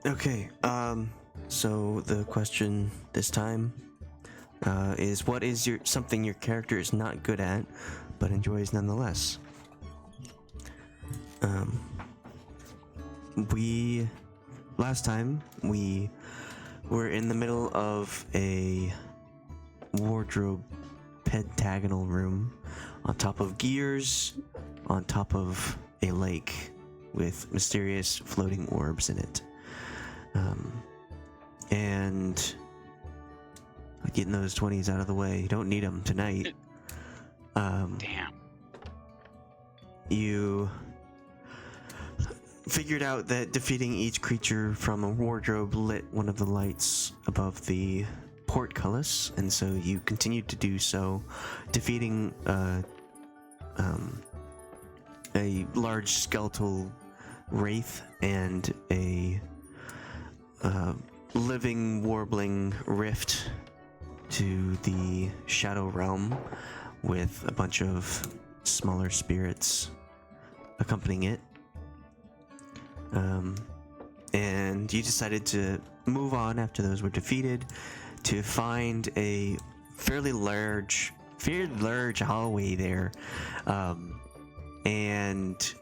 Okay, so the question this time is what is something your character is not good at, but enjoys nonetheless? Last time we were in the middle of a wardrobe pentagonal room on top of gears, on top of a lake with mysterious floating orbs in it. And getting those 20s out of the way. You don't need them tonight. Damn. You figured out that defeating each creature from a wardrobe lit one of the lights above the portcullis, and so you continued to do so, defeating a large skeletal wraith and a living warbling rift to the shadow realm with a bunch of smaller spirits accompanying it. And you decided to move on after those were defeated to find a fairly large hallway there. And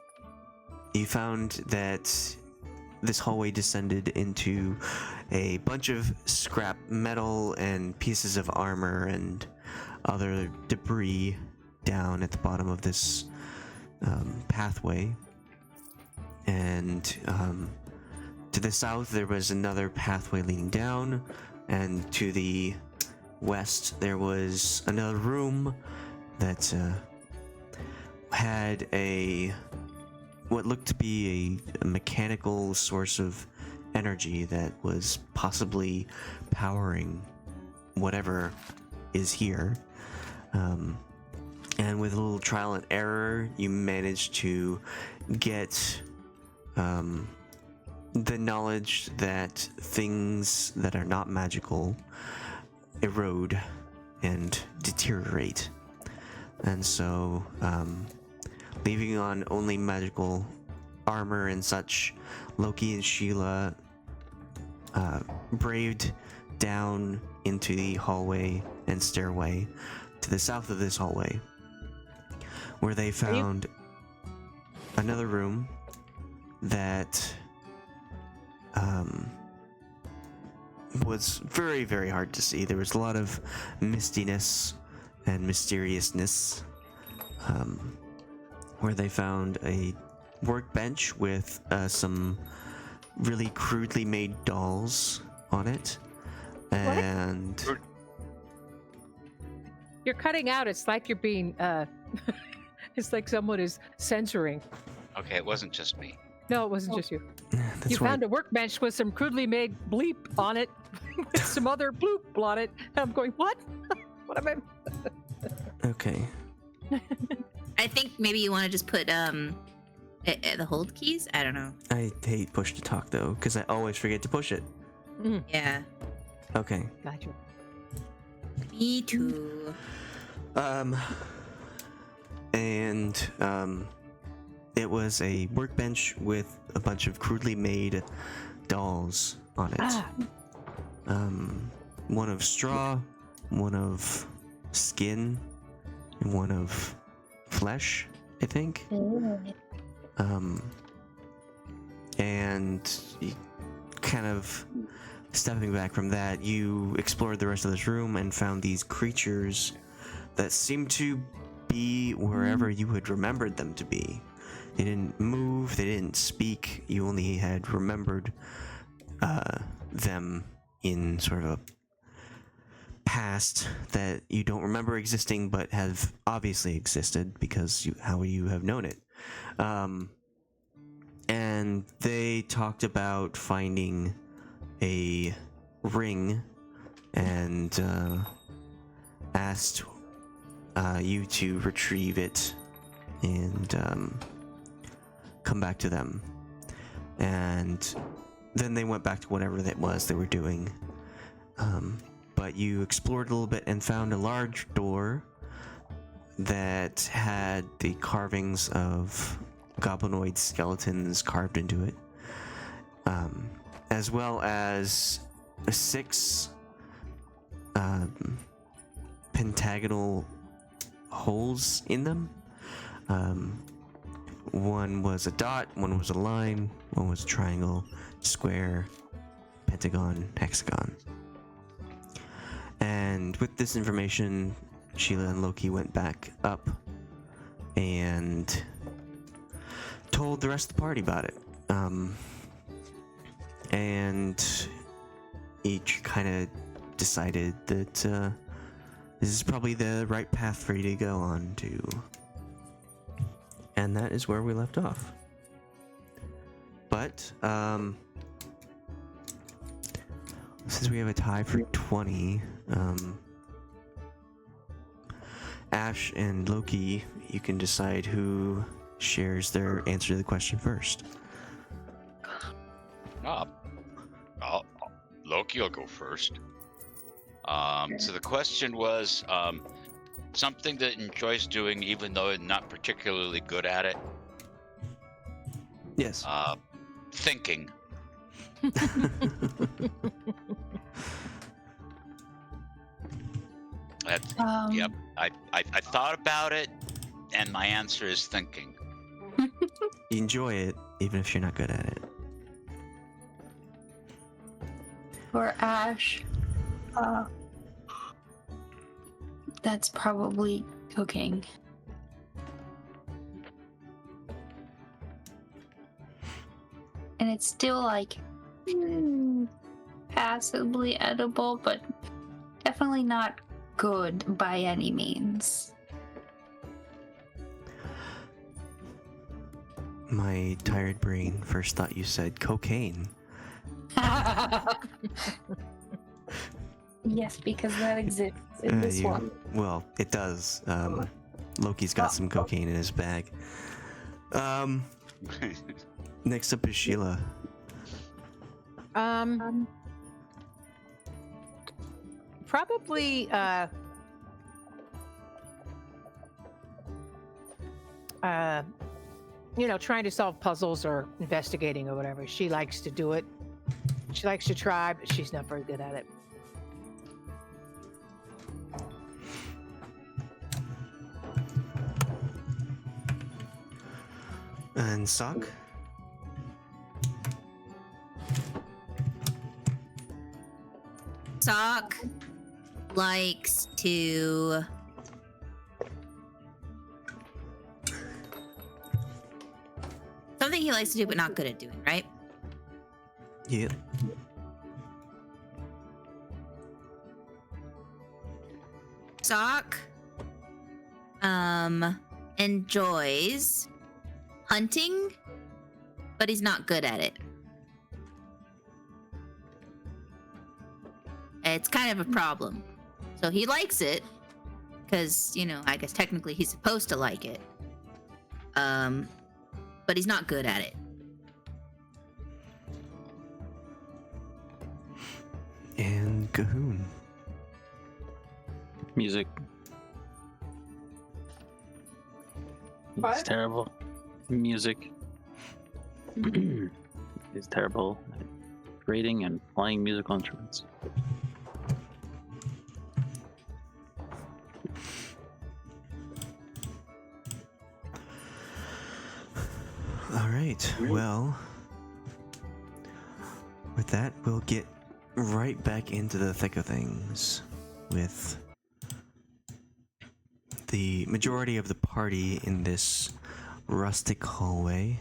you found that this hallway descended into a bunch of scrap metal and pieces of armor and other debris down at the bottom of this pathway. And to the south there was another pathway leading down, and to the west there was another room that had what looked to be a mechanical source of energy that was possibly powering whatever is here. And with a little trial and error, you managed to get the knowledge that things that are not magical erode and deteriorate. And so, leaving on only magical armor and such, Loki and Sheila braved down into the hallway and stairway to the south of this hallway, where they found another room that was very, very hard to see. There was a lot of mistiness and mysteriousness, where they found a workbench with some really crudely made dolls on it. And you're cutting out. It's like you're being it's like someone is censoring. Okay, it wasn't just me. No, it wasn't just you. that's You why found a workbench with some crudely made bleep on it, with some other bloop on it. And I'm going, what? What am I? Okay. I think maybe you want to just put the hold keys. I don't know. I hate push to talk though, because I always forget to push it. Yeah. Okay. Gotcha. Me too. It was a workbench with a bunch of crudely made dolls on it. One of straw, one of skin, and one of flesh, I think. And you kind of stepping back from that, you explored the rest of this room and found these creatures that seemed to be wherever you had remembered them to be. They didn't move, they didn't speak, you only had remembered them in sort of a past that you don't remember existing but have obviously existed because how you have known it. And they talked about finding a ring and asked you to retrieve it and come back to them. And then they went back to whatever that was they were doing. But you explored a little bit and found a large door that had the carvings of goblinoid skeletons carved into it. as well as 6 pentagonal holes in them. One was a dot, one was a line, one was a triangle, square, pentagon, hexagon. And with this information, Sheila and Loki went back up and told the rest of the party about it. And each kind of decided that this is probably the right path for you to go on to. And that is where we left off. But since we have a tie for 20, Ashe and Loki, you can decide who shares their answer to the question first. Loki will go first. So the question was something that enjoys doing even though not particularly good at it. Yes. Thinking. Yep. I thought about it, and my answer is thinking. You enjoy it, even if you're not good at it. For Ashe, that's probably cooking. And it's still like passably edible, but definitely not good by any means. My tired brain first thought you said cocaine. Yes, because that exists in this one. Well, it does. Loki's got some cocaine in his bag. Next up is Sheila. Probably trying to solve puzzles or investigating or whatever. She likes to do it. She likes to try, but she's not very good at it. And Soch? Soch likes to something he likes to do but not good at doing, right? Yeah. Soch enjoys hunting, but he's not good at it. It's kind of a problem. So he likes it because, I guess technically he's supposed to like it. But he's not good at it. And Cahoon. Music. What? It's terrible. Music. It's terrible at creating and playing musical instruments. All right. Well, with that, we'll get right back into the thick of things with the majority of the party in this rustic hallway.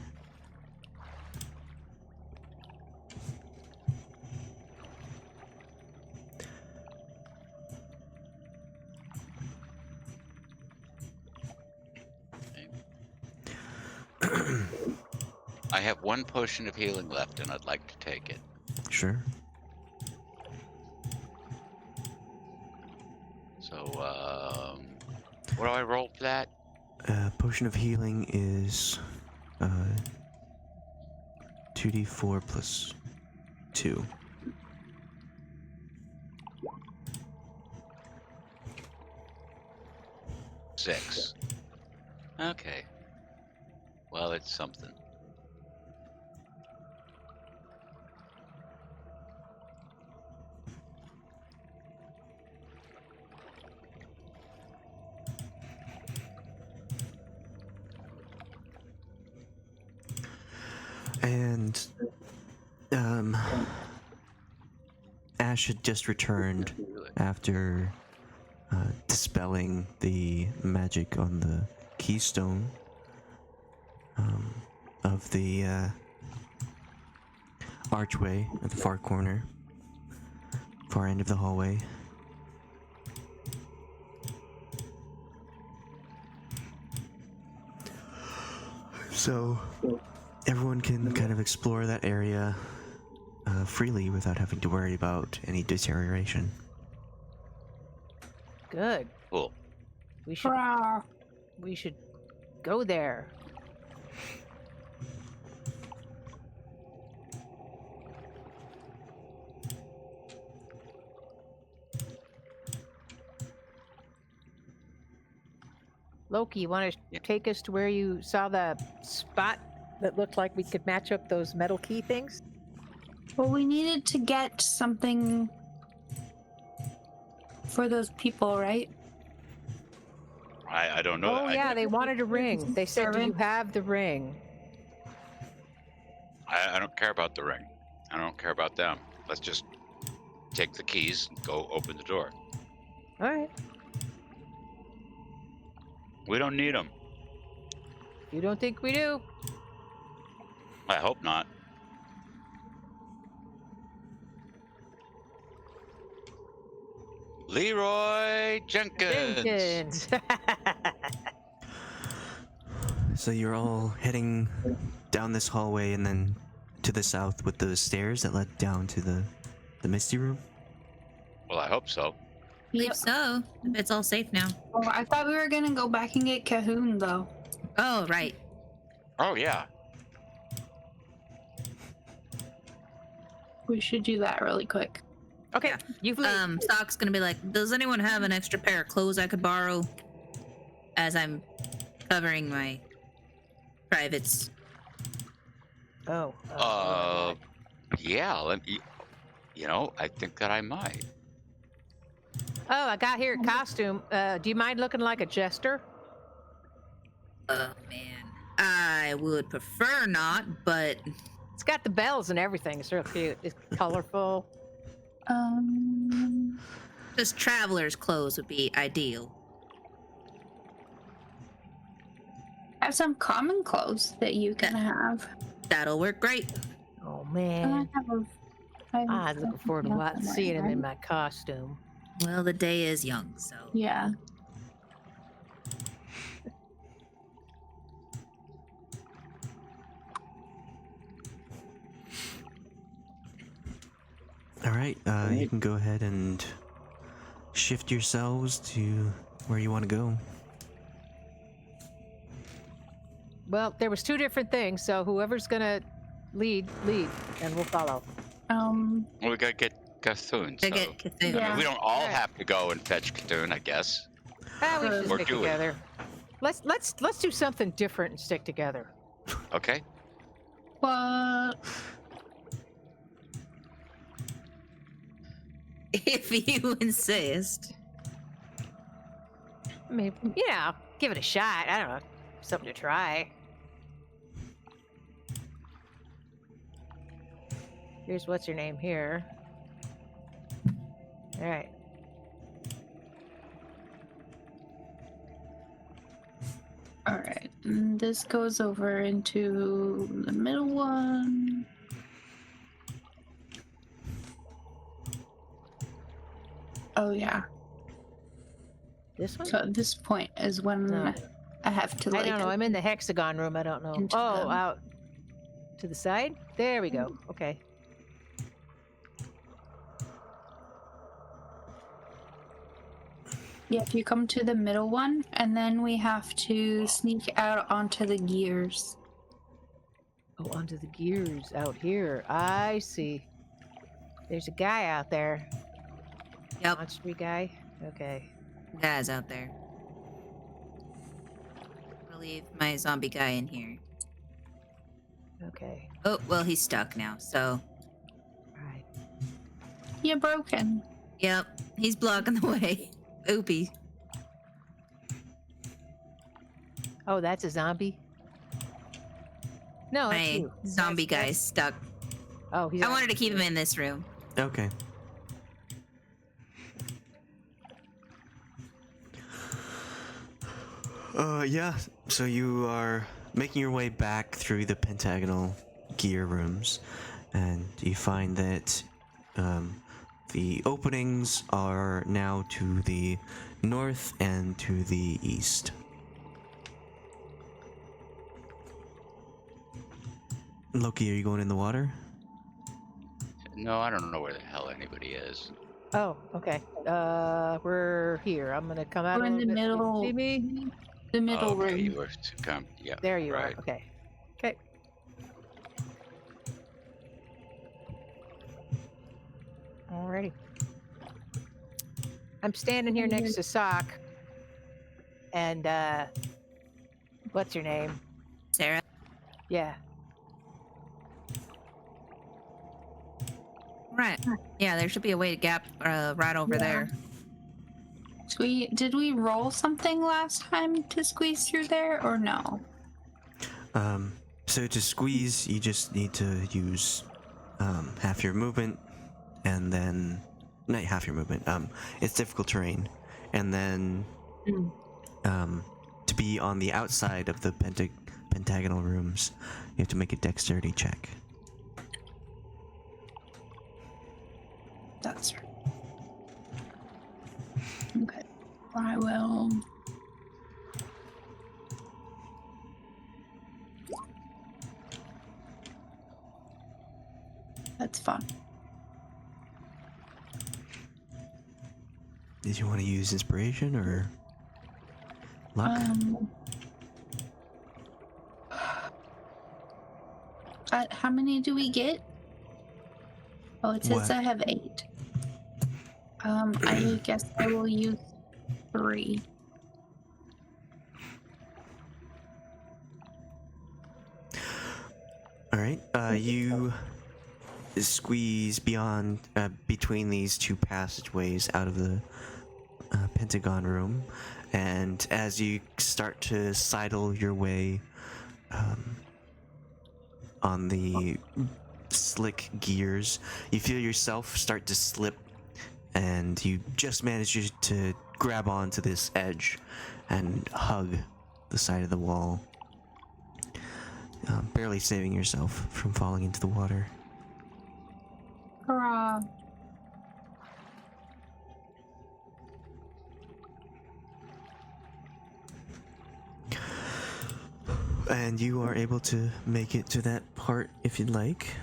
I have 1 potion of healing left, and I'd like to take it. Sure. So, what do I roll for that? Potion of healing is 2d4 plus 2. Six. Okay. Well, it's something. And Ashe had just returned after dispelling the magic on the keystone of the archway at the far corner, far end of the hallway. So everyone can kind of explore that area freely without having to worry about any deterioration. Good. Cool. We should Hurrah. go there. Loki, you want to Yeah. take us to where you saw the spot that looked like we could match up those metal key things? Well, we needed to get something for those people, right? I don't know. Oh, yeah, they wanted a ring. They said, do you have the ring? I don't care about the ring. I don't care about them. Let's just take the keys and go open the door. All right. We don't need them. You don't think we do? I hope not. Leroy Jenkins. Jenkins. So you're all heading down this hallway and then to the south with the stairs that led down to the Misty Room? Well, I hope so. Believe so. If it's all safe now. Oh, I thought we were gonna go back and get Cahoon, though. Oh, right. Oh, yeah. We should do that really quick. Okay, you've Sock's gonna be like, does anyone have an extra pair of clothes I could borrow? As I'm covering my privates. Yeah, let me, I think that I might. Oh, I got here a costume. Do you mind looking like a jester? Oh, man. I would prefer not, but It's got the bells and everything. It's real cute. It's colorful. just traveler's clothes would be ideal. I have some common clothes that you can have. That'll work great. Oh, I man. have I'm looking forward to seeing him in my costume. Well, the day is young, so. Yeah. All right, you can go ahead and shift yourselves to where you want to go. Well, there was two different things, so whoever's gonna lead, and we'll follow. Well, we gotta get Cthulhu. To get Cthulhu. Yeah. We don't all Alright. have to go and fetch Cthulhu, I guess. We should Or stick do we? together. Let's do something different and stick together. Okay. What? If you insist. I mean, yeah, give it a shot. I don't know, something to try. Here's what's your name here. All right. All right. And this goes over into the middle one. Oh, yeah. This one? So at this point is when No. I have to, I like... don't know. I'm in the hexagon room. I don't know. Into Oh, the- out to the side. There we go. Okay. Yeah, if you come to the middle one, and then we have to sneak out onto the gears. Oh, onto the gears out here. I see. There's a guy out there. Yep, Monster guy. Okay. guys out there. I'll leave my zombie guy in here. Okay. Oh, well, he's stuck now, so. All right. You're broken. Yep, he's blocking the way. Oopie. Oh, that's a zombie. No, that's My you. zombie guy's stuck. Oh, he's. I wanted to keep him in this room. Okay. Yeah. So you are making your way back through the pentagonal gear rooms, and you find that the openings are now to the north and to the east. Loki, are you going in the water? No, I don't know where the hell anybody is. Oh, okay. We're here. I'm gonna come out We're a in little the bit. middle. See me? The middle Okay, room. you were to come. Yeah. There you right. are. Okay. Okay. Alrighty. I'm standing here next to Soch. And what's your name? Sarah. Yeah. Right. Yeah, there should be a way to gap right over there. Did we roll something last time to squeeze through there, or no? So to squeeze, you just need to use half your movement, and then not half your movement. It's difficult terrain, and then to be on the outside of the pentagonal rooms, you have to make a dexterity check. That's right. Okay. I will. That's fun. Did you want to use inspiration or luck? How many do we get? Oh, it says What? I have 8. I guess I will use 3. All right. You squeeze beyond, between these two passageways out of the Pentagon room, and as you start to sidle your way on the slick gears, you feel yourself start to slip, and you just manage to grab onto this edge and hug the side of the wall, barely saving yourself from falling into the water. Hurrah. And you are able to make it to that part if you'd like.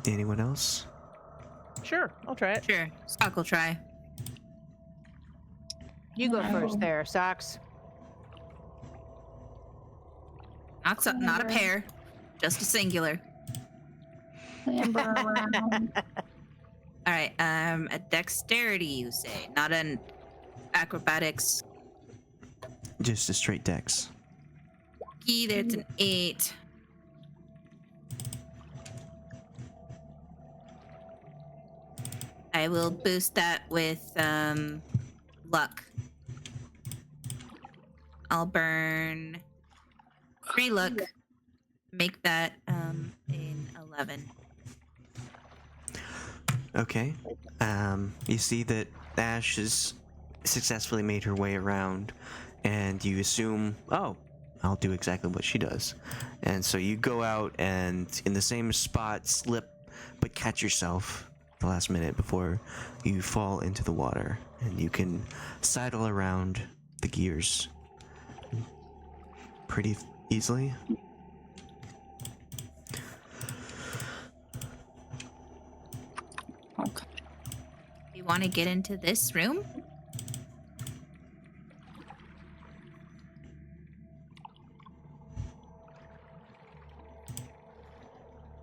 Anyone else? Sure, I'll try it. Sure. Sock will try. You go No. first there, Socks. Not a pair, just a singular. Clamber around. All right. A dexterity, you say, not an acrobatics. Just a straight dex. Either it's an 8. I will boost that with luck. I'll burn 3 luck. Make that in 11. Okay. You see that Ashe has successfully made her way around, and you assume, oh, I'll do exactly what she does. And so you go out and in the same spot slip, but catch yourself the last minute before you fall into the water, and you can sidle around the gears pretty easily. Okay. You want to get into this room?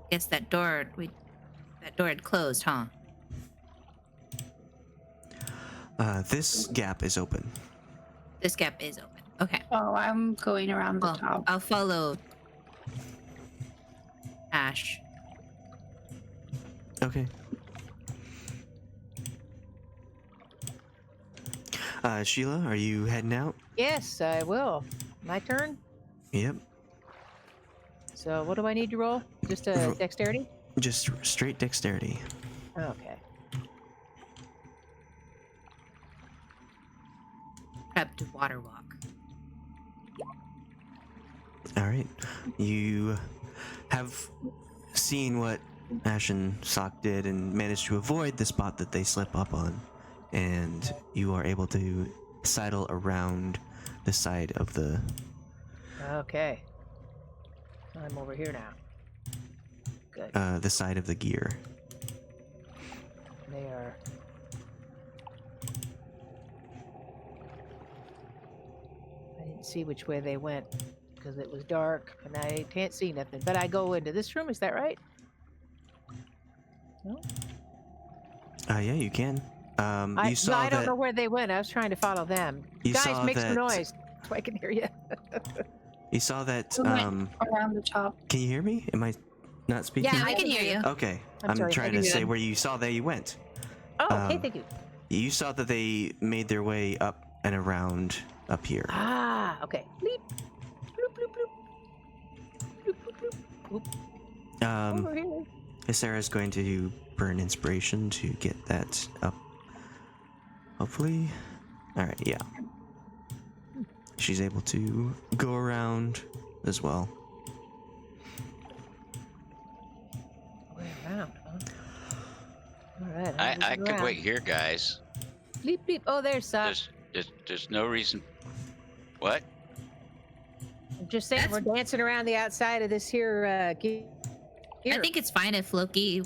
Guess that door had closed, huh? This gap is open. This gap is open. Okay. Oh, I'm going around the Well, top. I'll follow Ashe. Okay. Sheila, are you heading out? Yes, I will. My turn. Yep. So what do I need to roll? Just a dexterity? Just straight dexterity. Okay. Prep to water walk. All right. You have seen what Ashe and Soch did and managed to avoid the spot that they slip up on, and you are able to sidle around the side of the. Okay. I'm over here now. Good. The side of the gear. They are. I didn't see which way they went because it was dark and I can't see nothing. But I go into this room, is that right? No? Yeah, you can. I You saw don't that. know where they went. I was trying to follow them. You Guys, saw make some that- noise so I can hear you. You saw that. We went around the top. Can you hear me? Am I not speaking? Yeah, I can hear you. Okay. I'm I'm sorry, trying I to didn't- say where you saw that you went. Oh, okay, Um, thank you. You saw that they made their way up and around up here. Ah, okay. Bleep. Bloop, bloop, bloop. Bloop, bloop, bloop. Over here. Sarah's going to burn inspiration to get that up. Hopefully. Alright, yeah. She's able to go around as well. Way around, huh? All right. I could wait here, guys. Bleep, bleep. Oh, there's Soch. There's no reason. What? I'm just saying, That's- we're dancing around the outside of this here gear. I think it's fine if Loki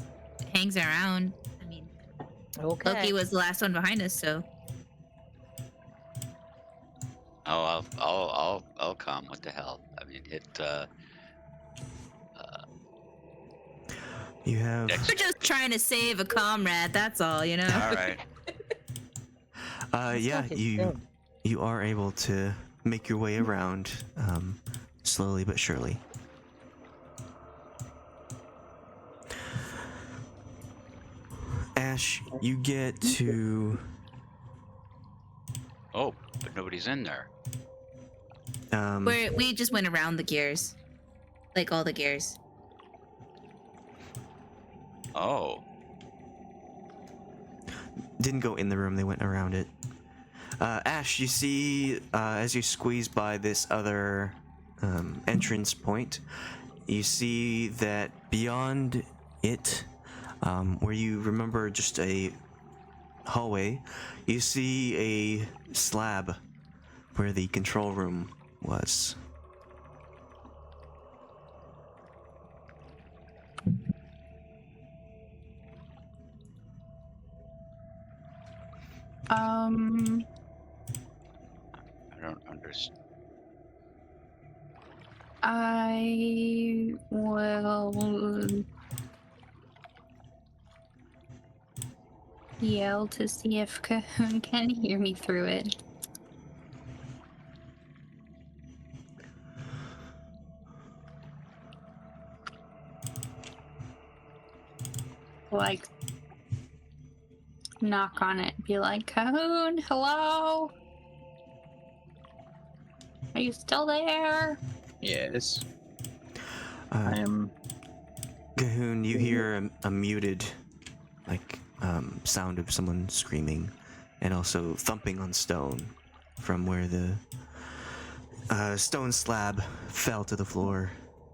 hangs around. I mean, Okay. Loki was the last one behind us, so Oh, I'll come. What the hell? I mean, You have. we're just trying to save a comrade. That's all, you know. all right. Yeah, Soch is you dead. you are able to make your way around, slowly but surely. Ashe, you get to. Oh, but nobody's in there. We just went around the gears, like all the gears. Oh, Didn't go in the room, they went around it. Ashe, you see, as you squeeze by this other entrance point, you see that beyond it, where you remember just a hallway, you see a slab where the control room was. I don't understand. I will yell to see if Cahoon can hear me through it. Like, knock on it, be like, Cahoon, hello? Are you still there? Yes. Uh, I am. Cahoon, you hear a muted, sound of someone screaming, and also thumping on stone from where the stone slab fell to the floor,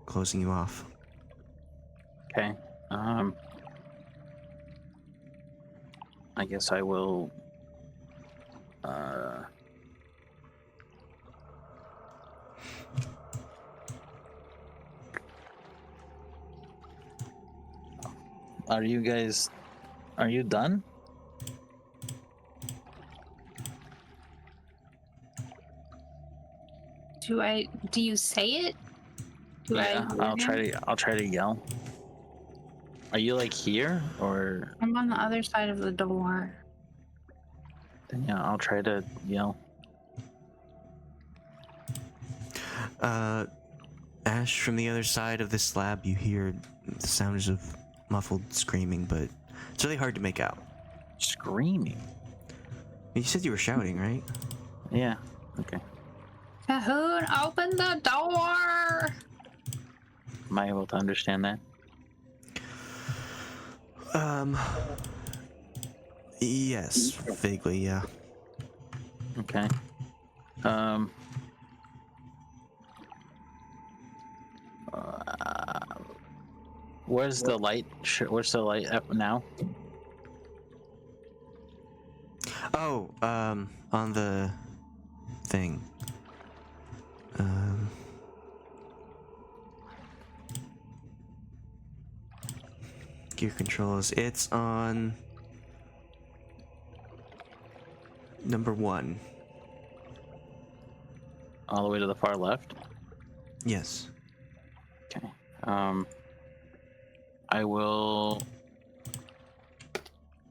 closing you off. Okay. I guess I will. Are you guys? Are you done? Do you say it? Do I hear I'll him? try to. I'll try to yell. Are you like here or? I'm on the other side of the door. Then yeah, I'll try to yell. Ashe, from the other side of the slab, you hear the sounds of muffled screaming, but it's really hard to make out. Screaming. You said you were shouting, right? Yeah. Okay. Cahoon, open the door! Am I able to understand that? Yes, vaguely, yeah. Okay. Where's the light? Where's the light up now? Oh, on the thing. Gear controls. It's on number 1. All the way to the far left. Yes. Okay. I will.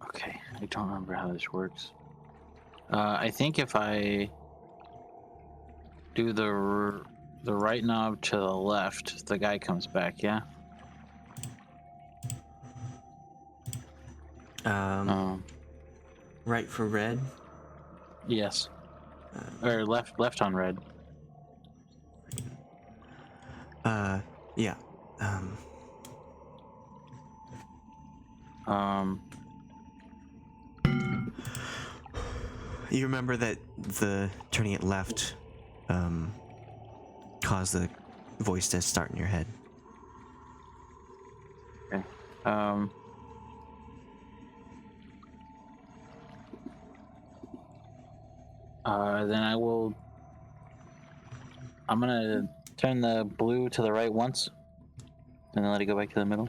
Okay. I don't remember how this works. I think if I do the right knob to the left, the guy comes back. Yeah. Right for red. Yes. Or left on red. Yeah. You remember that the turning it left caused the voice to start in your head. Okay. Then I'm gonna turn the blue to the right once, and then let it go back to the middle.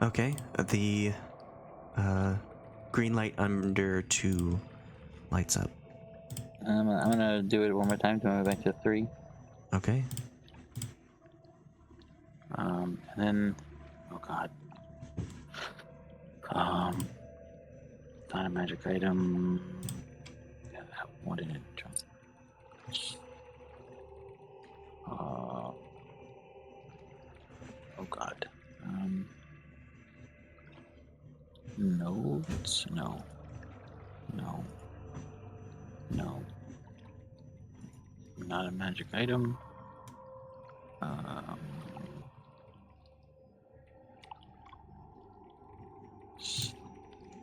Okay. The green light under 2 lights up. I'm gonna do it one more time to move back to 3. Okay. And then, oh god. Not a magic item. Yeah, what did it jump? Oh god. Notes? No. Not a magic item.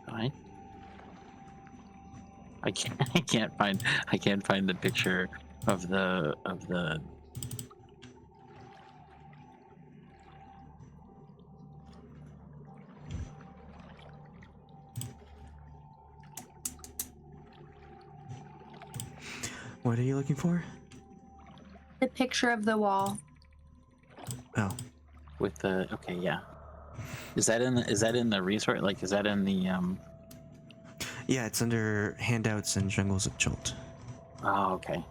Fine. I can't find the picture of the What are you looking for? The picture of the wall. Oh. with the okay, yeah. Is that in the resource? Like, is that in the Yeah, it's under handouts and jungles of Jolt. Oh, okay.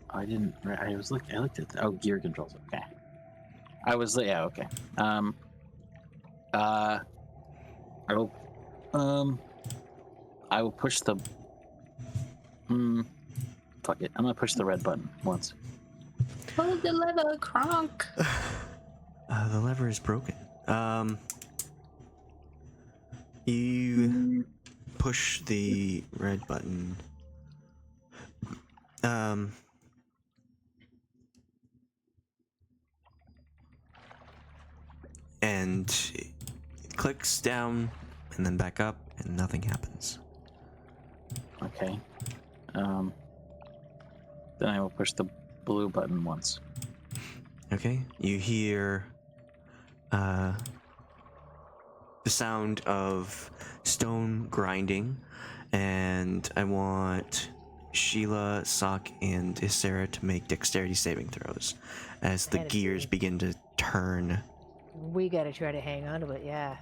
I looked at gear controls. Okay. Okay. I will push the fuck it. I'm gonna push the red button once. Pull the lever, Kronk. The lever is broken. You push the red button. And it clicks down and then back up and nothing happens. Okay. Then I will push the blue button once. Okay, you hear the sound of stone grinding, and I want Sheila, Soch, and Ysera to make dexterity saving throws as the Fantasy. gears begin to turn. We gotta try to hang on to it, yeah.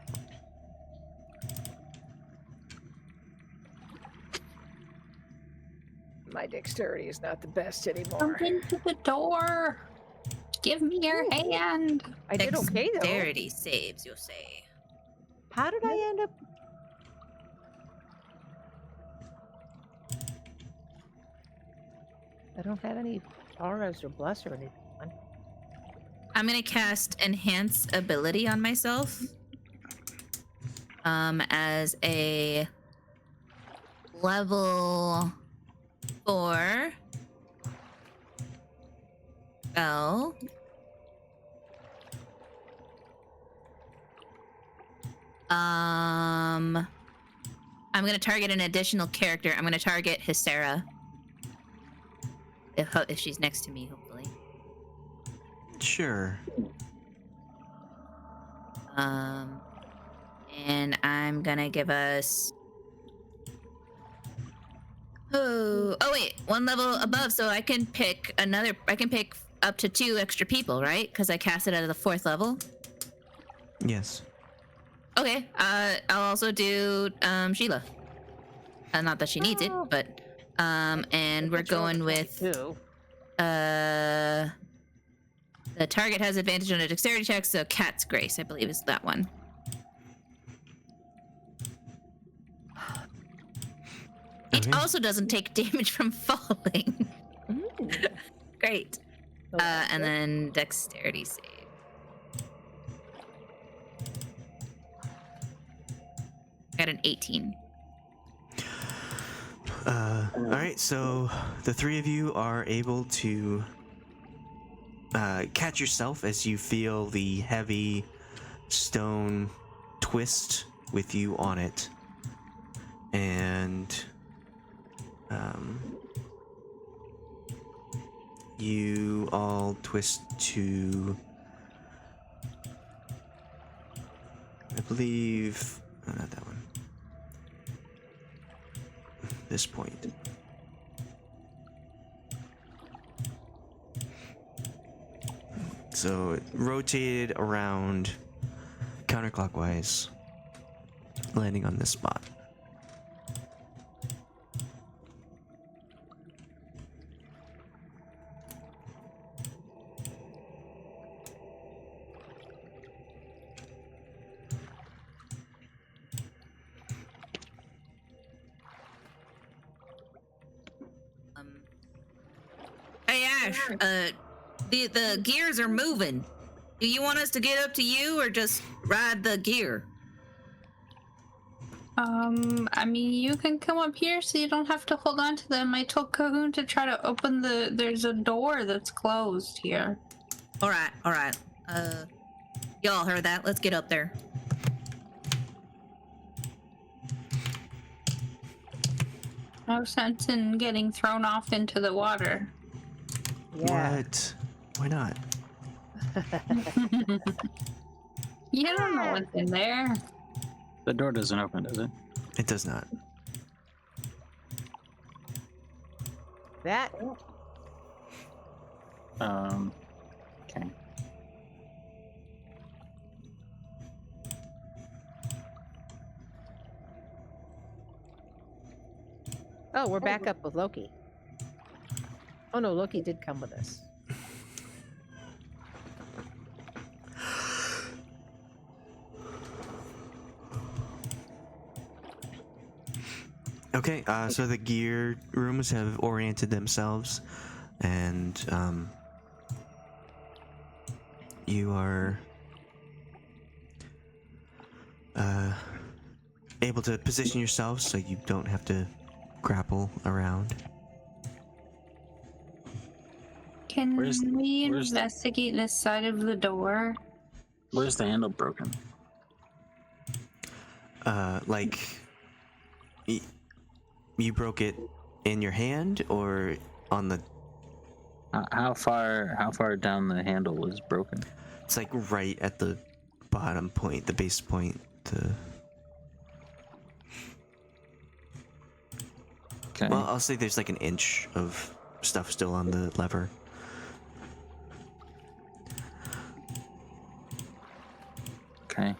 My dexterity is not the best anymore. Open to the door. Give me your hand. I did okay though. Dexterity saves, you'll say. How did I end up? I don't have any auras or bless or anything. I'm gonna cast Enhance Ability on myself. as a level 4 spell. I'm gonna target an additional character. I'm gonna target Hysera. If she's next to me, hopefully. Sure. And I'm gonna give us. Oh wait, one level above, so I can pick another. I can pick up to 2 extra people, right? Because I cast it at the 4th level. Yes. Okay. I'll also do Sheila. Not that she needs it, but and we're going with Two. the target has advantage on a dexterity check, so Cat's Grace, I believe, is that one. It Okay. also doesn't take damage from falling. Great. And then dexterity save. Got an 18. All right, so the 3 of you are able to catch yourself as you feel the heavy stone twist with you on it, and you all twist to, I believe, not that one. This point. So it rotated around counterclockwise, landing on this spot. Hey Ash, the gears are moving. Do you want us to get up to you or just ride the gear? I mean, you can come up here so you don't have to hold on to them. I told Cahoon to try to open there's a door that's closed here. All right. Y'all heard that? Let's get up there. No sense in getting thrown off into the water. Yeah. What? Why not? You don't know what's in there. The door doesn't open, does it? It does not. That. Okay. Oh, we're back up with Loki. Oh no, Loki did come with us. Okay, so the gear rooms have oriented themselves, and you are able to position yourselves so you don't have to grapple around. Can Where's- we where's- investigate this side of the door? Where's the handle broken? Like you broke it in your hand or on the? How far down the handle was broken? It's like right at the bottom point, the base point. Okay. Well, I'll say there's like an inch of stuff still on the lever. Okay.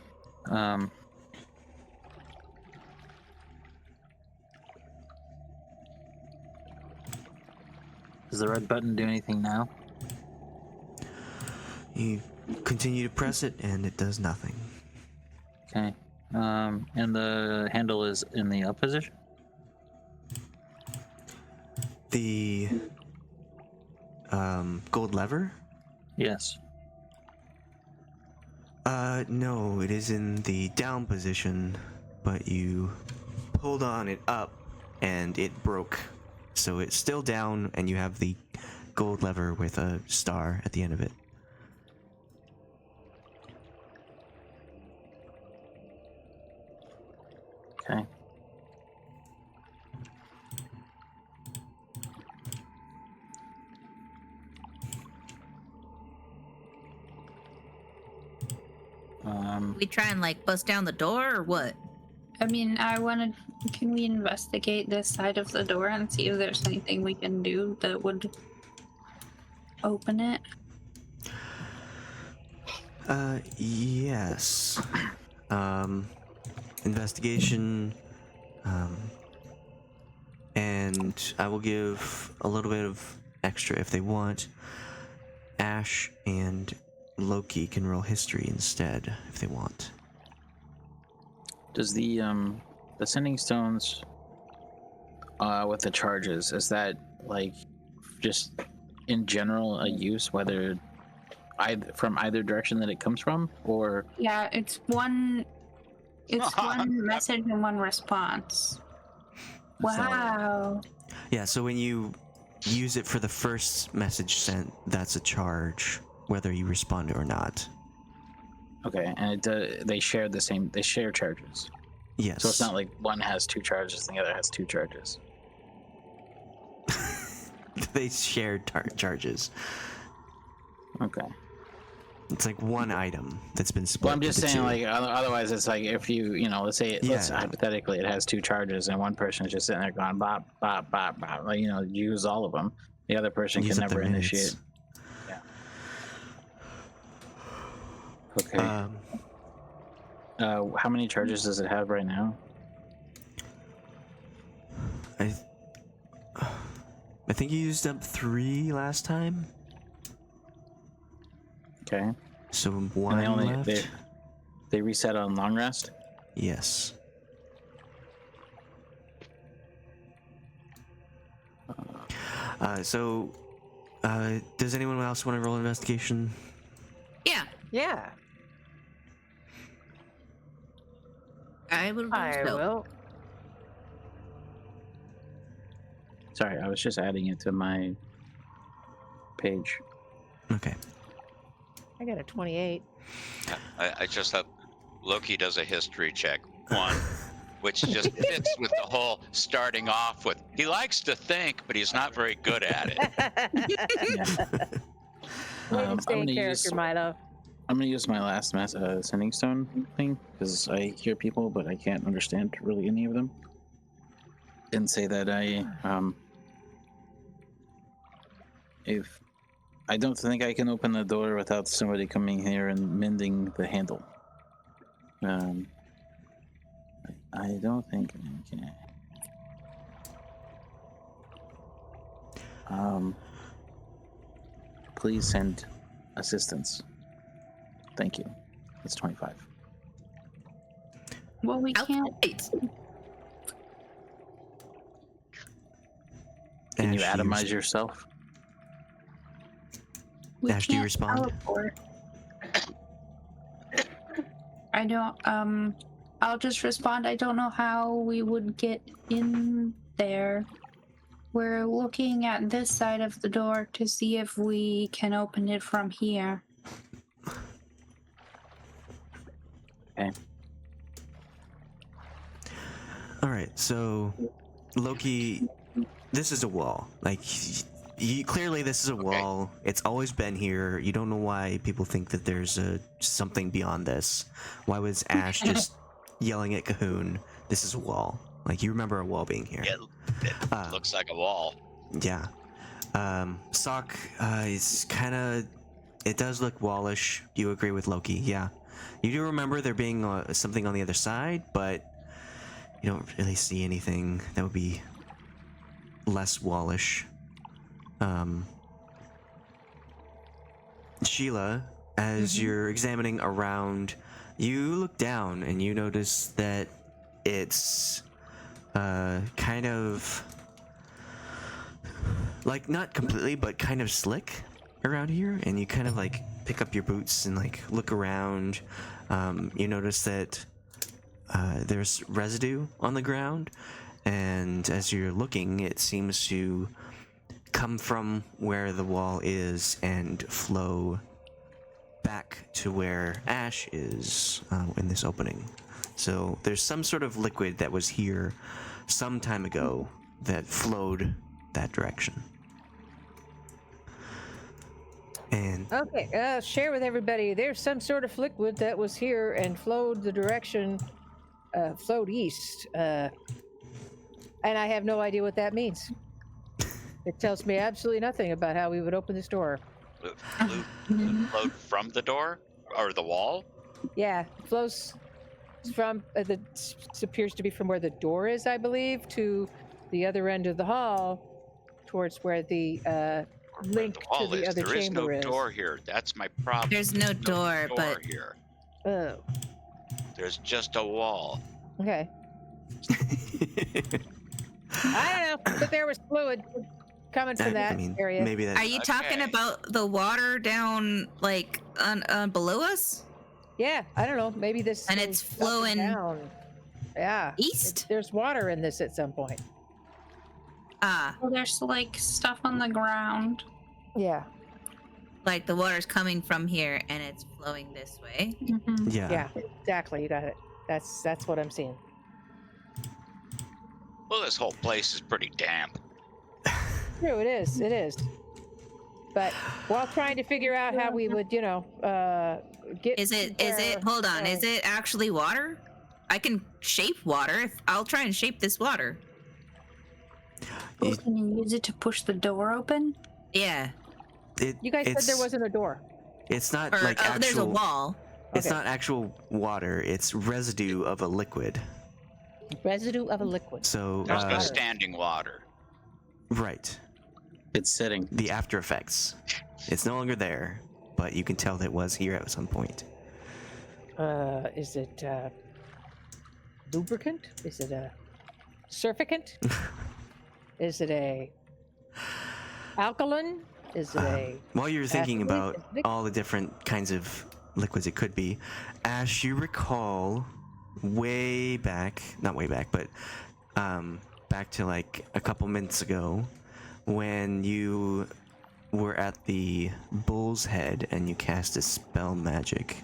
Does the red button do anything now? You continue to press it, and it does nothing. Okay. And the handle is in the up position? The gold lever? Yes. No, it is in the down position, but you pulled on it up and it broke. So it's still down, and you have the gold lever with a star at the end of it. Okay. We try and like bust down the door or what? I mean, can we investigate this side of the door and see if there's anything we can do that would open it? Yes. Investigation, and I will give a little bit of extra if they want. Ashe and Loki can roll history instead if they want. Does the sending stones with the charges, is that like just in general a use, whether from either direction that it comes from, or Yeah, it's one message and one response. Wow. Yeah, so when you use it for the first message sent, that's a charge, whether you respond or not. okay, and they share charges. Yes. So it's not like one has 2 charges and the other has 2 charges. They share charges. Okay. It's like one item that's been split. Well, I'm just into saying, two. like, otherwise it's like if let's say, let's hypothetically it has 2 charges and one person is just sitting there going bop, bop, bop, bop, like, use all of them. The other person Use can up their never minutes. initiate. Yeah. Okay. How many charges does it have right now? I think you used up 3 last time. Okay. So And one left. they reset on long rest? Yes. Does anyone else want to roll investigation? Yeah, Yeah, I will do I so. will. Sorry, I was just adding it to my page. Okay. I got a 28. I just have Loki does a history check. 1, which just fits with the whole starting off with. He likes to think, but he's not very good at it. Way I'm to stay in gonna character, use- Milo. I'm gonna use my last sending stone thing because I hear people, but I can't understand really any of them. And say that if I don't think I can open the door without somebody coming here and mending the handle. I don't think I can. Please send assistance. Thank you. That's 25. Well, we can't. Outright. Can you Ash, do atomize yourself? We Ash, do you can't respond? teleport. I don't. I'll just respond. I don't know how we would get in there. We're looking at this side of the door to see if we can open it from here. Okay. All right. So, Loki, this is a wall. Like, clearly this is a wall. It's always been here. You don't know why people think that there's something beyond this. Why was Ashe just yelling at Cahoon? This is a wall. Like, you remember a wall being here. It looks like a wall. Yeah. Soch is kind of. It does look wallish. Do you agree with Loki? Yeah. You do remember there being something on the other side, but you don't really see anything that would be less wallish. Sheila, as you're examining around, you look down and you notice that it's kind of like not completely, but kind of slick around here, and you kind of like pick up your boots and like look around, you notice that there's residue on the ground, and as you're looking, it seems to come from where the wall is and flow back to where Ashe is in this opening. So there's some sort of liquid that was here some time ago that flowed that direction. And Okay, share with everybody. There's some sort of liquid that was here and flowed the direction, flowed east. And I have no idea what that means. It tells me absolutely nothing about how we would open this door. Flowed from the door or the wall? Yeah, it flows from appears to be from where the door is, I believe, to the other end of the hall, towards where the link to the other there is no chamber is. door here. That's my problem. There's no door, but here. Oh, There's just a wall. okay. I don't know, but there was fluid coming from that area. maybe that. are you talking Okay. about the water down like on below us? Yeah, I don't know. Maybe this And goes it's up flowing down. Yeah, East? there's water in this at some point. Ah, Well, there's like stuff on the ground. Yeah, like the water's coming from here and it's flowing this way. Mm-hmm. yeah, exactly. You got it. That's what I'm seeing. Well, this whole place is pretty damp. True, it is. It is. But while trying to figure out how we would, get Is it where, hold on, is it actually water? I can shape water. I'll try and shape this water. You- Can you use it to push the door open? Yeah. You guys said there it's- wasn't a door. It's not Or like actual. there's a wall. It's Okay. not actual water. It's residue of a liquid. Residue of a liquid. So There's no water. standing water. right, It's sitting. the after effects. It's no longer there, but you can tell that it was here at some point. Is it lubricant? Is it a surfactant? Is it a alkaline? Is it a While you're thinking Acid, about acidic? all the different kinds of liquids it could be, Ashe, you recall way back, not way back, but back to like a couple minutes ago when you were at the bull's head and you cast a spell magic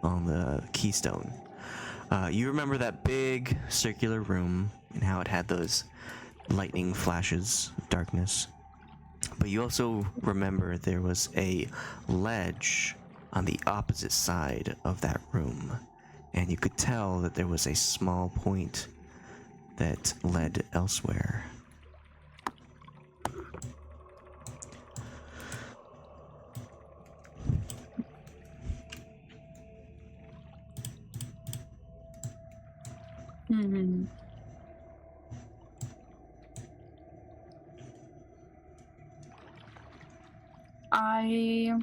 on the keystone. You remember that big circular room and how it had those lightning flashes of darkness. But you also remember there was a ledge on the opposite side of that room, and you could tell that there was a small point that led elsewhere. Hmm. I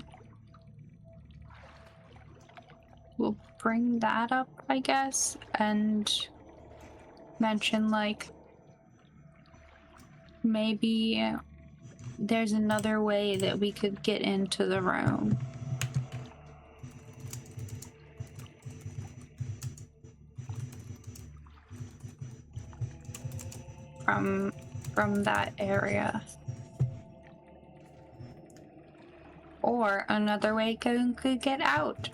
will bring that up, I guess, and mention like maybe there's another way that we could get into the room. From that area. Or another way could get out.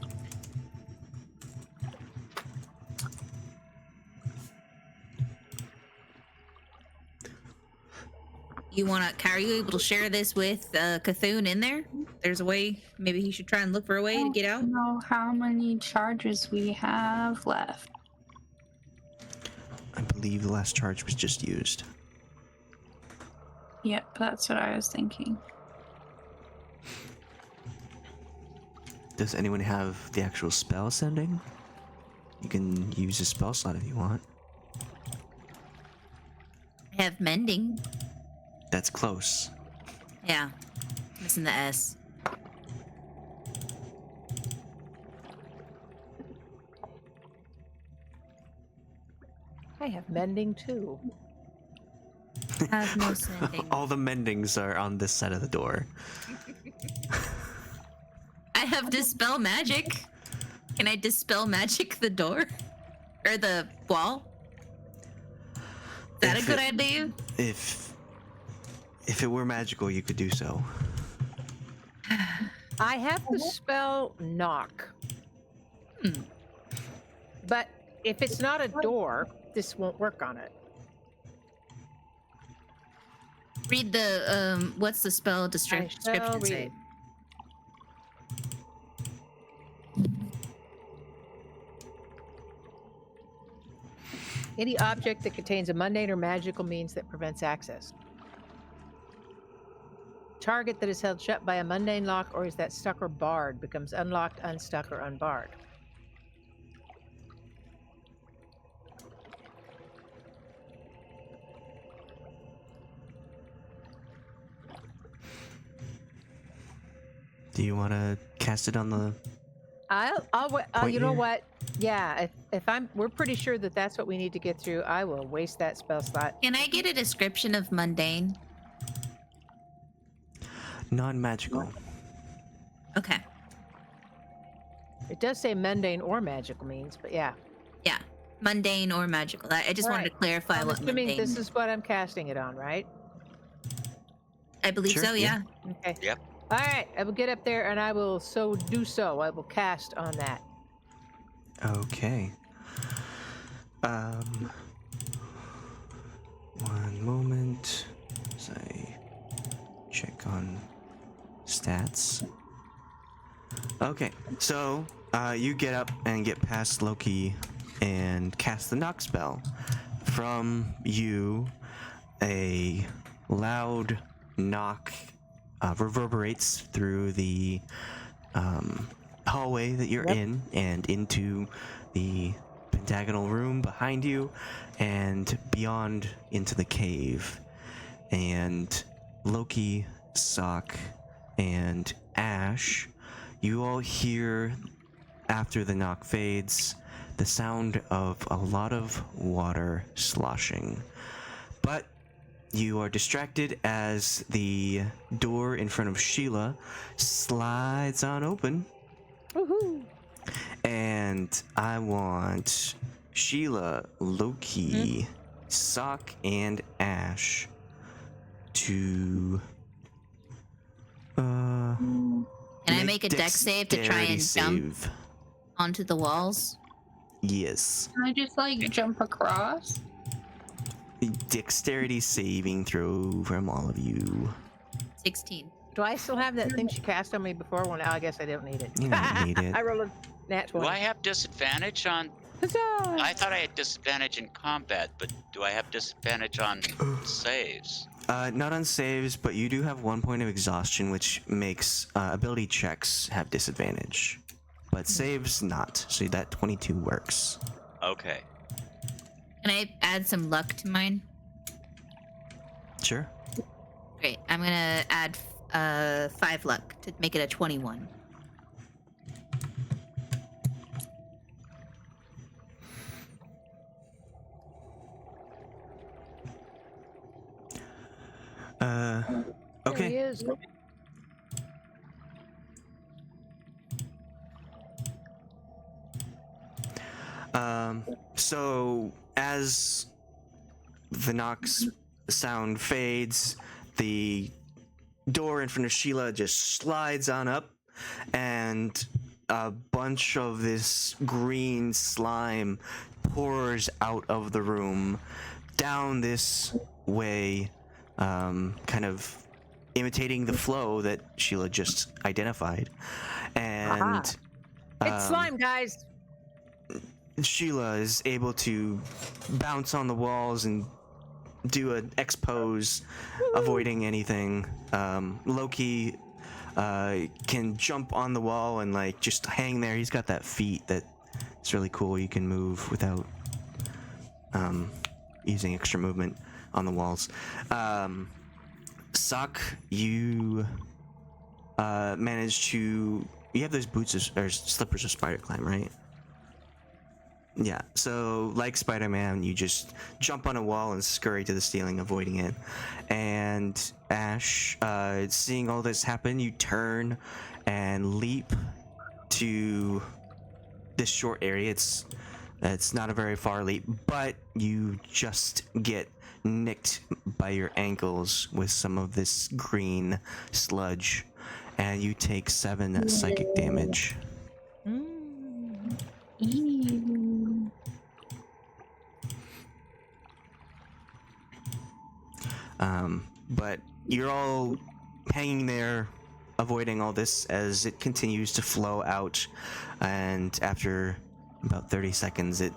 Are you able to share this with Cthulhu in there? There's a way. Maybe he should try and look for a way to get I out. don't know how many charges we have left. I believe the last charge was just used. Yep, that's what I was thinking. Does anyone have the actual spell sending? You can use a spell slot if you want. I have mending. That's close. Yeah. Missing the S. I have mending too. I have no sending. All the mendings are on this side of the door. I have dispel magic? Can I dispel magic the door? Or the wall? Is that a good idea? If it were magical, you could do so. I have the spell knock. But if it's not a door, this won't work on it. Read the what's the spell I description shall read say? it. Any object that contains a mundane or magical means that prevents access. Target that is held shut by a mundane lock or is that stuck or barred becomes unlocked, unstuck, or unbarred. Do you want to cast it on the? You know here? what? Yeah, if we're pretty sure that that's what we need to get through. I will waste that spell slot. Can I get a description of mundane? Non-magical. Okay. It does say mundane or magical means, but yeah. Yeah. Mundane or magical. I just wanted to Right. clarify I'm what assuming mundane. this is what I'm casting it on, right? I believe Sure, so, yeah. Okay. Yep. All right, I will get up there and I will do so. I will cast on that. Okay. One moment. As I check on stats. Okay, so you get up and get past Loki and cast the knock spell. From you, a loud knock reverberates through the hallway that you're in and into the pentagonal room behind you and beyond into the cave. And Loki, Soch, and Ashe, you all hear, after the knock fades, the sound of a lot of water sloshing. But you are distracted as the door in front of Sheila slides on open. Woohoo! And I want Sheila, Loki, Soch, and Ashe to Can I make a dex save to try and jump save. onto the walls? Yes. Can I just like jump across? Dexterity saving throw from all of you. 16. Do I still have that thing she cast on me before? Well, I guess I don't need it. You don't need it. I rolled a nat 20. Do I have disadvantage on? Huzzah! I thought I had disadvantage in combat, but do I have disadvantage on saves? Not on saves, but you do have 1 point of exhaustion, which makes ability checks have disadvantage. But saves not, so that 22 works. Okay. Can I add some luck to mine? Sure. Great. I'm gonna add 5 luck to make it a 21. There he Okay. is. So as the knocks sound fades, the door in front of Sheila just slides on up, and a bunch of this green slime pours out of the room down this way, kind of imitating the flow that Sheila just identified. And Aha. It's slime, guys. Sheila is able to bounce on the walls and do an X pose, avoiding anything. Loki can jump on the wall and like just hang there. He's got that feat that it's really cool. You can move without using extra movement on the walls. Soch, you managed to. You have those boots or slippers of spider climb, right? Yeah, so like Spider-Man, you just jump on a wall and scurry to the ceiling, avoiding it. And Ashe, seeing all this happen, you turn and leap to this short area. It's not a very far leap, but you just get nicked by your ankles with some of this green sludge, and you take 7 psychic damage. Ew. But you're all hanging there, avoiding all this as it continues to flow out, and after about 30 seconds it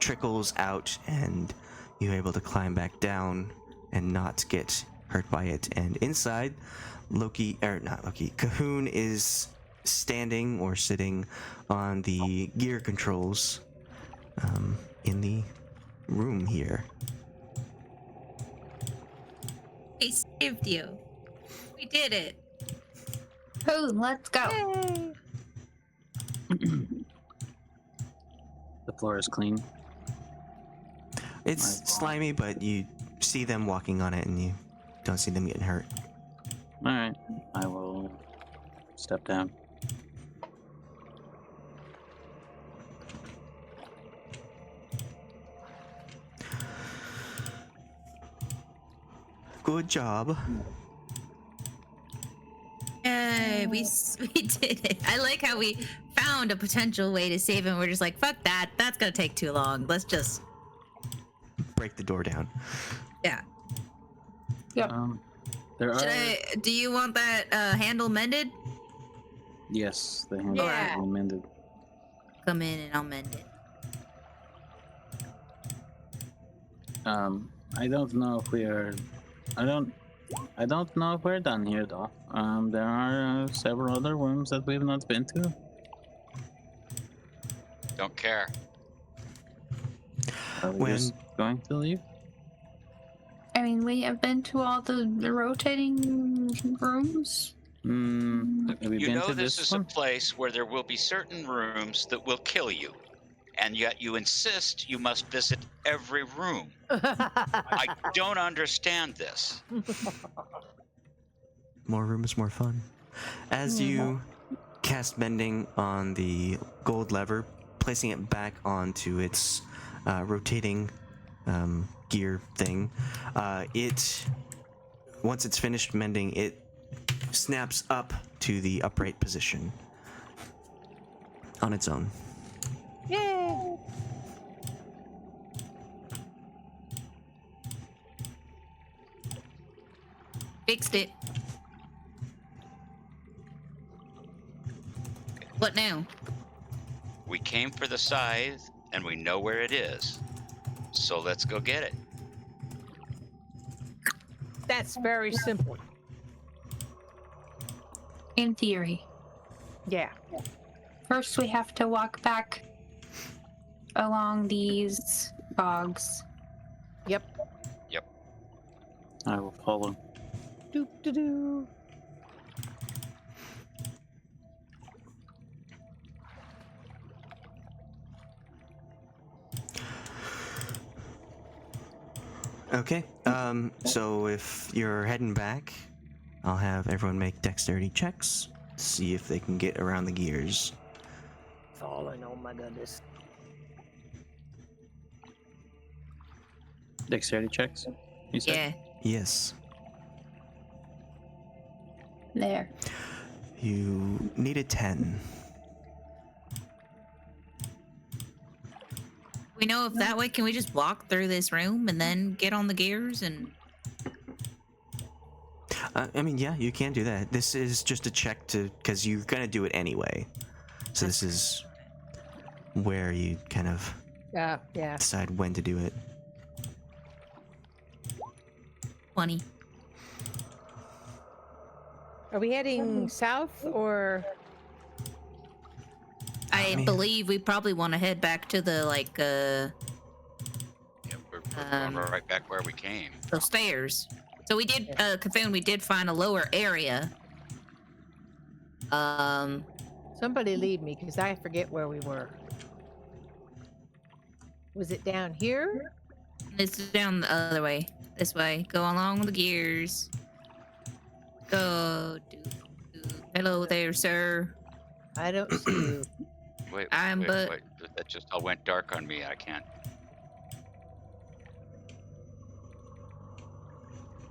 trickles out and you're able to climb back down and not get hurt by it. And inside, Cahoon is standing or sitting on the gear controls in the room here. We saved you. We did it. Oh, let's go. The floor is clean. It's slimy, but you see them walking on it and you don't see them getting hurt. All right, I will step down. Good job. Yay, we did it. I like how we found a potential way to save him. We're just like, fuck that. That's gonna take too long. Let's just Break the door down. yeah. Yep. There Should are. do you want that handle mended? Yes, the handle Yeah. is mended. Come in and I'll mend it. I don't know if we are. I don't know if we're done here though. There are several other rooms that we've not been to. Don't care. Are we When- just going to leave? I mean, we have been to all the rotating rooms. Have we You been know to this this is one? a place where there will be certain rooms that will kill you, and yet you insist you must visit every room. I don't understand this. More room is more fun. As you cast mending on the gold lever, placing it back onto its rotating gear thing, once it's finished mending, it snaps up to the upright position on its own. Yay! Fixed it. What now? We came for the scythe, and we know where it is. So let's go get it. That's very simple. In theory. Yeah. First, we have to walk back along these bogs. Yep. I will follow. Doop doo doo. Okay, so if you're heading back, I'll have everyone make dexterity checks, see if they can get around the gears. Falling, oh my goodness. Dexterity checks. You said? Yeah. Yes. There. You need a 10. We know if that way, can we just walk through this room and then get on the gears and I mean, yeah, you can do that. This is just a check because you're gonna do it anyway. So this is where you kind of Yeah. decide when to do it. 20? Are we heading south or? I mean- believe we probably want to head back to the Yeah, we're going Um, right back where we came. the stairs. So we did, Cthulhu, we did find a lower area. Somebody lead me, because I forget where we were. Was it down here? It's down the other way. This way. Go along the gears. Go. Hello there, sir. I don't see you. Wait, I'm but- wait. That just all went dark on me. I can't.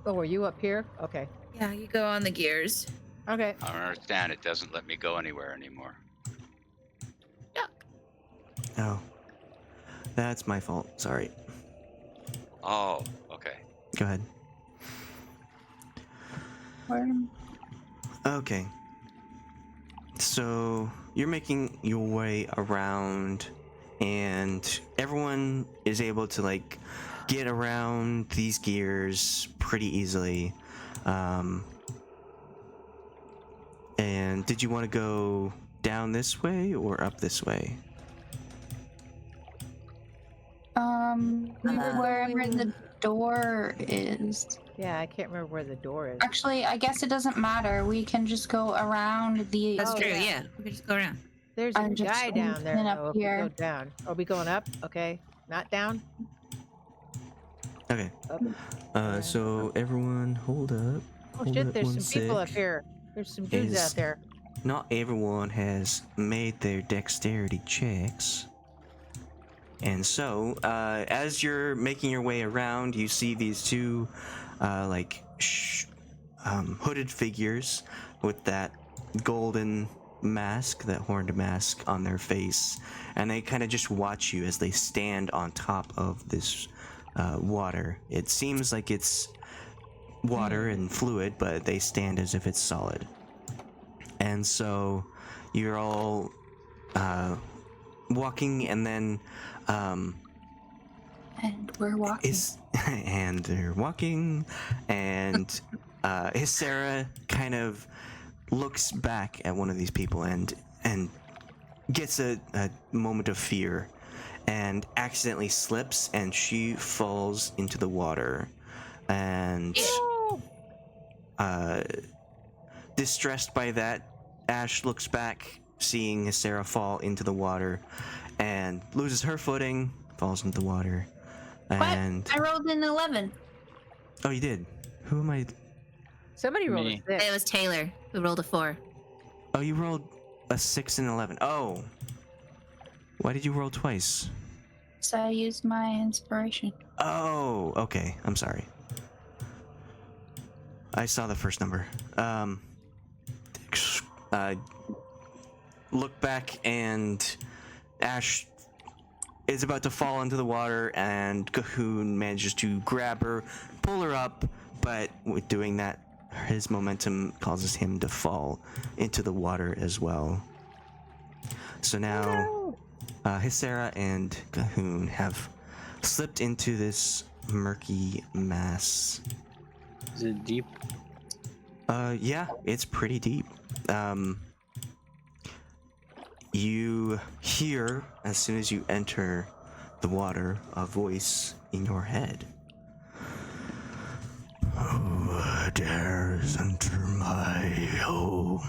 Oh, were you up here? Okay. Yeah, you go on the gears. Okay. I don't understand. It doesn't let me go anywhere anymore. Oh. That's my fault. Sorry. Oh, okay. Go ahead. Where? Okay. So you're making your way around, and everyone is able to like get around these gears pretty easily. And did you want to go down this way or up this way? Wherever the door is. Yeah, I can't remember where the door is. Actually, I guess it doesn't matter. We can just go around the. That's Oh, true. yeah. Yeah, we can just go around. There's a I'm just guy down there. looking up Though, if we here. go down. Are we going up? Okay. Not down? Okay. Up. So everyone, hold up. Oh Hold shit, up there's one some people up sec. here. There's some dudes out there. Not everyone has made their dexterity checks. And so, as you're making your way around, you see these two, hooded figures with that golden mask, that horned mask on their face. And they kind of just watch you as they stand on top of this water. It seems like it's water and fluid, but they stand as if it's solid. And so you're all walking, and then And we're walking. and they're walking, and Sarah kind of looks back at one of these people and gets a moment of fear, and accidentally slips, and she falls into the water, and distressed by that, Ashe looks back, seeing Sarah fall into the water, and loses her footing, falls into the water, and I rolled an 11. oh, you did. Who am I? Somebody rolled a Me. 6. It was Taylor who rolled a 4. Oh, you rolled a 6 and 11. Oh, why did you roll twice? So I used my inspiration. Oh, okay. I'm sorry. I saw the first number. Look back, and Ashe is about to fall into the water, and Cahoon manages to grab her, pull her up, but with doing that, his momentum causes him to fall into the water as well. So now, Hissera and Cahoon have slipped into this murky mass. Is it deep? Yeah, it's pretty deep. You hear, as soon as you enter the water, a voice in your head. Who dares enter my home?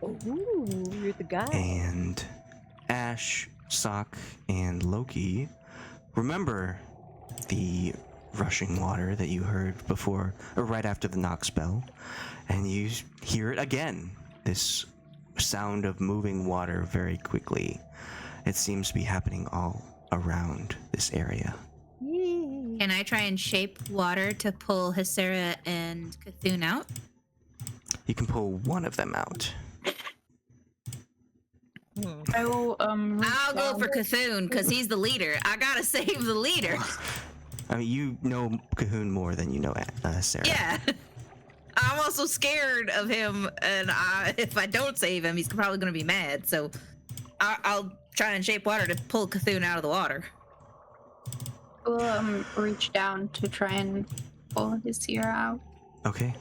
Ooh, you're the guy. And Ashe, Soch, and Loki remember the rushing water that you heard before, or right after the knock spell, and you hear it again. This sound of moving water very quickly. It seems to be happening all around this area. Can I try and shape water to pull Hissera and Cthulhu out? You can pull one of them out. I will I'll go for Cthulhu because he's the leader. I gotta save the leader. I mean, you know Cahoon more than you know Sarah. Yeah. I'm also scared of him, and if I don't save him, he's probably gonna be mad. So I'll try and shape water to pull Cthulhu out of the water. We'll reach down to try and pull his ear out. Okay.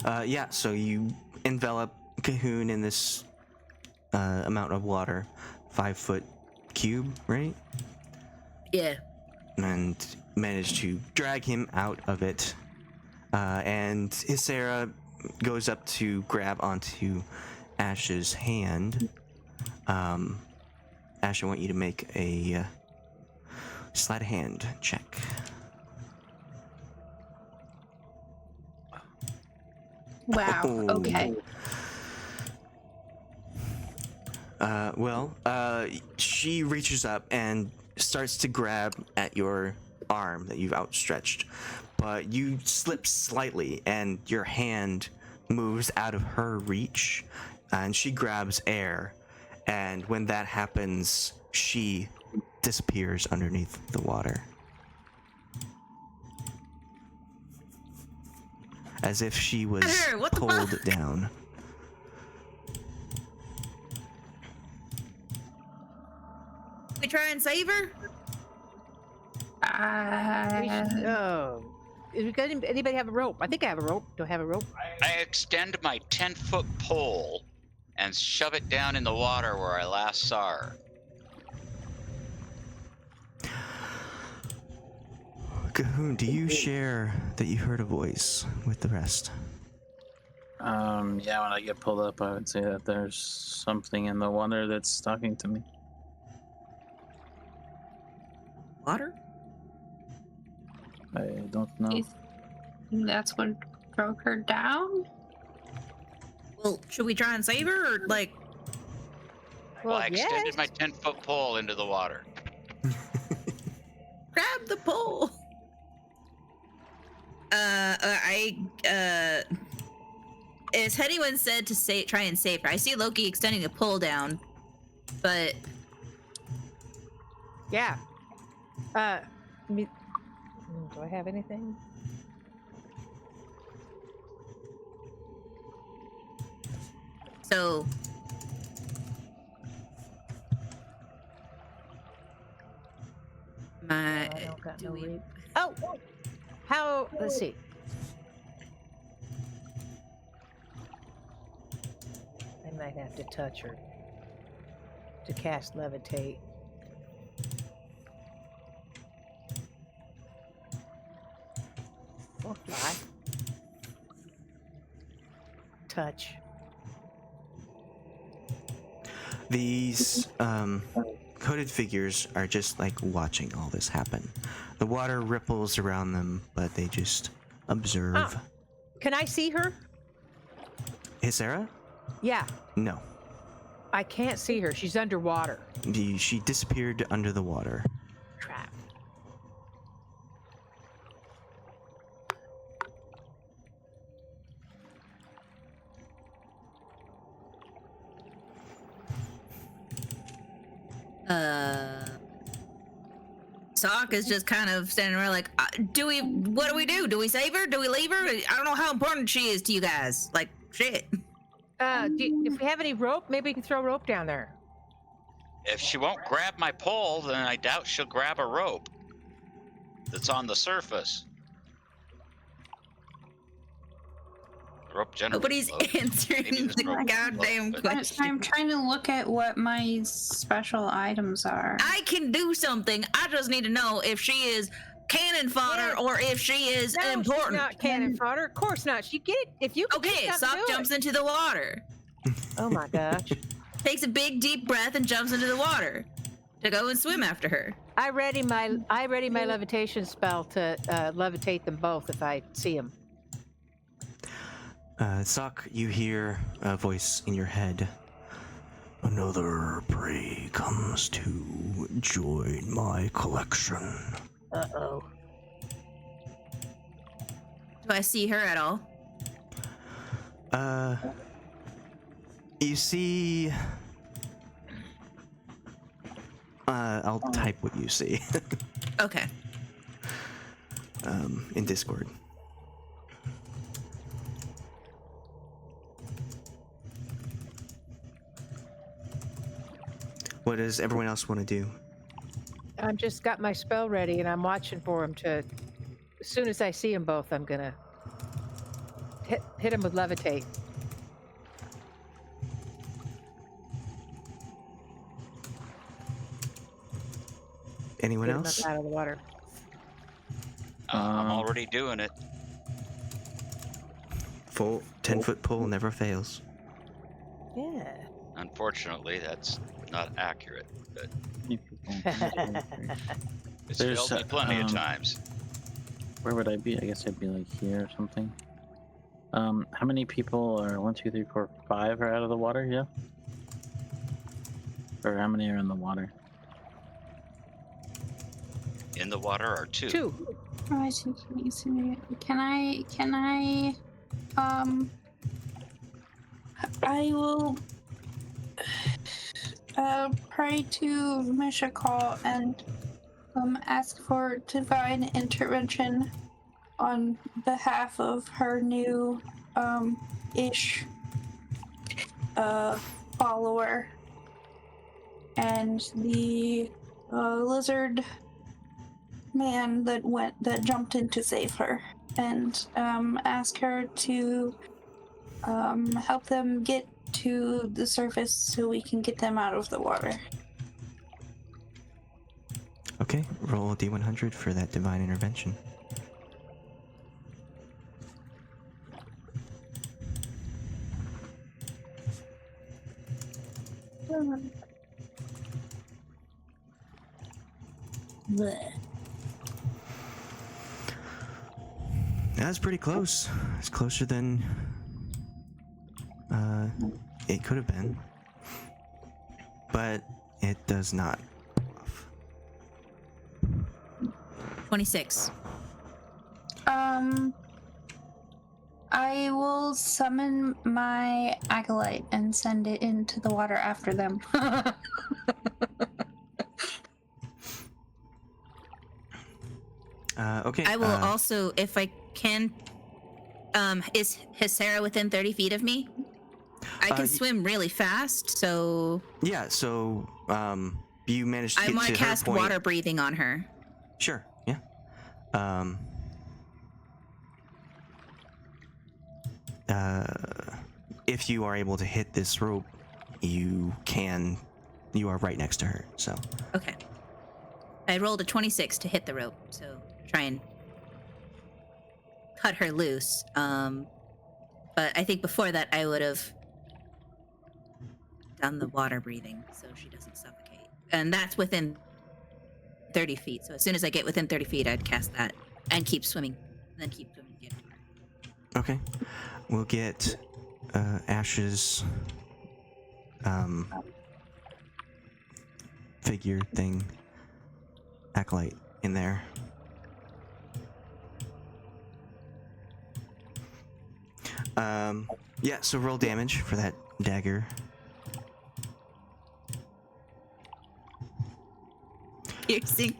Yeah, so you envelop Cahoon in this amount of water, 5-foot cube, right? Yeah. And manage to drag him out of it. And Hissera goes up to grab onto Ashe's hand. Ashe, I want you to make a sleight of hand check. Wow. Oh. Okay. She reaches up and starts to grab at your arm that you've outstretched, but you slip slightly and your hand moves out of her reach, and she grabs air, and when that happens, she disappears underneath the water. As if she was What the pulled fuck? down. We try and save her? Anybody have a rope? I think I have a rope. Do I have a rope? I extend my 10-foot pole and shove it down in the water where I last saw her. Cahoon, do you share that you heard a voice with the rest? Yeah, when I get pulled up, I would say that there's something in the water that's talking to me. Water? I don't know. That's what broke her down? Well, should we try and save her, or like? Well, I extended yes. my 10-foot pole into the water. Grab the pole. As Headywin said to try and save her. I see Loki extending a pole down, but Yeah. Do I have anything? so I don't got no read. Oh, how? Let's see. I might have to touch her to cast levitate. Or fly. Touch. These hooded figures are just like watching all this happen. The water ripples around them, but they just observe. Ah. Can I see her? Hey, Sarah? Yeah, No. I can't see her. She's underwater. She disappeared under the water. Trap. Soch is just kind of standing around like, what do we do? Do we save her? Do we leave her? I don't know how important she is to you guys. Like, shit. If we have any rope, maybe we can throw rope down there. If she won't grab my pole, then I doubt she'll grab a rope that's on the surface. The rope generally Nobody's floats. answering Maybe this the rope won't goddamn float, but- question. I'm trying to look at what my special items are. I can do something. I just need to know if she is cannon fodder Yeah. or if she is No, important. she's not cannon fodder. Of course not. She get it. If you can do Okay, something, Soch do it. jumps into the water, Oh my gosh! takes a big deep breath, and jumps into the water to go and swim after her. I ready my levitation spell to levitate them both if I see them. Sock, you hear a voice in your head. Another prey comes to join my collection. Uh-oh. Do I see her at all? You see... I'll type what you see Okay. in Discord. What does everyone else want to do? I've just got my spell ready, and I'm watching for them to. As soon as I see them both, I'm gonna hit them with levitate. Anyone Get 'em else? up out of the water. I'm already doing it. Full 10-foot pole never fails. Yeah. Unfortunately, that's not accurate, but it's There's, failed me plenty of um, times. Where would I be? I guess I'd be like here or something. How many people are 1, 2, 3, 4, 5 are out of the water? Yeah. Or how many are in the water? In the water are two. 2. Oh, I see. Can I, I will pray to Mishakal and ask for divine intervention on behalf of her new ish follower and the lizard man that jumped in to save her, and ask her to help them get to the surface so we can get them out of the water. Okay, roll a d100 for that divine intervention. Bleh. That's pretty close. It's closer than it could have been, but it does not. 26. I will summon my acolyte and send it into the water after them. Okay. I will also, if I can, is Sarah within 30 feet of me? I can swim really fast, so Yeah. So you managed to I get want to to her cast point. water breathing on her. Sure. Yeah. If you are able to hit this rope, you are right next to her. So. Okay. I rolled a 26 to hit the rope, so try and cut her loose. But I think before that I would have done the water breathing so she doesn't suffocate. And that's within 30 feet. So as soon as I get within 30 feet, I'd cast that and keep swimming. And then keep swimming again. Okay. We'll get Ashe's figure thing, acolyte, in there. Yeah, so roll damage for that dagger. Piercing.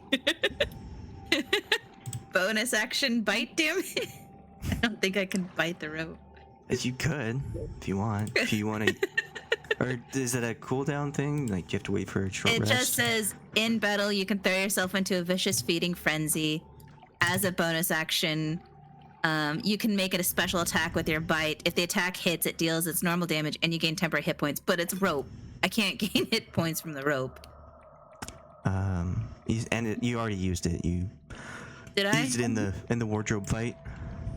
Bonus action bite damage. I don't think I can bite the rope. As you could, if you want. If you want to. Or is it a cooldown thing? Like you have to wait for a short It rest? just says, in battle, you can throw yourself into a vicious feeding frenzy. As a bonus action, you can make it a special attack with your bite. If the attack hits, it deals its normal damage, and you gain temporary hit points. But it's rope. I can't gain hit points from the rope. You already used it. You Did I? used it in the wardrobe fight.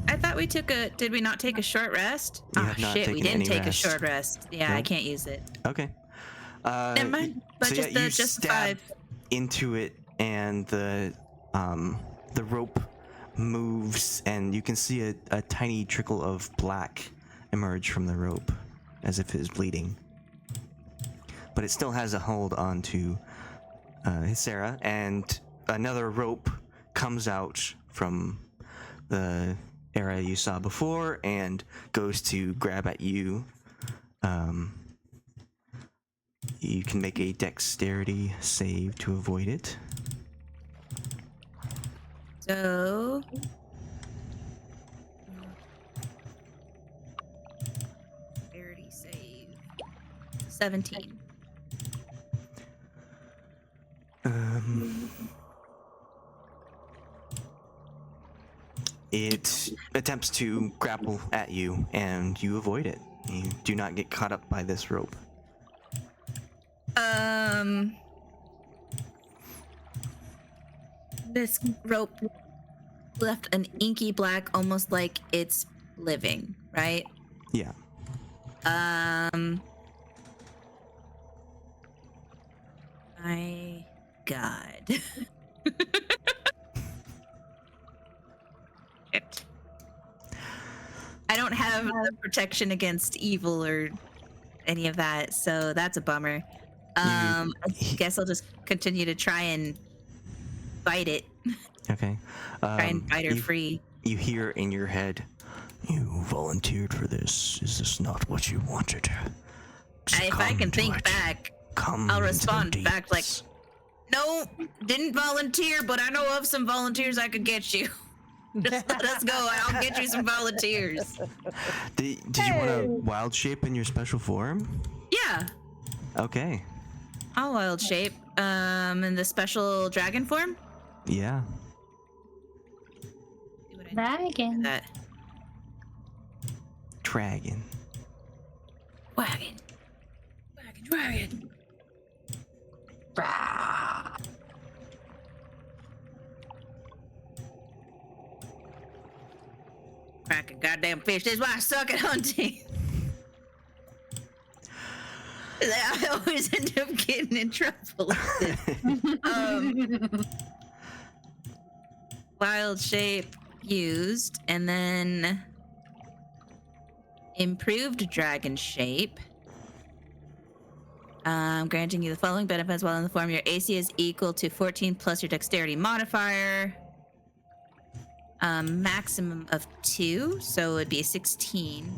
I thought we took a. Did we not take a short rest? You Ah, have not shit, we taken didn't any take rest. a short rest. Yeah, I Nope. can't use it. Okay. Never mind. But so just yeah, the you just stab 5. into it, and the rope moves, and you can see a tiny trickle of black emerge from the rope, as if it is bleeding. But it still has a hold onto Sarah, and another rope comes out from the area you saw before and goes to grab at you. You can make a dexterity save to avoid it. So. Dexterity save. 17. It attempts to grapple at you, and you avoid it. You do not get caught up by this rope. This rope left an inky black, almost like it's living, right? Yeah. My God. I don't have the protection against evil or any of that, so that's a bummer. I guess I'll just continue to try and bite it. Okay. Try and bite her you, free. You hear in your head, "You volunteered for this. Is this not what you wanted?" If I can think back, I'll respond back like, "No, didn't volunteer, but I know of some volunteers I could get you. Just let us go. I'll get you some volunteers." Did you want to wild shape in your special form? Yeah, Okay. I'll wild shape. In the special dragon form. Yeah. See what I Dragon. that. Dragon. Wagon. Dragon. Rah. Crack a goddamn fish. This is why I suck at hunting. I always end up getting in trouble with this. Wild shape used, and then improved dragon shape. Granting you the following benefits while in the form. Your AC is equal to 14 plus your dexterity modifier. Maximum of 2, so it would be 16.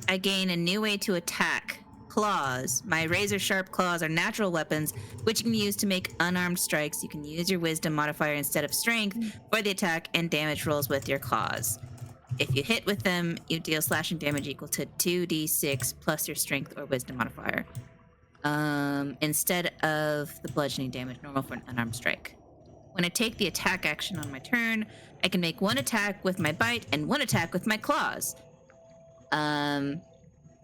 I gain a new way to attack. Claws. My razor sharp claws are natural weapons, which you can use to make unarmed strikes. You can use your wisdom modifier instead of strength for the attack and damage rolls with your claws. If you hit with them, you deal slashing damage equal to 2d6 plus your strength or wisdom modifier. Instead of the bludgeoning damage normal for an unarmed strike. When I take the attack action on my turn, I can make one attack with my bite and one attack with my claws.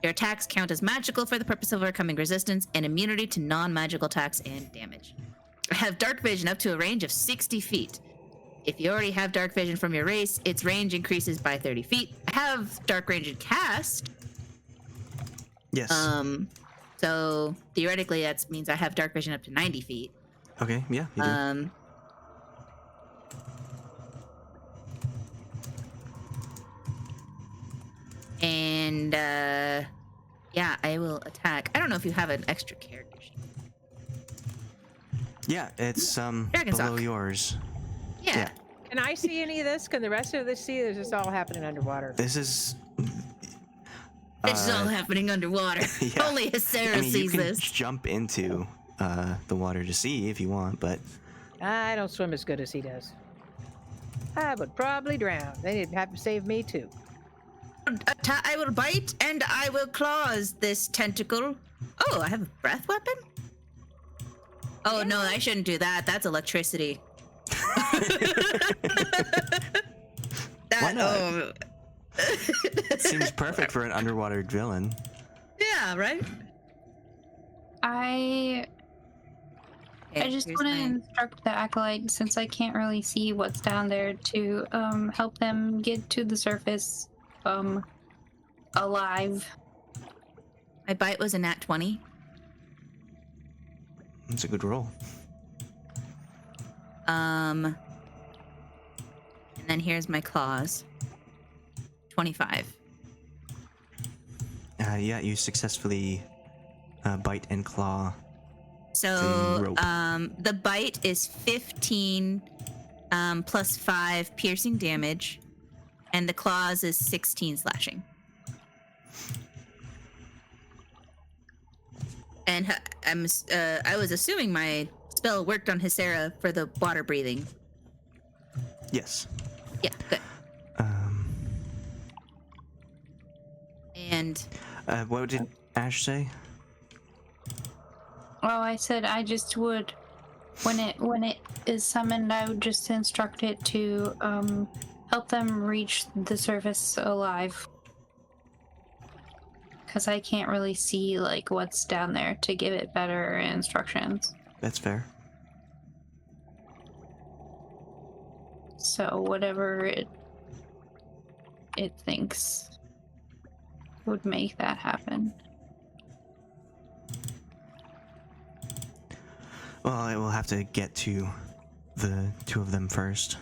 Your attacks count as magical for the purpose of overcoming resistance and immunity to non-magical attacks and damage. I have dark vision up to a range of 60 feet. If you already have dark vision from your race, its range increases by 30 feet. I have dark range in cast. Yes. So theoretically that means I have dark vision up to 90 feet. Okay, yeah, you do. And yeah, I will attack. I don't know if you have an extra character sheet. Yeah, it's Dragon below Sock. yours. Yeah. Can I see any of this? Can the rest of this see? Or is this all happening underwater? This is This is all happening underwater. yeah. Only Sarah I mean, you sees can this. jump into the water to see if you want, but I don't swim as good as he does. I would probably drown. They'd have to save me too. I will bite and I will claws this tentacle. Oh, I have a breath weapon? Oh, no, I shouldn't do that. That's electricity. Why not? Oh. it seems perfect for an underwater villain. Yeah, right? I just here's want to my- instruct the acolyte, since I can't really see what's down there, to help them get to the surface alive. My bite was a nat 20. It's a good roll. And then here's my claws. 25. Yeah, you successfully bite and claw. So, The rope. the bite is 15 plus 5 piercing damage, and the claws is 16 slashing. And I was assuming my spell worked on Hysera for the water breathing. Yes. Yeah, good. And What did Ashe say? Well, I said I just would, when it is summoned, I would just instruct it to help them reach the surface alive. Because I can't really see like what's down there to give it better instructions. That's fair. So whatever it thinks would make that happen. Well, I will have to get to the two of them first.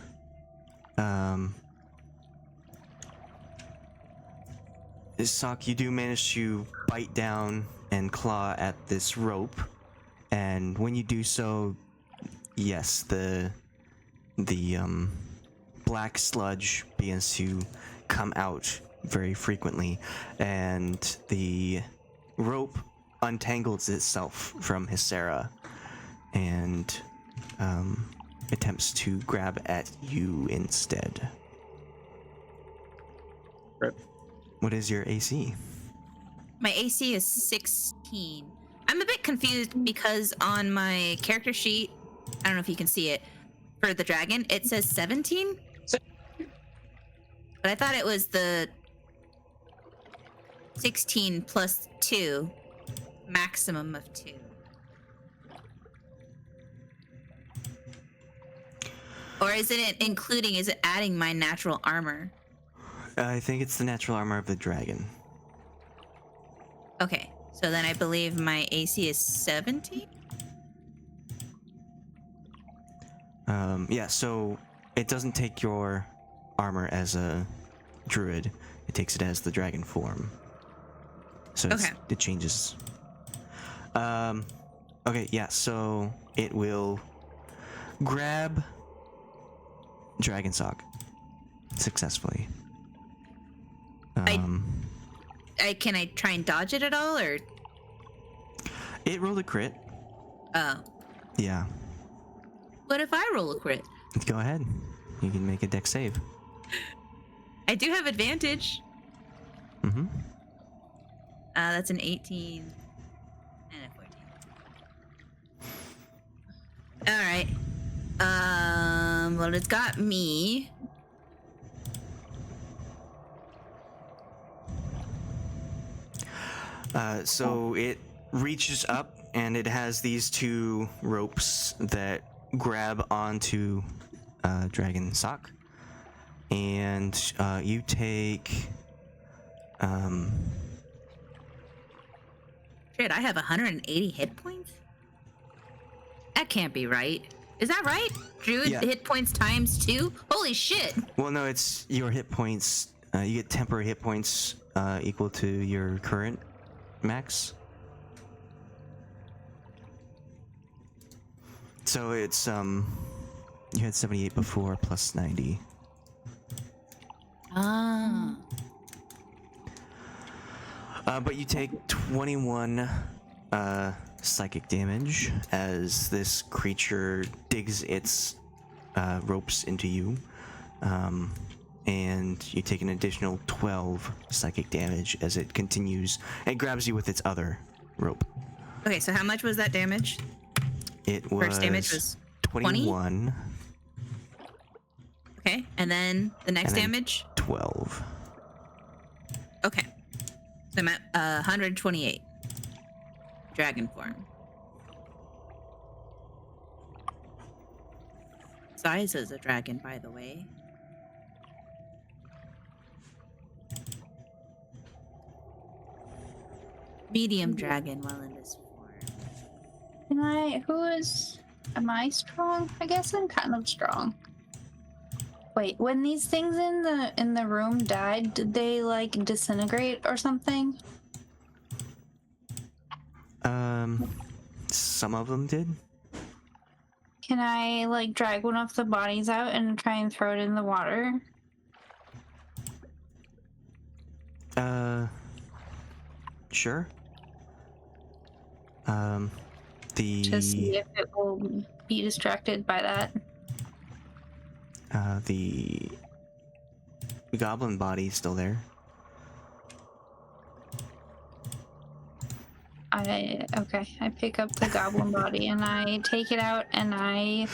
Soch, you do manage to bite down and claw at this rope, and when you do so, yes, the black sludge begins to come out very frequently, and the rope untangles itself from Hysera and attempts to grab at you instead. Rip. What is your AC? My AC is 16. I'm a bit confused because on my character sheet, I don't know if you can see it, for the dragon, it says 17. But I thought it was the 16 plus 2, maximum of 2. Or is it including, is it adding my natural armor? I think it's the natural armor of the dragon. Okay, so then I believe my AC is 17? Yeah, so it doesn't take your armor as a druid. It takes it as the dragon form. So it changes. Okay, yeah, so it will grab Dragon Sock successfully. Can I try and dodge it at all, or? It rolled a crit. Oh. Yeah. What if I roll a crit? Go ahead. You can make a dex save. I do have advantage. Mm-hmm. That's an 18 and a 14. All right. Well, it's got me. So it reaches up and it has these two ropes that grab onto Dragon Sock, and you take Shit, I have 180 hit points? That can't be right. Is that right? Druid hit points times 2? Holy shit! well, no, it's your hit points. You get temporary hit points equal to your current max. So it's you had 78 before plus 90. Ah. But you take 21 psychic damage as this creature digs its ropes into you. And you take an additional 12 psychic damage as it continues and grabs you with its other rope. Okay, so how much was that damage? It was First damage was 21. Okay, and then the next And then damage? 12. Okay. So I'm at 128. Dragon form. Size as a dragon, by the way. Medium dragon while in this form. Am I strong? I guess I'm kind of strong. Wait, when these things in the room died, did they like disintegrate or something? Some of them did. Can I like drag one of the bodies out and try and throw it in the water? Sure. To see if it will be distracted by that. The goblin body's still there. I pick up the goblin body and I take it out and I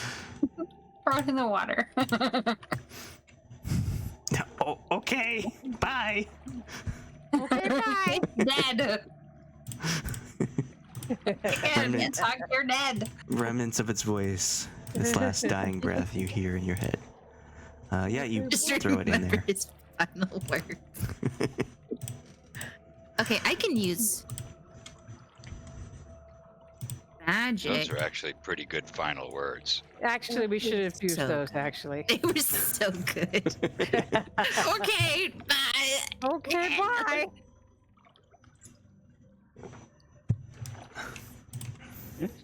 throw it in the water. Oh, okay. Bye. Okay, bye. Dead. Again, Sock, you're dead. Remnants of its voice, its last dying breath you hear in your head. Yeah, you Just throw it in remember there. his final words. Okay, I can use Magic. Those are actually pretty good final words. Actually, we should have used So those. good. Actually. They were so good. Okay, bye. Okay, bye.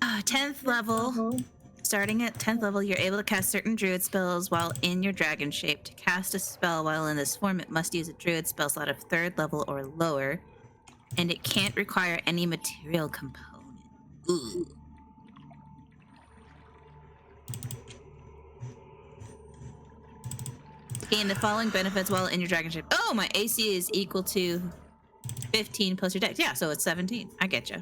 Ah, 10th level. Starting at 10th level, you're able to cast certain druid spells while in your dragon shape. To cast a spell while in this form, it must use a druid spell slot of 3rd level or lower, and it can't require any material component. Ooh. Gain the following benefits while in your dragon shape. Oh, my AC is equal to 15 plus your dex. Yeah, so it's 17. I get you.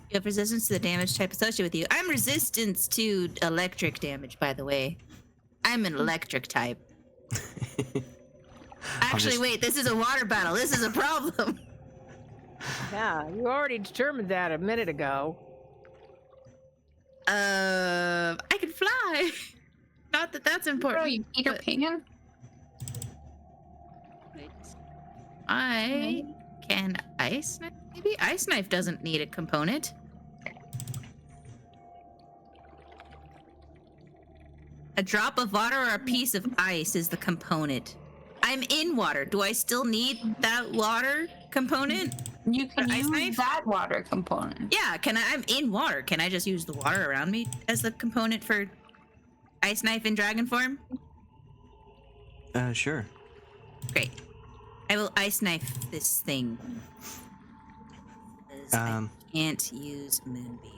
You have resistance to the damage type associated with you. I'm resistant to electric damage, by the way. I'm an electric type. Actually, wait, this is a water battle. This is a problem. Yeah, you already determined that a minute ago. I can fly. Not that that's important. Oh, you Peter but- Pan? Wait. I can ice knife. Maybe ice knife doesn't need a component. A drop of water or a piece of ice is the component. I'm in water. Do I still need that water component? You can For ice use knife? that water component. Yeah, I'm in water. Can I just use the water around me as the component for ice knife in dragon form? Sure. Great. I will ice knife this thing. 'Cause I can't use moonbeam.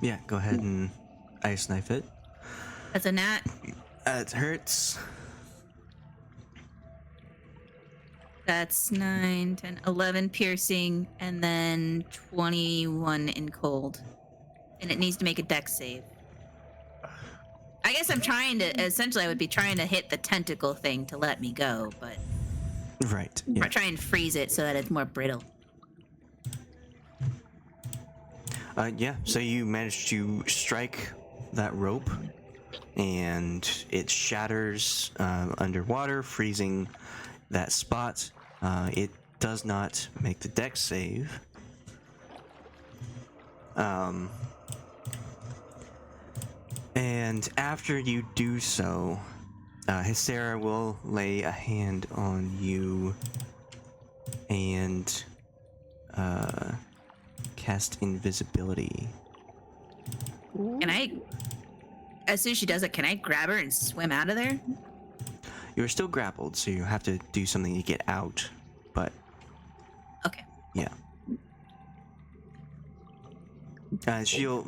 Yeah, go ahead and ice knife it. That's a nat. It hurts. That's 9, 10, 11 piercing, and then 21 in cold. And it needs to make a dex save. I guess I'm trying to, essentially I would be trying to hit the tentacle thing to let me go, but Right. Yeah. or try and freeze it so that it's more brittle. Yeah. So you managed to strike that rope, and it shatters underwater, freezing that spot. It does not make the dex save. And after you do so, Hysera will lay a hand on you and cast invisibility. Can I, as soon as she does it, can I grab her and swim out of there? You're still grappled, so you have to do something to get out. But Okay. yeah, she'll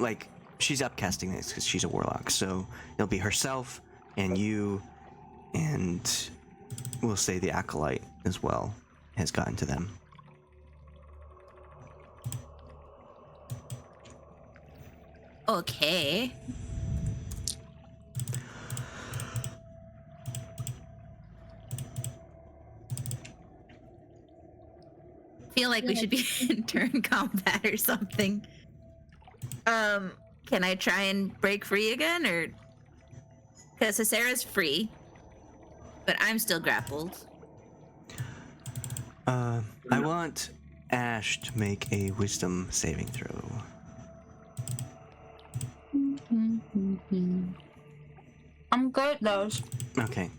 she's upcasting this because she's a warlock, so it'll be herself and you, and we'll say the acolyte as well has gotten to them. Okay. Feel like we should be in turn combat or something. Can I try and break free again, or because Sarah's free, but I'm still grappled. I want Ashe to make a wisdom saving throw. I'm good at those. Okay.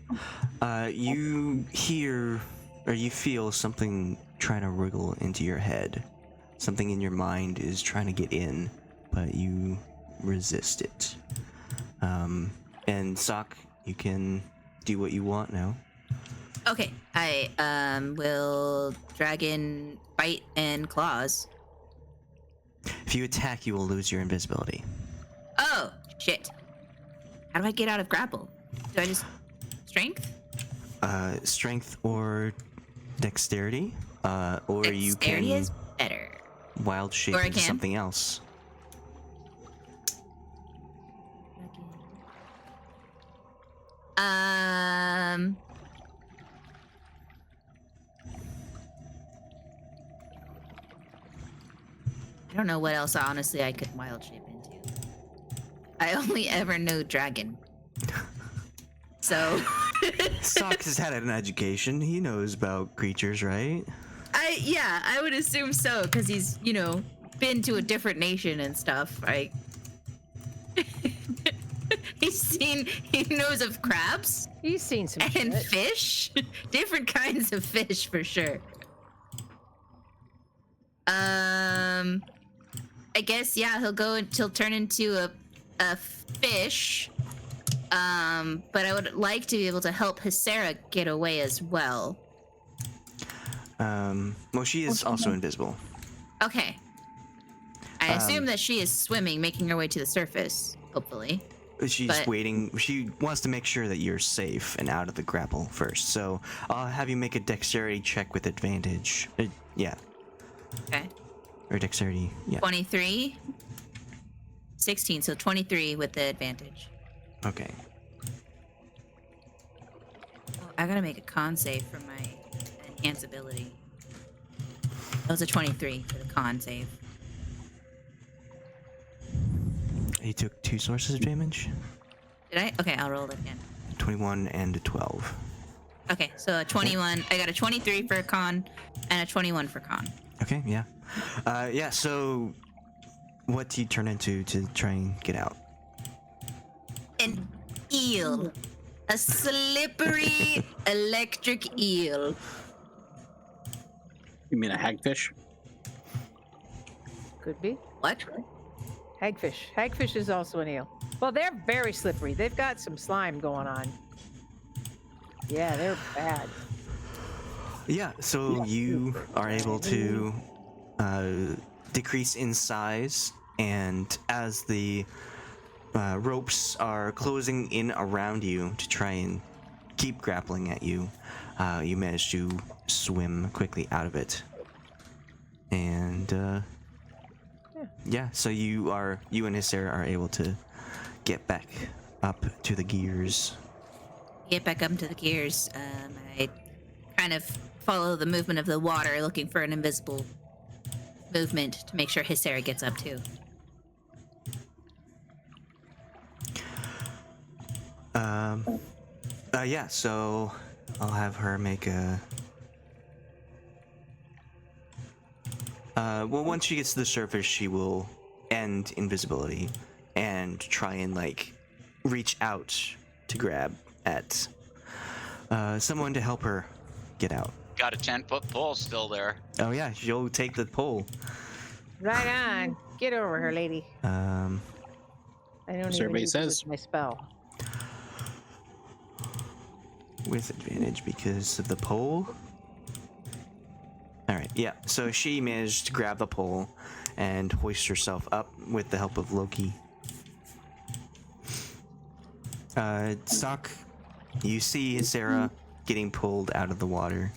You hear or you feel something trying to wriggle into your head. Something in your mind is trying to get in, but you resist it. And Soch, you can do what you want now. Okay, I will dragon bite and claws. If you attack, you will lose your invisibility. Oh shit! How do I get out of grapple? Do I just strength? Strength or dexterity, or you Dexterity can is better. wild shape Or I into can. something else. I don't know what else honestly I could wild shape into. I only ever know dragon. So Soch has had an education. He knows about creatures, right? I I would assume so, because he's, been to a different nation and stuff, right? He knows of crabs He's seen some and shit. fish. Different kinds of fish for sure. I guess, yeah, he'll turn into a fish. But I would like to be able to help Hysera get away as well. Well, she is also invisible. Okay. I assume that she is swimming, making her way to the surface, hopefully. She's waiting. She wants to make sure that you're safe and out of the grapple first. So I'll have you make a dexterity check with advantage. Yeah. Okay. Or dexterity. Yeah. 23. 16, so 23 with the advantage. Okay. Oh, I gotta make a con save for my enhance ability. That was a 23 for the con save. You took 2 sources of damage. Did I? Okay, I'll roll it again. 21 and a 12. Okay, so a 21. I got a 23 for con and a 21 for con. Okay. Yeah. Yeah. So, what do you turn into to try and get out? An eel. A slippery electric eel. You mean a hagfish? Could be. What? Hagfish. Hagfish is also an eel. Well, they're very slippery. They've got some slime going on. Yeah, they're bad. Yeah. So you are able to decrease in size, and as the ropes are closing in around you to try and keep grappling at you, you manage to swim quickly out of it. And yeah, so you and Hysera are able to get back up to the gears. Get back up to the gears. I kind of follow the movement of the water, looking for an invisible movement to make sure Hysera gets up too. Yeah, so I'll have her make a... well, once she gets to the surface, she will end invisibility and try and, like, reach out to grab at someone to help her get out. Got a 10-foot pole still there. Oh, yeah, she'll take the pole. Right on. Get over her, lady. I don't even Everybody use says. my spell. With advantage because of the pole. Alright, yeah. So she managed to grab the pole and hoist herself up with the help of Loki. Soch, you see Sarah getting pulled out of the water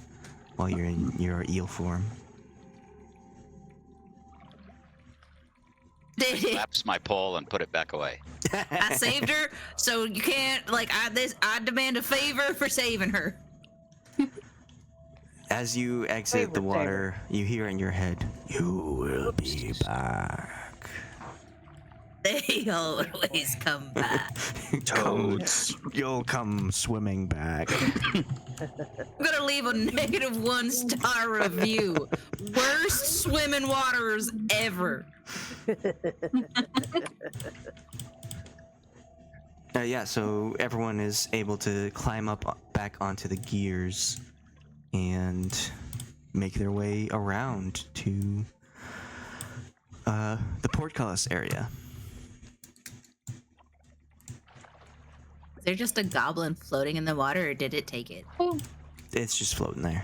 while you're in your eel form. Slaps my pole and put it back away. I saved her, so you can't I demand a favor for saving her. As you exit the water, you hear in your head, "You will be back." They always come back. Toads, you'll come swimming back. I'm gonna leave a -1 star review. Worst swimming waters ever. Yeah, so everyone is able to climb up back onto the gears and make their way around to the portcullis area. Is there just a goblin floating in the water, or did it take it? It's just floating there.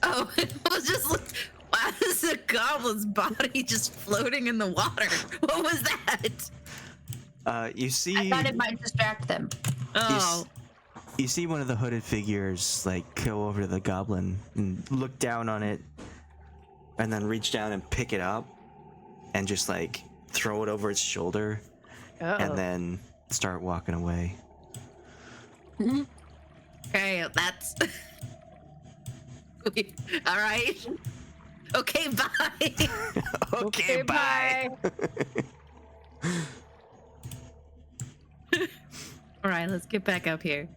Oh, it was just like, why is a goblin's body just floating in the water? What was that? You see... I thought it might distract them. Oh, You see one of the hooded figures, like, go over to the goblin and look down on it, and then reach down and pick it up, and just, like, throw it over its shoulder, and then start walking away. okay, that's... All right. Okay, bye. Okay, bye. All right, let's get back up here.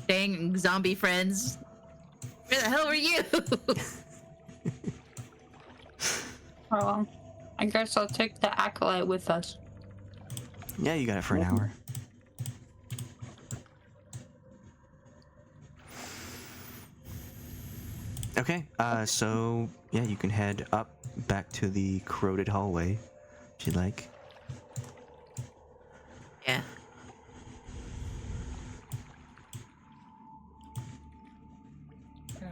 Dang, zombie friends. Where the hell were you? Oh, well, I guess I'll take the acolyte with us. Yeah, you got it for an hour. Okay, so yeah, you can head up back to the corroded hallway if you'd like. Yeah.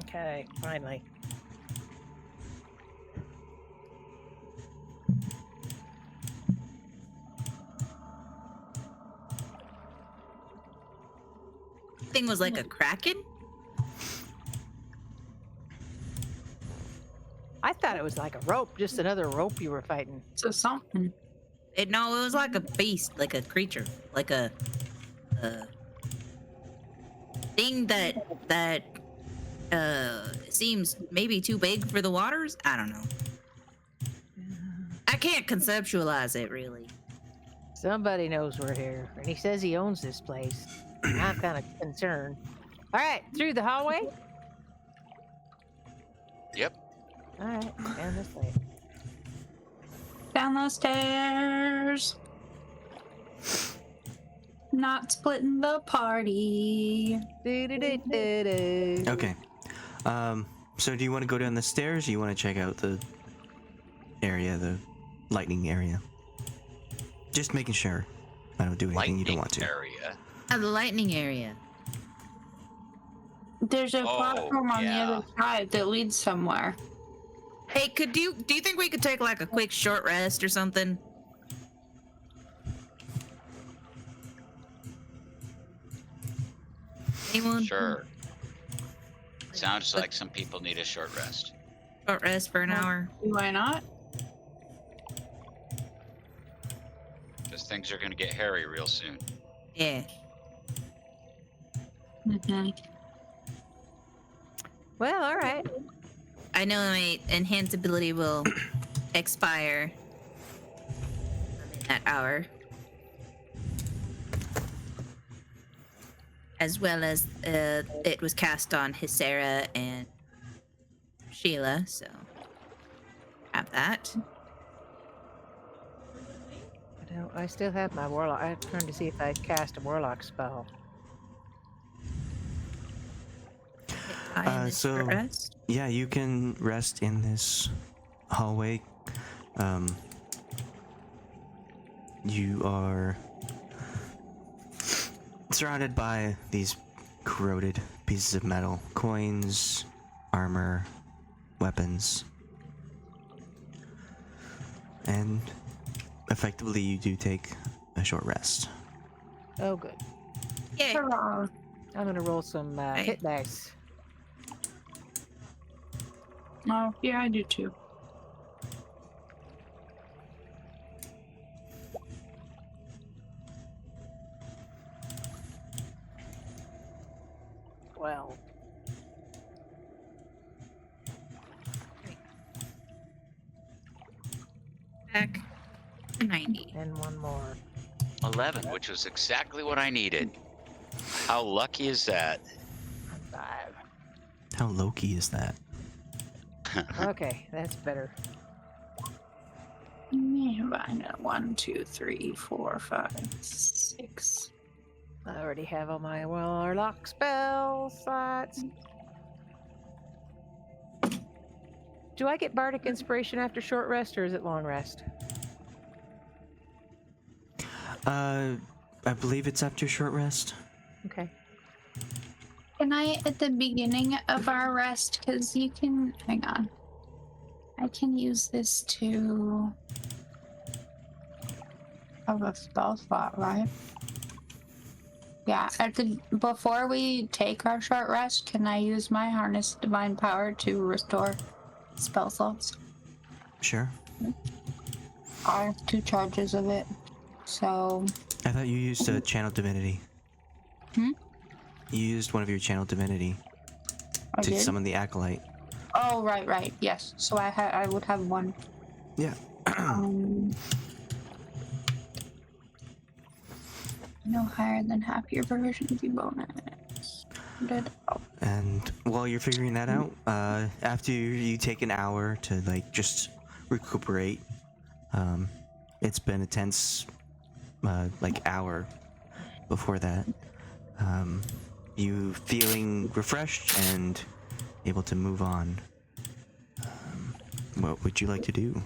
Okay, finally. Thing was like a kraken. I thought it was like a rope, just another rope you were fighting. So something. No, it was like a beast, like a creature, like a thing that seems maybe too big for the waters. I don't know. I can't conceptualize it really. Somebody knows we're here, and he says he owns this place. I'm kind of concerned. All right, through the hallway. Yep. All right, down this way. Down the stairs. Not splitting the party. Do-do-do-do-do. Okay. So do you want to go down the stairs or you want to check out the area, the lightning area? Just making sure I don't do anything you don't want to. Area. The lightning area. There's a platform on the yeah. other side that leads somewhere. Hey, do you think we could take like a quick short rest or something? Anyone? Sure. Sounds like some people need a short rest. Short rest for an hour. Why not? Because things are going to get hairy real soon. Yeah. Mm-hmm. Well, all right. I know my enhanced ability will expire in that hour. As well as it was cast on Hysera and Sheila, so have that. I still have my warlock. I turned to see if I cast a warlock spell. So- Rest. Yeah, you can rest in this hallway. You are surrounded by these corroded pieces of metal, coins, armor, weapons, and effectively you do take a short rest. Oh, good. Yeah. Hurrah. I'm gonna roll some hit dice. Oh, yeah, I do too. Well, Back to 90. and one more. 11, which was exactly what I needed. How lucky is that? 5. How Loki is that? Okay, that's better. Yeah, I know. 1, 2, 3, 4, 5, 6. I already have all my warlock spell slots. Do I get bardic inspiration after short rest, or is it long rest? I believe it's after short rest. Okay. Can I, at the beginning of our rest, because you can, hang on. I can use this to have a spell slot, right? Yeah, before we take our short rest, can I use my harness divine power to restore spell slots? Sure. I have 2 charges of it, so I thought you used a channel divinity. Hmm? You used one of your channel divinity I to did. summon the acolyte. Oh, right, yes. So I would have 1. Yeah. No higher than half your proficiency bonus. Did And while you're figuring that out, after you take an hour to like just recuperate, it's been a tense like hour before that. You feeling refreshed and able to move on. What would you like to do?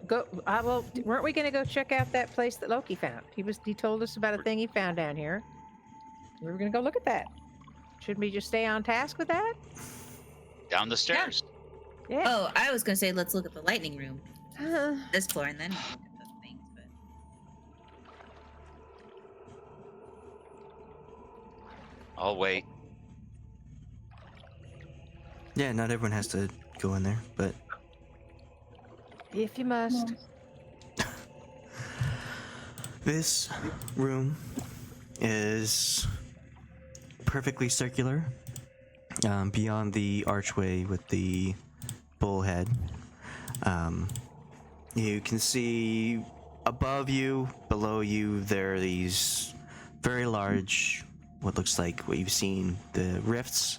Go. Well, weren't we gonna go check out that place that Loki found? He told us about a thing he found down here. We were gonna go look at that. Shouldn't we just stay on task with that? Down the stairs. Yeah. Oh, I was gonna say let's look at the lightning room, Uh, this floor, and then look at those things. But I'll wait. Yeah, not everyone has to go in there, but if you must. this room is perfectly circular. Beyond the archway with the bullhead, you can see above you, below you, there are these very large, what looks like what you've seen, the rifts,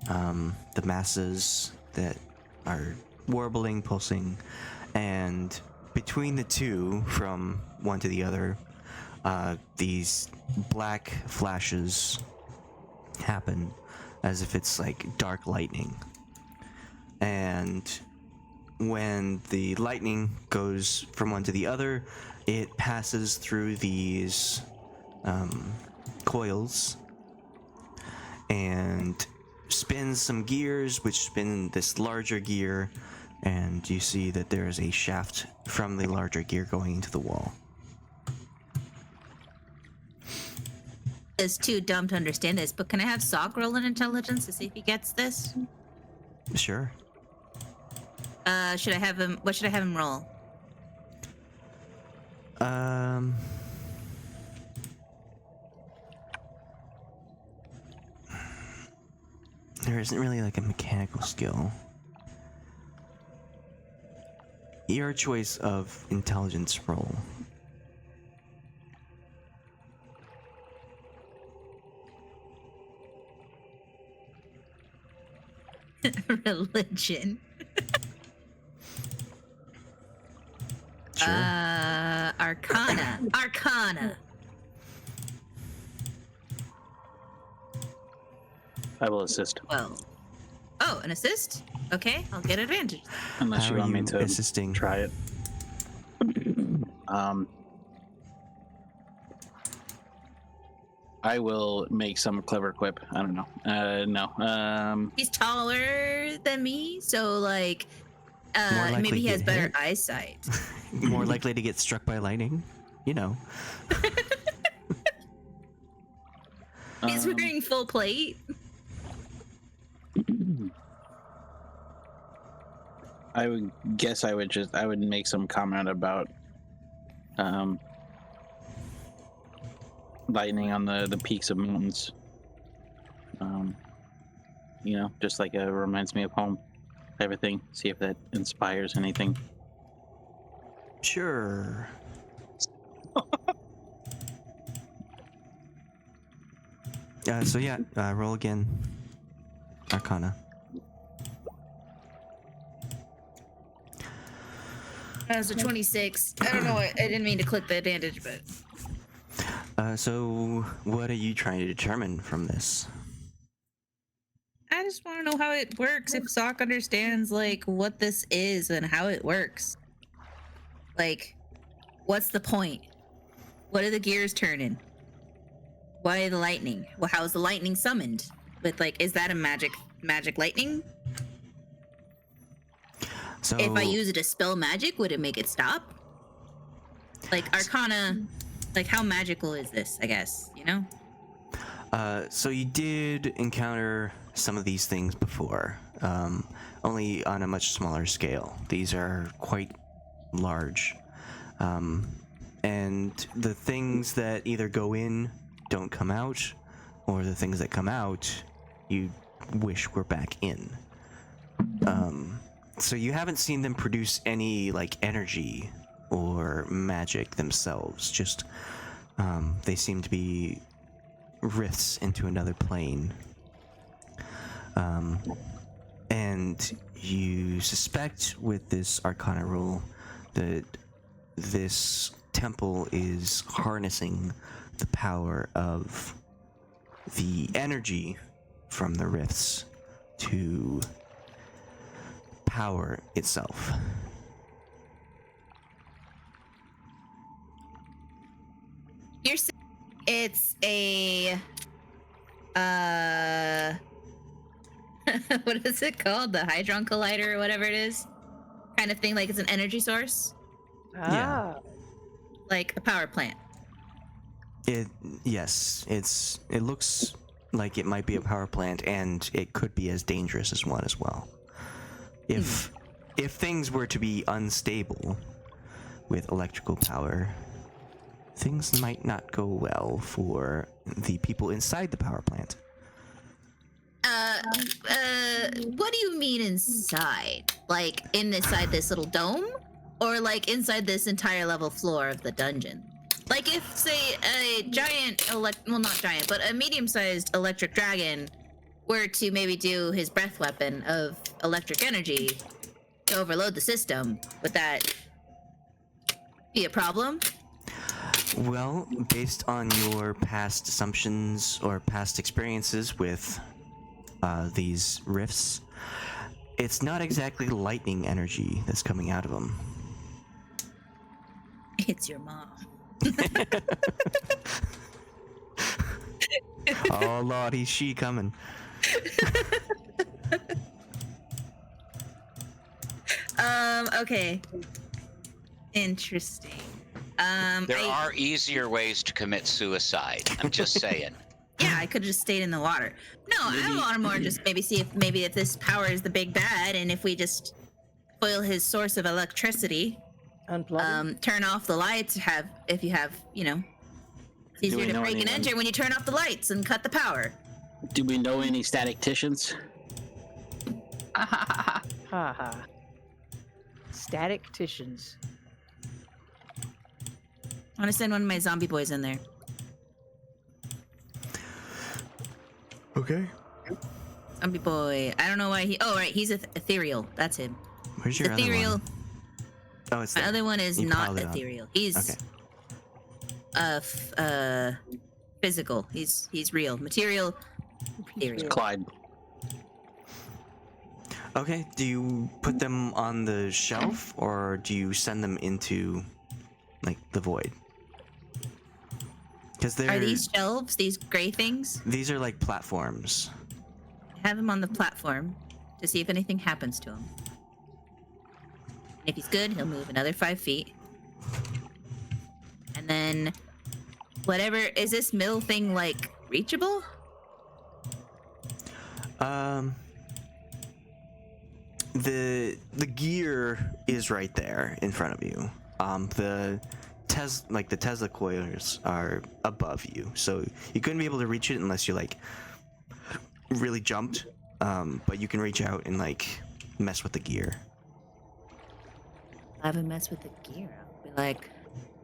the masses that are warbling, pulsing, and between the two, from one to the other, these black flashes happen as if it's like dark lightning. And when the lightning goes from one to the other, it passes through these coils and spins some gears, which spin this larger gear, and you see that there is a shaft from the larger gear going into the wall. is too dumb to understand this. But can I have Soch roll an intelligence to see if he gets this? Sure. Should I have him? What should I have him roll? There isn't really like a mechanical skill. Your choice of intelligence roll. Religion. Sure. Arcana. Arcana. I will assist. Well. Oh, an assist? Okay, I'll get advantage. Unless How you are want me you to assisting? try it. I will make some clever quip. I don't know. No. He's taller than me, so like, More likely maybe he to has get better hit. eyesight. More likely to get struck by lightning. You know. He's wearing full plate. I would guess I would make some comment about lightning on the peaks of mountains. Just like it reminds me of home type of thing. See if that inspires anything. Sure. So yeah, roll again. Arcana. That was a 26. I don't know. I didn't mean to click the advantage, but So what are you trying to determine from this? I just want to know how it works. If Soch understands like what this is and how it works. Like, what's the point? What are the gears turning? Why the lightning? Well, how is the lightning summoned? But like, is that a magic lightning? So If I use it to spell magic, would it make it stop? Like Arcana, like how magical is this? I guess so you did encounter some of these things before, only on a much smaller scale. These are quite large, and the things that either go in don't come out, or the things that come out you wish were back in. So you haven't seen them produce any like energy or magic themselves. Just they seem to be rifts into another plane. And you suspect with this Arcana roll that this temple is harnessing the power of the energy from the rifts to power itself. You're saying it's a what is it called? The Hydron Collider or whatever it is? Kind of thing, like it's an energy source? Yeah. Like a power plant. Yes, it looks like it might be a power plant, and it could be as dangerous as one as well. If things were to be unstable with electrical power, things might not go well for the people inside the power plant. What do you mean inside? Like inside this little dome? Or like inside this entire level floor of the dungeon? Like if, say, a giant, well not giant, but a medium-sized electric dragon were to maybe do his breath weapon of electric energy to overload the system, would that be a problem? Well, based on your past assumptions or past experiences with these rifts, it's not exactly lightning energy that's coming out of them. It's your mom. Oh Lord, he's she coming. Okay. Interesting. There are easier ways to commit suicide. I'm just saying. Yeah, I could have just stayed in the water. No, I want to more just maybe see if this power is the big bad, and if we just foil his source of electricity, Unplug. turn off the lights. If you have, it's easier to break and enter when you turn off the lights and cut the power. Do we know any statisticians? Ha ha. Statisticians. I want to send one of my zombie boys in there. Okay. Zombie boy. I don't know why he. Oh, right. He's ethereal. That's him. Where's your Ethereal. other one? Oh, it's My there. other one is You not piled it on. ethereal. He's Okay. physical. He's real. Material. Ethereal. Clyde. Okay, do you put them on the shelf or do you send them into like the void? Because they're Are these shelves? These gray things? these are like platforms. Have him on the platform to see if anything happens to him. And if he's good, he'll move another 5 feet. And then, whatever is this middle thing like reachable? The gear is right there in front of you. The Tesla coilers are above you, so you couldn't be able to reach it unless you like really jumped. But you can reach out and like mess with the gear. I'll have him mess with the gear. I'll be like,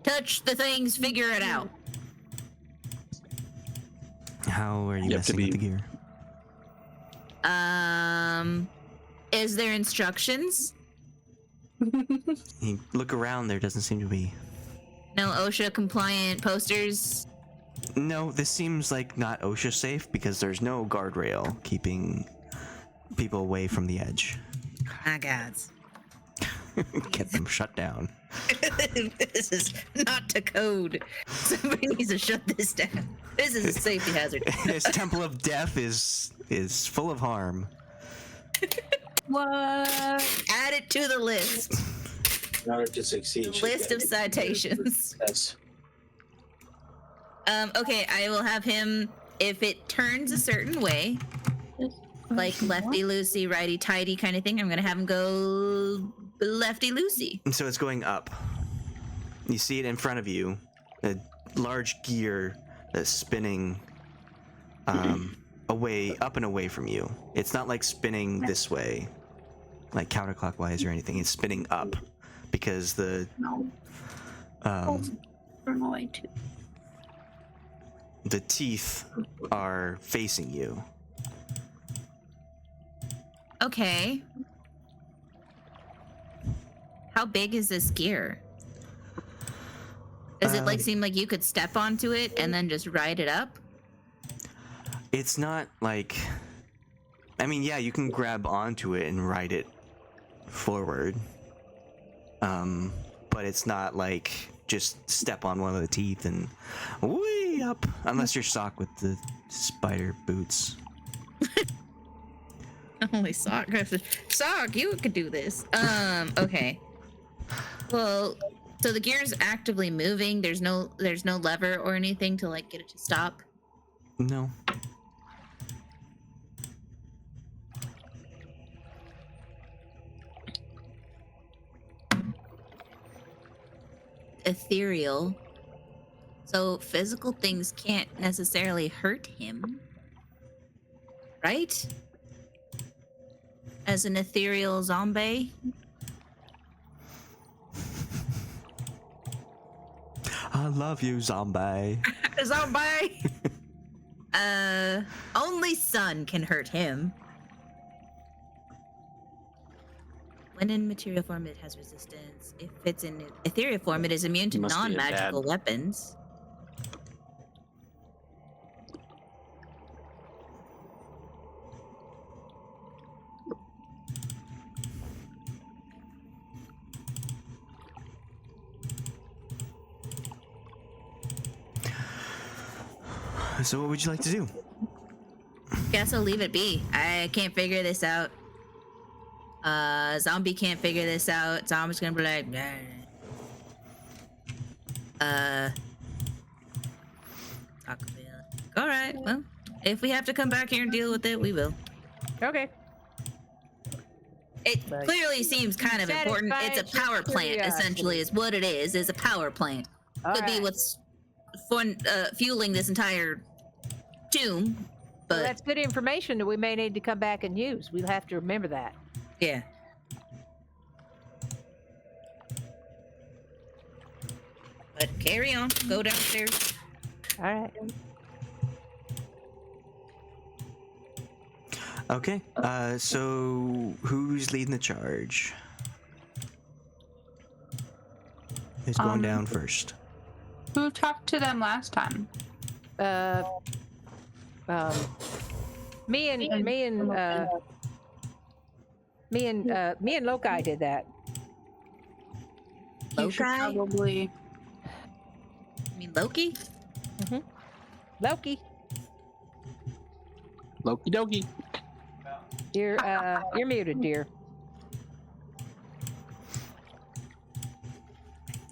touch the things, figure it out. How are you You have to messing with the be- gear? Is there instructions? You look around, there doesn't seem to be. No OSHA compliant posters? No, this seems like not OSHA safe because there's no guardrail keeping people away from the edge. My gods. Get them shut down. This is not to code. Somebody needs to shut this down. This is a safety hazard. This temple of death is full of harm. What? Add it to the list. In order to succeed. List of citations. That's Okay, I will have him, if it turns a certain way, like lefty-loosey, righty-tighty kind of thing, I'm going to have him go lefty-loosey. And so it's going up. You see it in front of you, a large gear that's spinning away, up and away from you. It's not like spinning this way, like counterclockwise or anything. It's spinning up because the No. Run away too. the teeth are facing you. Okay. How big is this gear? Does it like seem like you could step onto it and then just ride it up? It's not like, I mean, yeah, you can grab onto it and ride it forward. But it's not like just step on one of the teeth and way up, unless you're Soch with the spider boots. Only Soch. Soch, you could do this. Okay. Well, so the gear is actively moving. There's no lever or anything to like get it to stop. No. Ethereal. So physical things can't necessarily hurt him. Right? As an ethereal zombie? I love you, zombie. Zombie! Only sun can hurt him. When in material form, it has resistance. If it's in ethereal form, it is immune to Must be a non-magical dad. weapons. So what would you like to do? Guess I'll leave it be. I can't figure this out. Zombie can't figure this out. Zombie's gonna be like, all right. Well, if we have to come back here and deal with it, we will. Okay. It Right. clearly seems kind of important. It's a Satisfies your power plant, curiosity. essentially, is what it is a power plant. Could be Alright. what's fueling this entire tomb, but Well, that's good information that we may need to come back and use. We'll have to remember that. yeah. But carry on. Go downstairs. All right. Okay. So who's leading the charge? Who's going down first? Who talked to them last time? Me and Loki did that. You should Loki? probably. I mean, Loki? Loki, Loki dokie. you're muted, dear.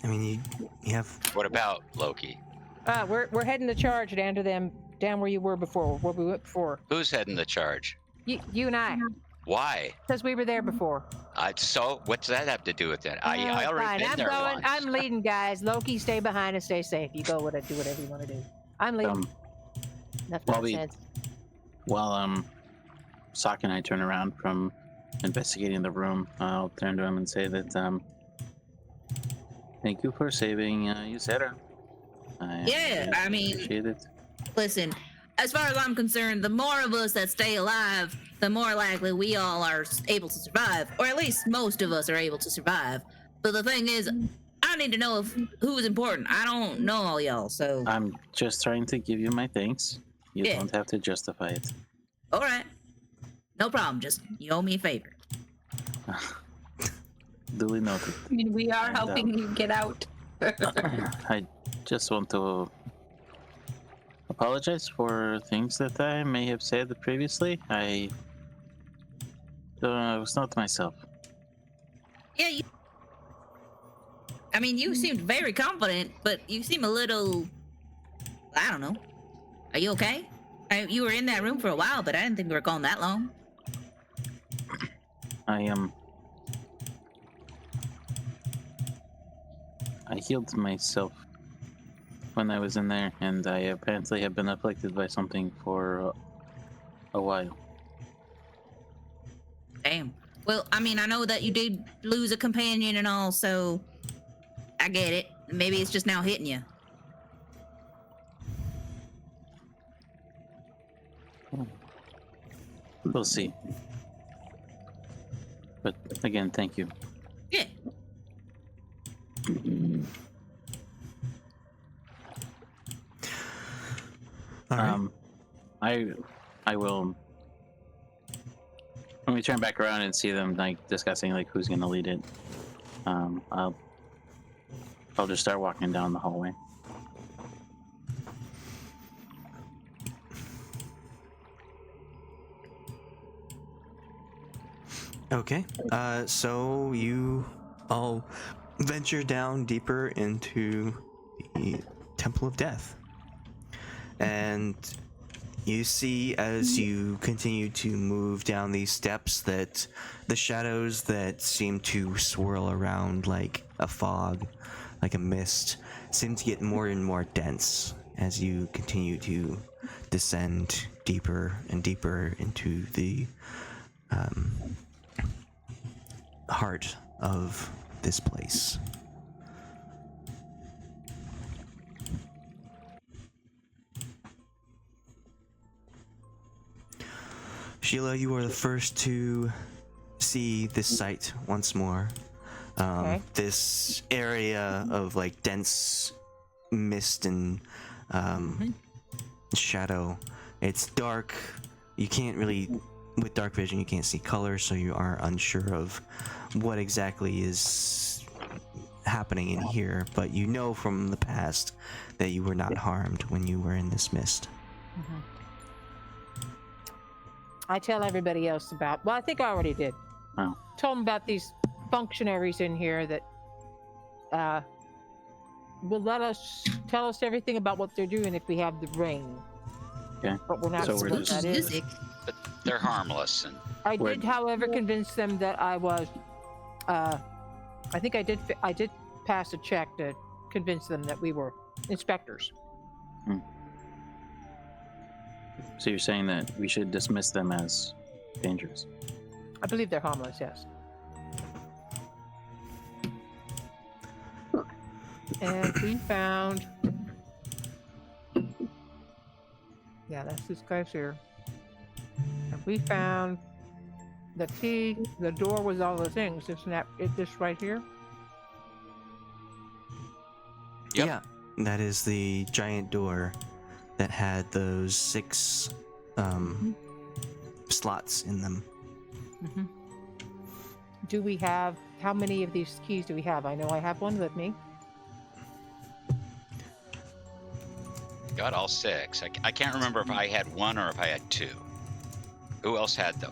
I mean, you have. What about Loki? We're heading the charge down to them, down where you were before, where we went before. Who's heading the charge? You and I, Why? because we were there before. So what's that have to do with it? I already Fine. been I'm there going. once. I'm leading, guys. Loki, stay behind and stay safe. You go do whatever you want to do. I'm leading. Enough while we- nonsense. While Soch and I turn around from investigating the room, I'll turn to him and say that thank you for saving Sarah. Yeah, I mean- appreciate it. Listen, as far as I'm concerned, the more of us that stay alive, the more likely we all are able to survive, or at least most of us are able to survive. But the thing is, I need to know who's important. I don't know all y'all, so I'm just trying to give you my thanks. You Yeah. don't have to justify it. all right, no problem. Just you owe me a favor. Duly noted. I mean, we are And, helping you get out. I just want to apologize for things that I may have said previously. I was not myself. Yeah, I mean, you seemed very confident, but you seem a little. I don't know. Are you okay? You were in that room for a while, but I didn't think we were gone that long. I healed myself when I was in there, and I apparently have been afflicted by something for a while. Damn. Well, I mean, I know that you did lose a companion and all, so I get it. Maybe it's just now hitting you. We'll see. But again, thank you. Yeah. All right. I will. When we turn back around and see them like discussing like who's gonna lead it, I'll just start walking down the hallway. Okay. So you all venture down deeper into the Temple of Death. And you see as you continue to move down these steps that the shadows that seem to swirl around like a fog, like a mist, seem to get more and more dense as you continue to descend deeper and deeper into the heart of this place. Sheila, you are the first to see this site once more. Okay. This area of like dense mist and shadow. It's dark. You can't really, with dark vision, you can't see color, so you are unsure of what exactly is happening in here. But you know from the past that you were not harmed when you were in this mist. I tell everybody else about. Well, I think I already did. Oh. Told them about these functionaries in here that will tell us everything about what they're doing if we have the ring. Okay. But we're not So sure we're what just- that is. Music. But they're harmless, and I We're- did, however, convince them that I was. I think I did. I did pass a check to convince them that we were inspectors. So you're saying that we should dismiss them as dangerous? I believe they're harmless. Yes. And we found. Yeah, that's this guy's here. And we found the key. The door was all the things. Isn't that it? This right here. Yep. Yeah, that is the giant door that had those 6 slots in them. Do we have? How many of these keys do we have? I know I have one with me. got all 6. I can't remember if I had 1 or if I had 2. Who else had them?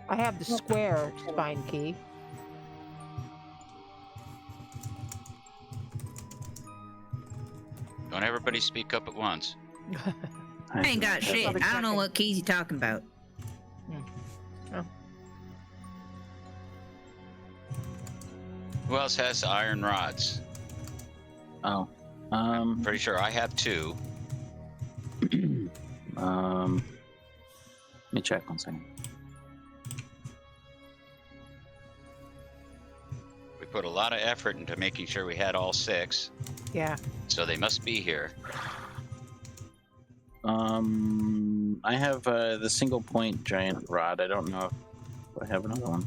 I have the square spine key. Don't everybody speak up at once. I ain't got shit. Probably I don't know second. what keys you talking about. Who else has the iron rods? Oh. Pretty sure I have 2. Let me check 1 second. We put a lot of effort into making sure we had all 6, Yeah. so they must be here. I have the single point giant rod. I don't know if I have another one.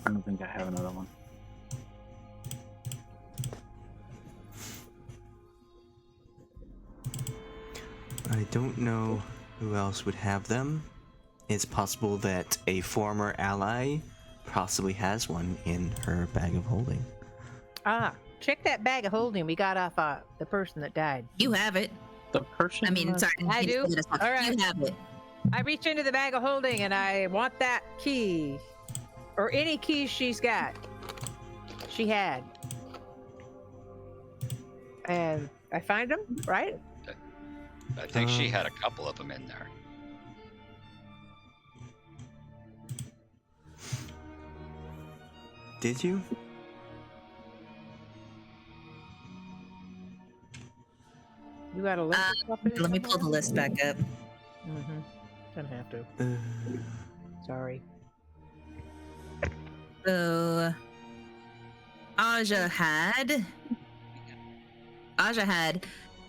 I don't think I have another one. I don't know who else would have them. It's possible that a former ally possibly has one in her bag of holding. Check that bag of holding we got off the person that died. You have it. The person. I mean, sorry. I didn't do? say this. All right. You have it. I reach into the bag of holding and I want that key. Or any keys she's got. She had. And I find them, right? I think she had a couple of them in there. Did you? You got a list of stuff in it Let me pull the somewhere? list back up. Mm-hmm. Gonna have to. Sorry. So, Aja had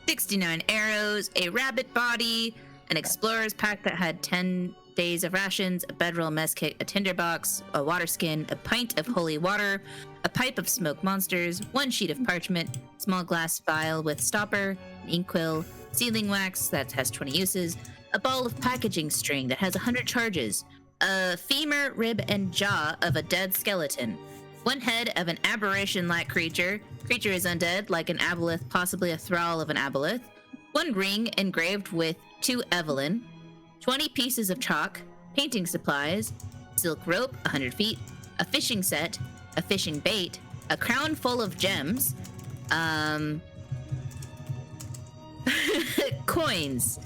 69 arrows, a rabbit body, an explorer's pack that had 10 days of rations, a bedroll mess kit, a tinderbox, a water skin, a pint of holy water, a pipe of smoked monsters, 1 sheet of parchment, small glass vial with stopper, an inkwell, sealing wax that has 20 uses, a ball of packaging string that has 100 charges, a femur, rib, and jaw of a dead skeleton, 1 head of an aberration-like creature. Creature is undead, like an aboleth, possibly a thrall of an aboleth. 1 ring engraved with 2 Evelyn. 20 pieces of chalk, painting supplies, silk rope, 100 feet, a fishing set, a fishing bait, a crown full of gems, coins,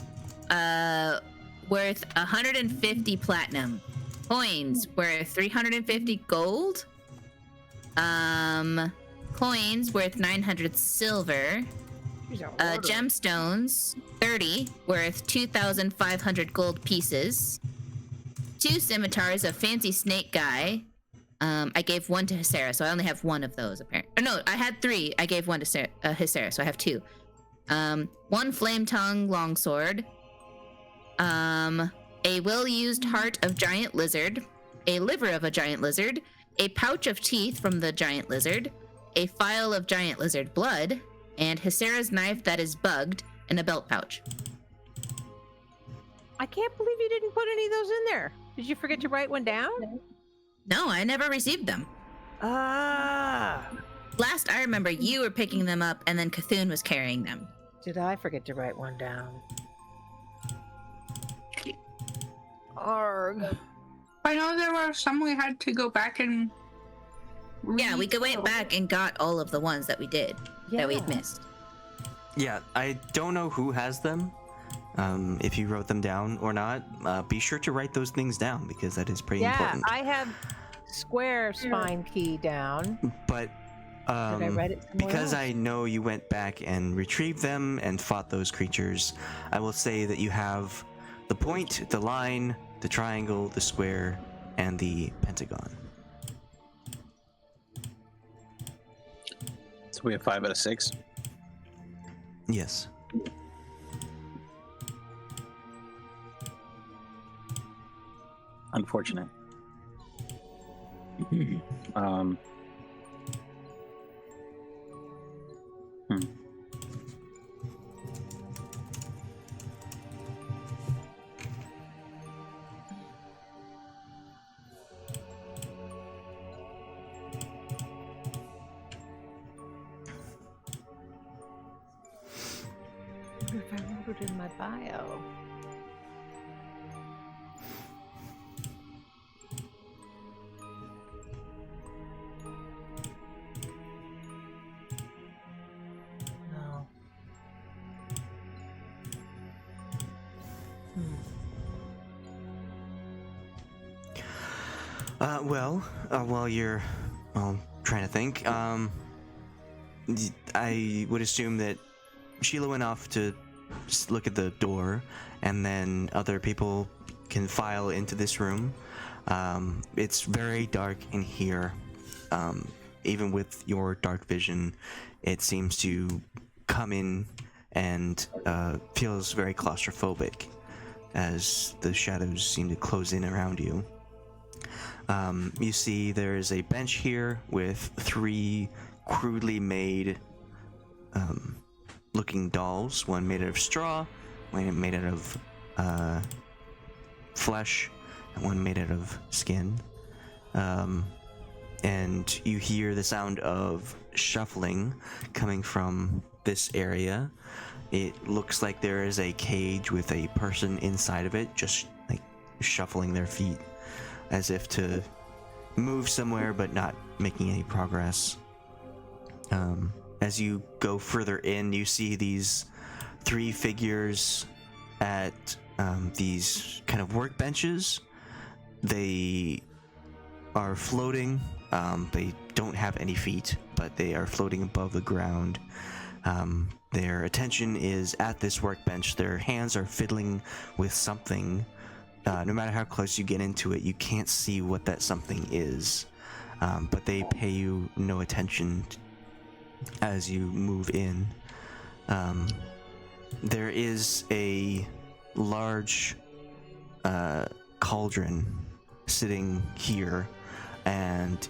worth 150 platinum, coins worth 350 gold, coins worth 900 silver, gemstones 30 worth 2,500 gold pieces, 2 scimitars of fancy snake guy. I gave 1 to Hysera, so I only have 1 of those apparently. No, I had 3. I gave 1 to Hysera, so I have 2. 1 flame tongue longsword, a well-used heart of giant lizard, a liver of a giant lizard, a pouch of teeth from the giant lizard, a phial of giant lizard blood, and Hysera's knife that is bugged, in a belt pouch. I can't believe you didn't put any of those in there. Did you forget to write one down? No, I never received them. Ah. Last I remember, you were picking them up, and then Cthulhu was carrying them. Did I forget to write one down? Arg. I know there were some we had to go back and Yeah, we went back and got all of the ones that we did, that we had Yeah. missed. Yeah, I don't know who has them. If you wrote them down or not, be sure to write those things down because that is pretty Yeah, important. I have square spine key down. But Did I write it somewhere because else? I know you went back and retrieved them and fought those creatures, I will say that you have the point, the line, the triangle, the square, and the pentagon. So we have 5 out of 6. Yes. Unfortunate. um. Hmm. I wonder if I wrote it in my bio. No. While you're trying to think, I would assume that Sheila went off to look at the door, and then other people can file into this room. It's very dark in here. Even with your dark vision, it seems to come in and feels very claustrophobic as the shadows seem to close in around you. You see there is a bench here with 3 crudely made looking dolls, one made out of straw, one made out of flesh, and one made out of skin. And you hear the sound of shuffling coming from this area. It looks like there is a cage with a person inside of it, just like shuffling their feet as if to move somewhere but not making any progress. As you go further in, you see these 3 figures at these kind of workbenches. They are floating. They don't have any feet, but they are floating above the ground. Their attention is at this workbench. Their hands are fiddling with something. No matter how close you get into it, you can't see what that something is. But they pay you no attention as you move in. There is a large cauldron sitting here, and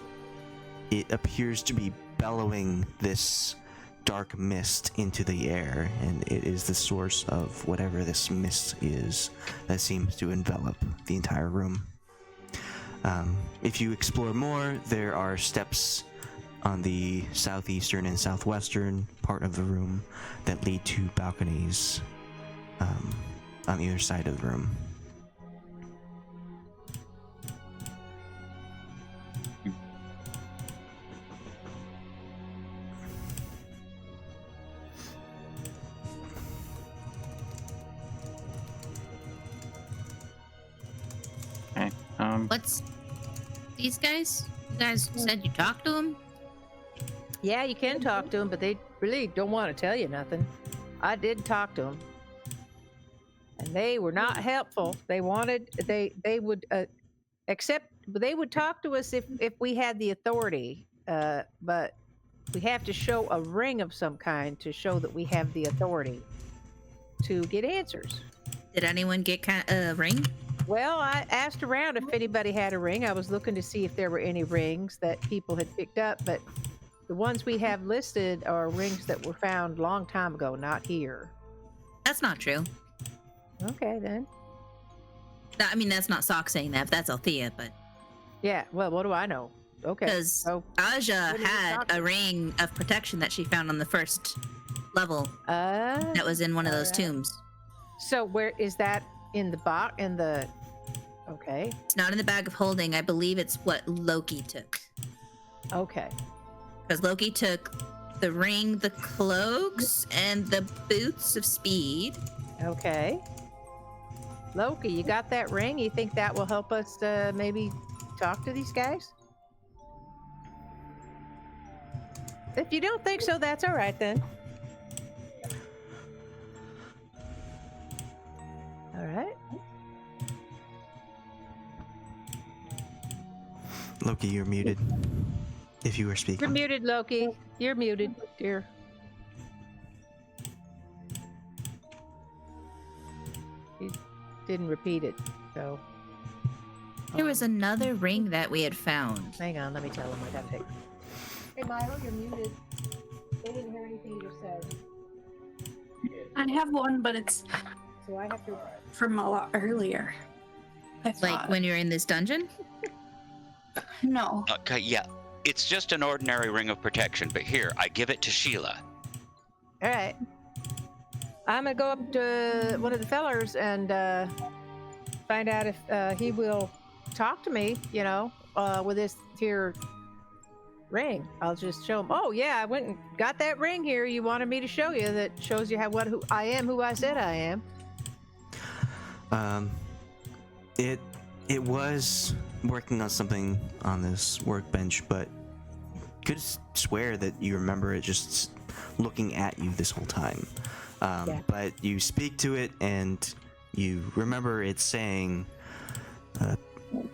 it appears to be bellowing this dark mist into the air, and it is the source of whatever this mist is that seems to envelop the entire room. If you explore more, there are steps on the southeastern and southwestern part of the room that lead to balconies on either side of the room. Okay. What's these guys? You guys said you talked to them? Yeah, you can talk to them, but they really don't want to tell you nothing. I did talk to them, and they were not helpful. They wanted they would accept. They would talk to us if we had the authority, but we have to show a ring of some kind to show that we have the authority to get answers. Did anyone get a ring? Well, I asked around if anybody had a ring. I was looking to see if there were any rings that people had picked up, but the ones we have listed are rings that were found a long time ago, not here. That's not true. Okay, then. I mean, that's not Soch saying that. That's Althea, but Yeah, well, what do I know? Okay. because So, Aja what are you had talking a ring of protection that she found on the first level that was in one of those alright. tombs. So where is that in the box? In the... Okay. It's not in the bag of holding. I believe it's what Loki took. Okay. Because Loki took the ring, the cloaks, and the boots of speed. Okay. Loki, you got that ring? You think that will help us maybe talk to these guys? If you don't think so, that's all right then. All right. Loki, you're muted. If you were You're speaking. muted, Loki. You're muted, dear. He didn't repeat it, so. There was another ring that we had found. Hang on, let me tell him what I take. Hey, Milo, you're muted. They didn't hear anything you just said, I have one, but it's so I have to. from a lot earlier. I Like thought. when you're in this dungeon? No. Okay, yeah. It's just an ordinary ring of protection, but here, I give it to Sheila. All right. I'm gonna go up to one of the fellers and find out if he will talk to me. You know, with this here ring. I'll just show him. Oh yeah, I went and got that ring here. You wanted me to show you that shows you who I am, who I said I am. It was working on something on this workbench, but could swear that you remember it just looking at you this whole time. Yeah. But you speak to it and you remember it saying,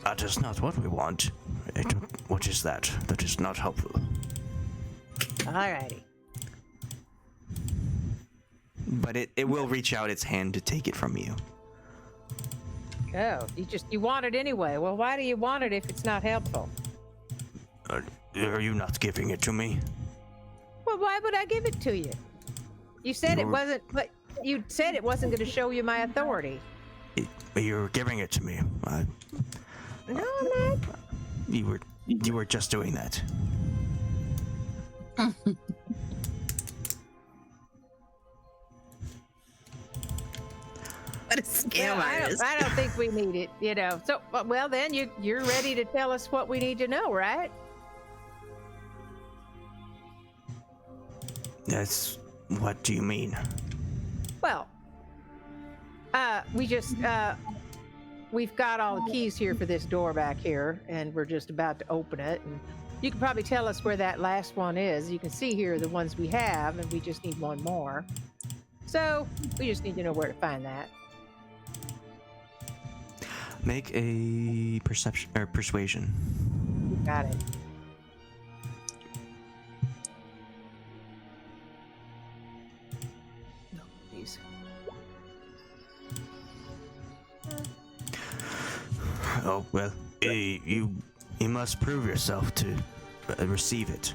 "That is not what we want. What is that? That is not helpful." All righty. But it will reach out its hand to take it from you. Oh, you want it anyway. Well, why do you want it if it's not helpful? Are you not giving it to me? Well, why would I give it to you? You said it You're- wasn't. But you said it wasn't going to show you my authority. You're giving it to me. No, I'm not. You were just doing that. What a scam Well, artist. I don't think we need it. You know. So, well, then you're ready to tell us what we need to know, right? That's what do you mean? Well, we've got all the keys here for this door back here, and we're just about to open it. And You can probably tell us where that last one is. You can see here the ones we have, and we just need one more. So we just need to know where to find that. Make a perception or persuasion. You got it. No, please. Oh well, you must prove yourself to receive it.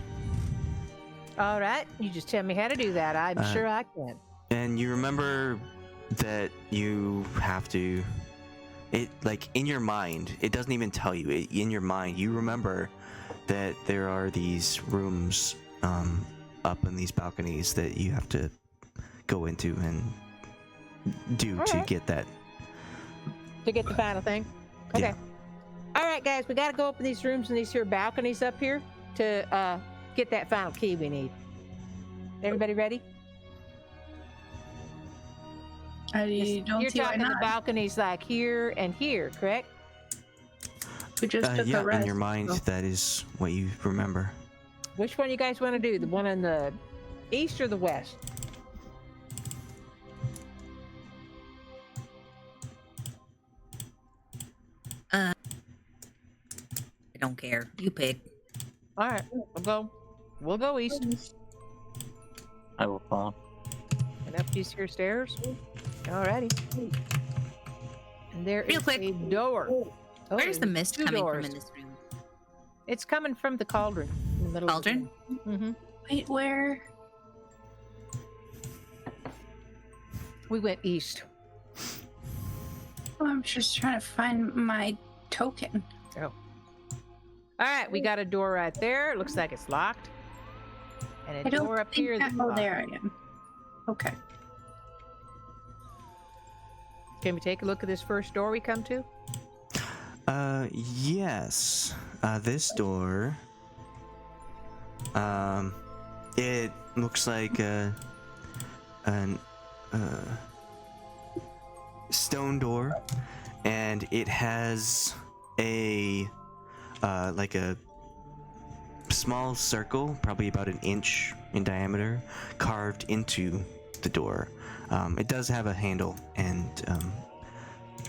All right, you just tell me how to do that. I'm sure I can. And you remember that you have to. It like in your mind. It doesn't even tell you. In your mind, you remember that there are these rooms up in these balconies that you have to go into and do All to right. get that. To get the final thing. Okay. Yeah. All right, guys, we got to go open these rooms and these here balconies up here to get that final key we need. Everybody ready? I don't You're see why talking the not. balconies like here and here, correct? We just took Yeah, a rest. in your mind, so- that is what you remember. Which one you guys want to do? The one in the east or the west? I don't care. You pick. All right, we'll go east I will follow. and up these here stairs. All righty. And there Real is quick. a door. Oh, Where's the there's mist two coming doors. from in this room? It's coming from the cauldron in the middle. Cauldron? Mm-hmm. Wait, where? We went east. Oh, I'm just trying to find my token. All right, we got a door right there. It looks like it's locked. And I a don't door up think here. that- that's oh, locked. there I am. Okay. Can we take a look at this first door we come to? Yes. This door. It looks like an stone door, and it has a like a small circle, probably about an inch in diameter, carved into the door. It does have a handle, and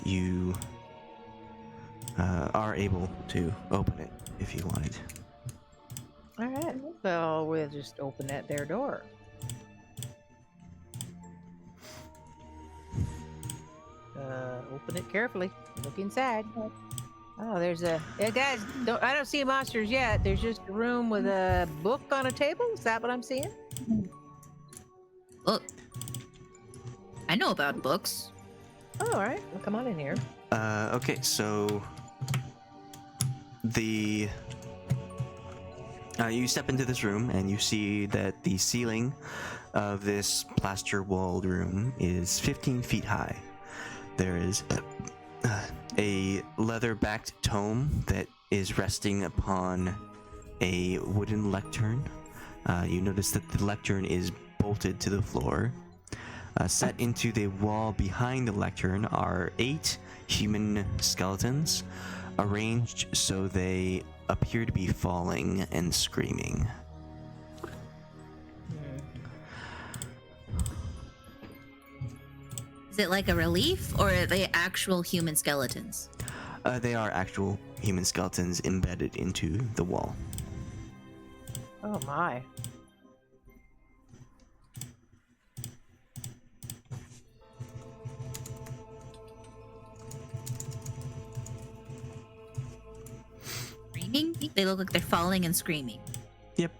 you are able to open it if you wanted. All right. Well, we'll just open that there door. Open it carefully. Look inside. Oh, there's a. Yeah, guys, I don't see monsters yet. There's just a room with a book on a table. Is that what I'm seeing? Look. I know about books. Oh, all right. Well, come on in here. Okay, so the you step into this room and you see that the ceiling of this plaster-walled room is 15 feet high. There is a leather-backed tome that is resting upon a wooden lectern. You notice that the lectern is bolted to the floor. Set into the wall behind the lectern are 8 human skeletons, arranged so they appear to be falling and screaming. Is it like a relief, or are they actual human skeletons? They are actual human skeletons embedded into the wall. Oh my. Screaming? They look like they're falling and screaming. Yep.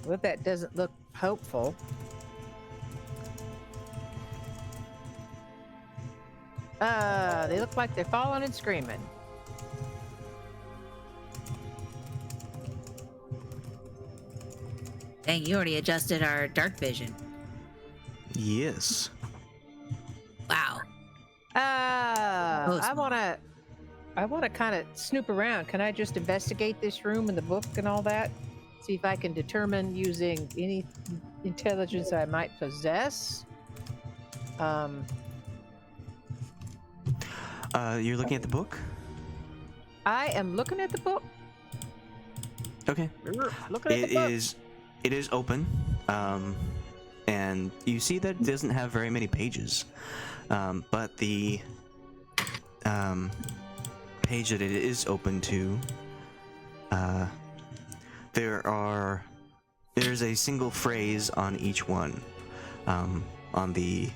Well, that doesn't look hopeful. They look like they're falling and screaming. Dang, you already adjusted our dark vision. Yes. Wow. I want to I want to kind of snoop around. Can I just investigate this room and the book and all that? See if I can determine using any intelligence I might possess. You're looking at the book? I am looking at the book. Okay. Looking at the book. It is open. And you see that it doesn't have very many pages. But the page that it is open to, there's a single phrase on each one. On the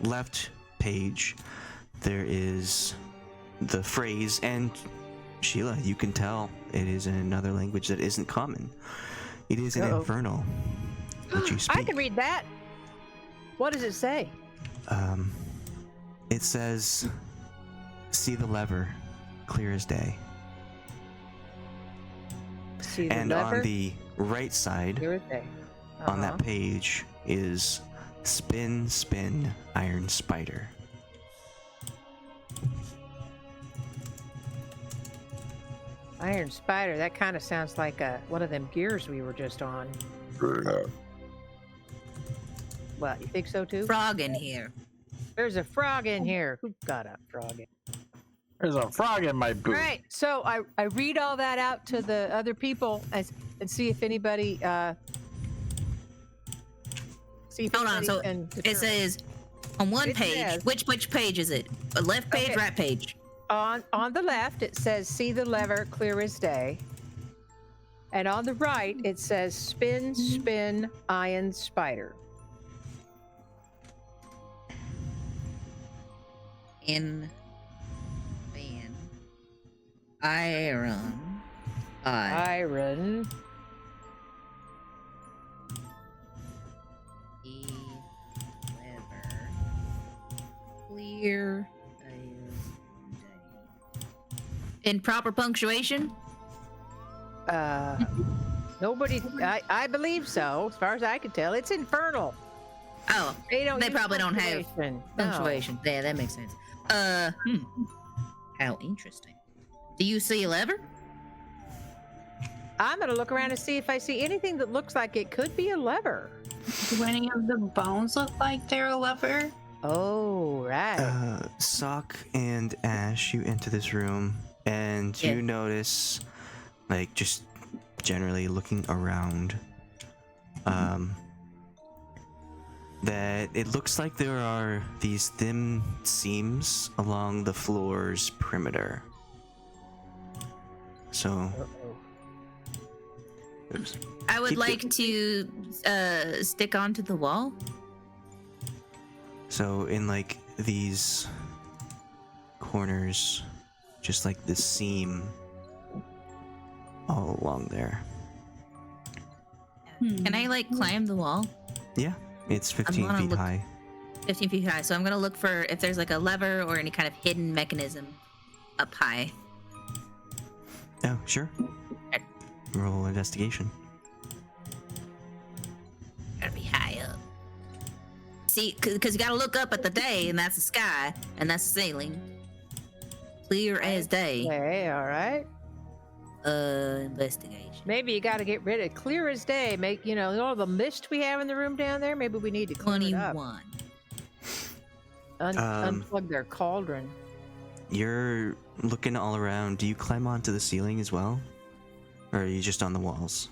left page, there is the phrase, and Sheila, you can tell it is in another language that isn't common. It is in Infernal, which you speak. I can read that. What does it say? It says, "See the lever, clear as day." See the And lever? on the right side, Clear as day. on that page, is "Spin, spin, iron spider." Iron spider. That kind of sounds like one of them gears we were just on. What, you think so too? Frog in here. There's a frog in here. Who got a frog in? There's a frog in my boot. Right. So I read all that out to the other people and see if anybody Hold on. So can it determine. says on one It page. says- Which page is it? A left page, Okay. right page? on the left it says "See the lever, clear as day," and on the right it says "Spin, spin, iron spider." In iron. Iron. Lever. Clear. In proper punctuation? Nobody. I believe so. As far as I can tell, it's infernal. Oh, They don't. they use probably don't have punctuation. No. punctuation. Yeah, that makes sense. How interesting. Do you see a lever? I'm gonna look around and see if I see anything that looks like it could be a lever. Do any of the bones look like they're a lever? Oh, right. Soch and Ashe, you enter this room, and you notice, like, just generally looking around, that it looks like there are these thin seams along the floor's perimeter. So, oops. I would Keep like to stick onto the wall. So in like these corners, just like this seam all along there. Can I like climb the wall? Yeah, it's 15 gonna feet look- high. 15 feet high. So I'm gonna look for if there's like a lever or any kind of hidden mechanism up high. Oh, sure. Okay. Roll investigation. Gotta be high up. See, because you gotta look up at the day, and that's the sky, and that's the ceiling. Clear as day. Okay, all right. Investigation. Maybe you got to get rid of clear as day. Make all the mist we have in the room down there. Maybe we need to clean it up. 21. Unplug their cauldron. You're looking all around. Do you climb onto the ceiling as well? Or are you just on the walls?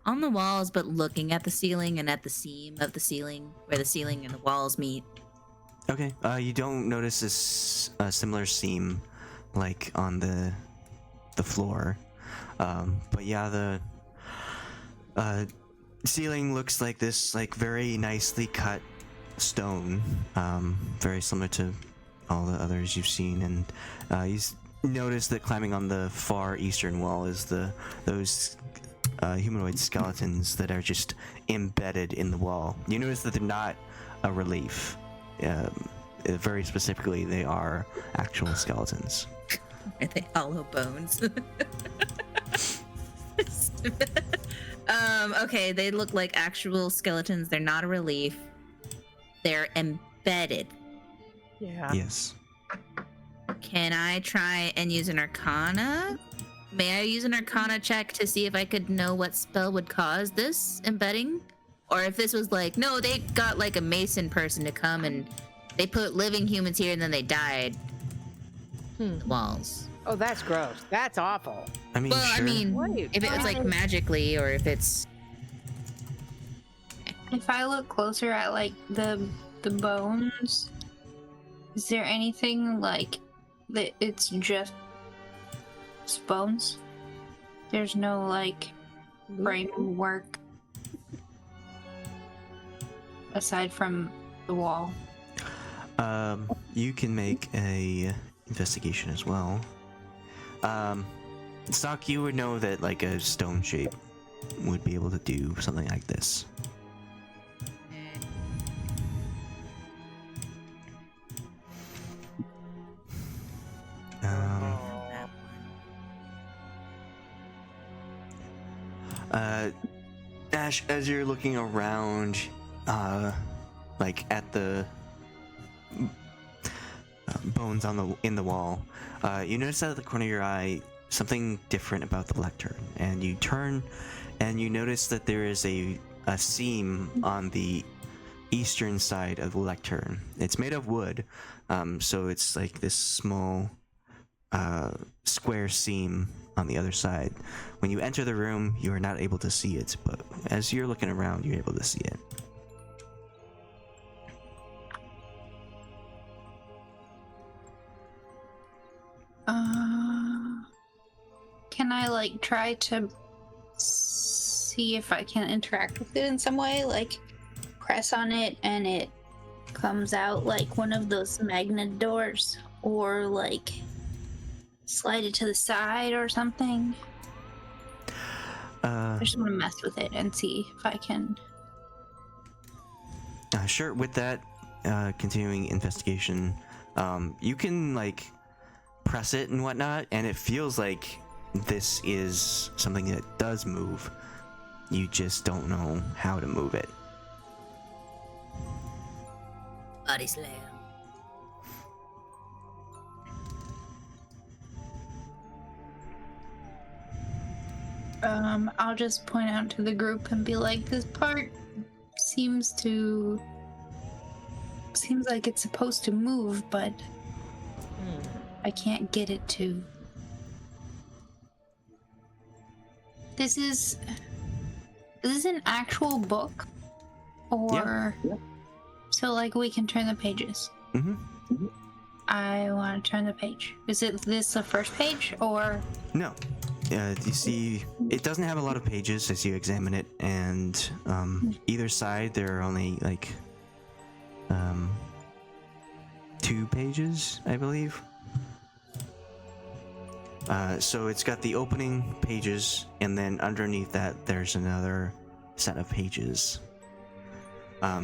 On the walls, but looking at the ceiling and at the seam of the ceiling, where the ceiling and the walls meet. Okay. You don't notice a similar seam like on the floor. But yeah, the ceiling looks like this, like very nicely cut stone, very similar to all the others you've seen, and you notice that climbing on the far eastern wall is those humanoid skeletons that are just embedded in the wall. You notice that they're not a relief. Very specifically, they are actual skeletons. Are they hollow bones? Okay, they look like actual skeletons. They're not a relief. They're embedded. Yeah. Yes. can I try and use an Arcana? May I use an Arcana check to see if I could know what spell would cause this embedding? Or if this was like, no, they got like a Mason person to come and they put living humans here and then they died. The walls. Oh, that's gross. That's awful. I mean, Well, sure. I mean, Wait, if it was like magically or if it's... If I look closer at like the bones, is there anything like that? It's just bones. There's no like framework aside from the wall. You can make a investigation as well. Soch, you would know that like a stone shape would be able to do something like this. Ashe, as you're looking around, like at the bones in the wall, you notice out of the corner of your eye something different about the lectern, and you turn, and you notice that there is a seam on the eastern side of the lectern. It's made of wood, so it's like this small square seam on the other side. When you enter the room, you are not able to see it, but as you're looking around, you're able to see it. Can I like try to see if I can interact with it in some way? Like press on it and it comes out like one of those magnet doors, or like slide it to the side or something? I just want to mess with it and see if I can. Sure, with that continuing investigation, you can like press it and whatnot, and it feels like this is something that does move. You just don't know how to move it. Body slam. I'll just point out to the group and be like, this part seems like it's supposed to move, but I can't get it to. This is an actual book, or so like we can turn the pages. I want to turn the page. Is this the first page, or No. You see, it doesn't have a lot of pages as you examine it, and either side there are only like 2 pages, I believe. So it's got the opening pages, and then underneath that there's another set of pages.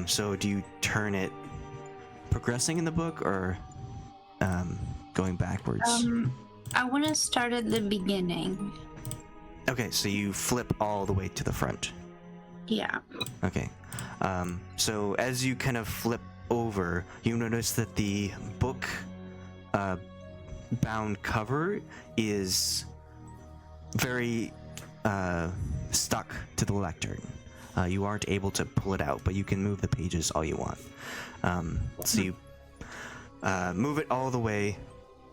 So do you turn it progressing in the book, or going backwards? I want to start at the beginning. Okay, so you flip all the way to the front. Yeah. Okay. So as you kind of flip over, you notice that the book bound cover is very stuck to the lectern. You aren't able to pull it out, but you can move the pages all you want. So you move it all the way,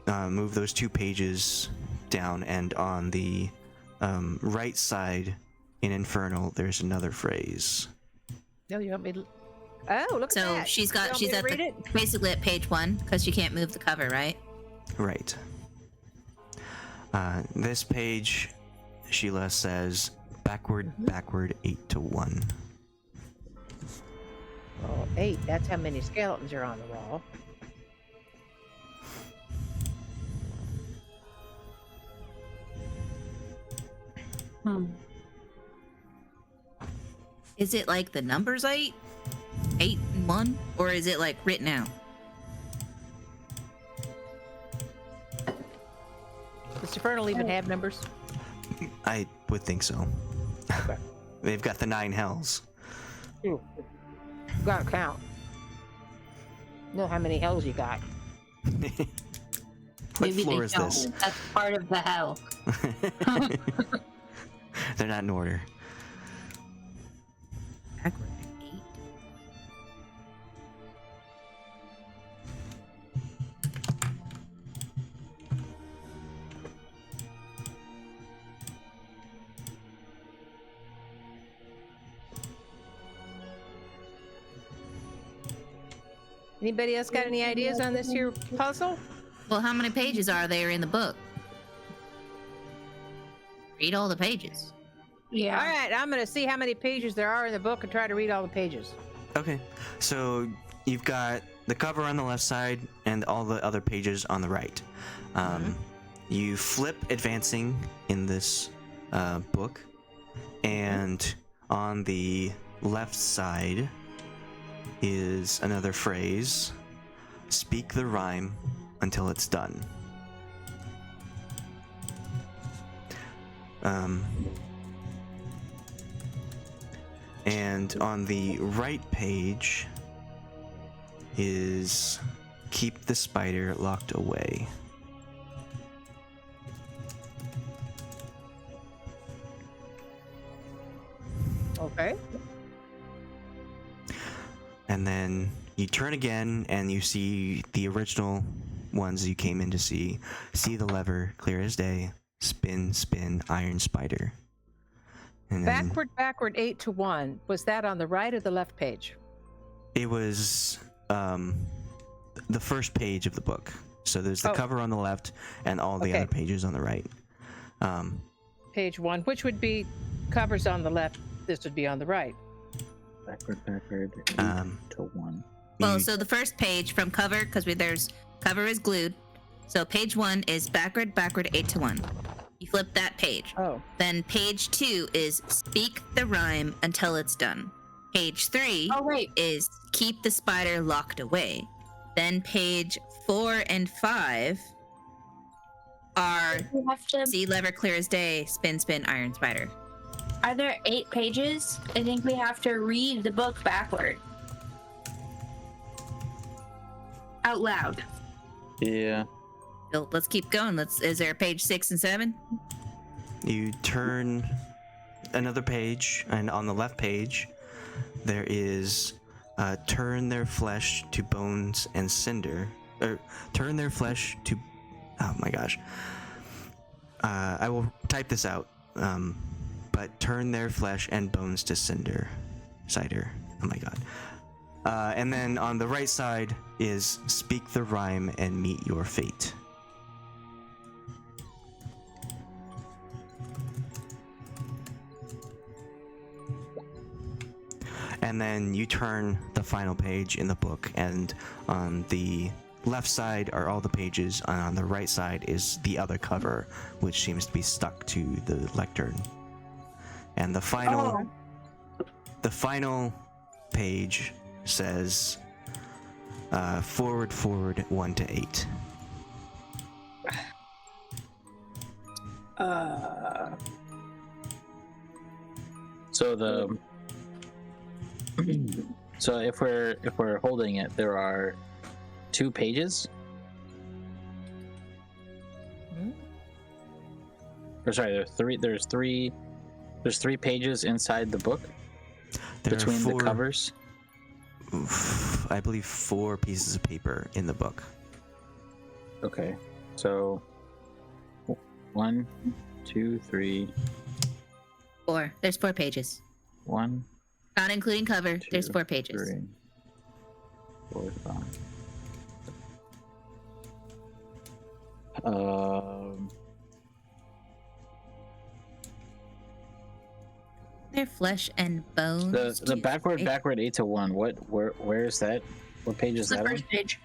move those 2 pages down, and on the right side in Infernal, there's another phrase. No, you want me to... Oh, look So at that. she's You want me at to read the, it? basically at page 1 because she can't move the cover, right? Right. This page, Sheila says, backward, 8 to 1. Oh, 8. That's how many skeletons are on the wall. Is it like the numbers 8? 8 and 1? Or is it like written out? Does Infernal even have numbers? I would think so. Okay. They've got the 9 hells. You gotta count. Know how many hells you got. What Maybe floor they is don't. this? That's part of the hell. They're not in order. Backward 8. Anybody else got any ideas on this here puzzle? Well, how many pages are there in the book? Read all the pages. Yeah. All right, I'm going to see how many pages there are in the book and try to read all the pages. Okay, so you've got the cover on the left side and all the other pages on the right. You flip advancing in this book, and on the left side is another phrase: speak the rhyme until it's done. And on the right page is keep the spider locked away. Okay. And then you turn again and you see the original ones you came in to see. See the lever, clear as day. Spin, spin, iron spider. And then Backward 8 to 1. Was that on the right or the left page? it was the first page of the book. So there's the Oh. cover on the left and all the Okay. other pages on the right. Page 1, which would be covers on the left. This would be on the right. Backward, to 1. Well, You- so the first page from cover, because there's cover is glued. So page 1 is backward 8 to 1. You flip that page. Oh. Then page 2 is speak the rhyme until it's done. Page 3 Oh wait. is keep the spider locked away. Then page 4 and 5 are We have to. see lever clear as day, spin, spin, iron spider. Are there 8 pages? I think we have to read the book backward. Out loud. Yeah. So let's keep going. Is there a page 6 and 7? You turn another page, and on the left page, there is turn their flesh to bones and cinder. Or turn their flesh to. Oh my gosh. I will type this out. But turn their flesh and bones to cider. Oh my god. And then on the right side is speak the rhyme and meet your fate. And then you turn the final page in the book, and on the left side are all the pages, and on the right side is the other cover, which seems to be stuck to the lectern. And the final page says forward 1 to 8. So the so if we're holding it, there are 2 pages. Or sorry, there's three pages inside the book There are between the 4 covers. I believe 4 pieces of paper in the book. Okay, so 1, 2, 3, 4. There's 4 pages. 1, Not including cover. 2, There's 4 pages. 3, 4, 5. Their flesh and bones. The backward 8 to 1. Where is that? What page is The that on? first page.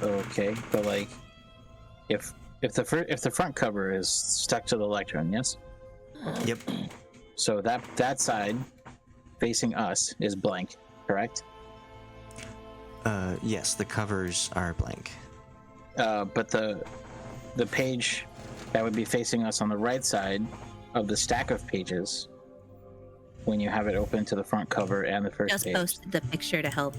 Okay, but like, if the front cover is stuck to the lectern, yes. Yep. So that side facing us is blank, correct? Yes, the covers are blank. But the page that would be facing us on the right side of the stack of pages, when you have it open to the front cover and the first Just page. posted the picture to help.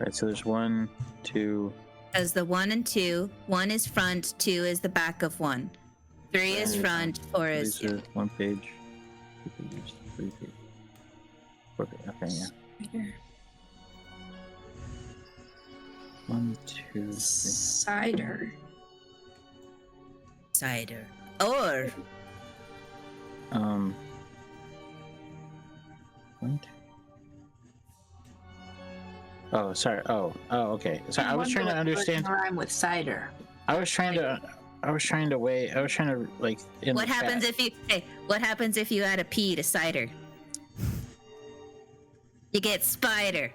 Right, so there's 1, 2. As the 1 and 2, 1 is front, 2 is the back of 1. 3 is front, 4 is. These are 1 page, 2 pages, 3 pages, 4 pages. Okay, yeah. 1, 2, 3. Cider. Cider. Or. 1, 2. Oh, sorry. Oh, okay. Sorry, I was trying to understand. Rhyme with cider. I was trying to like. In What the happens chat. if you? Hey, what happens if you add a P to cider? You get spider.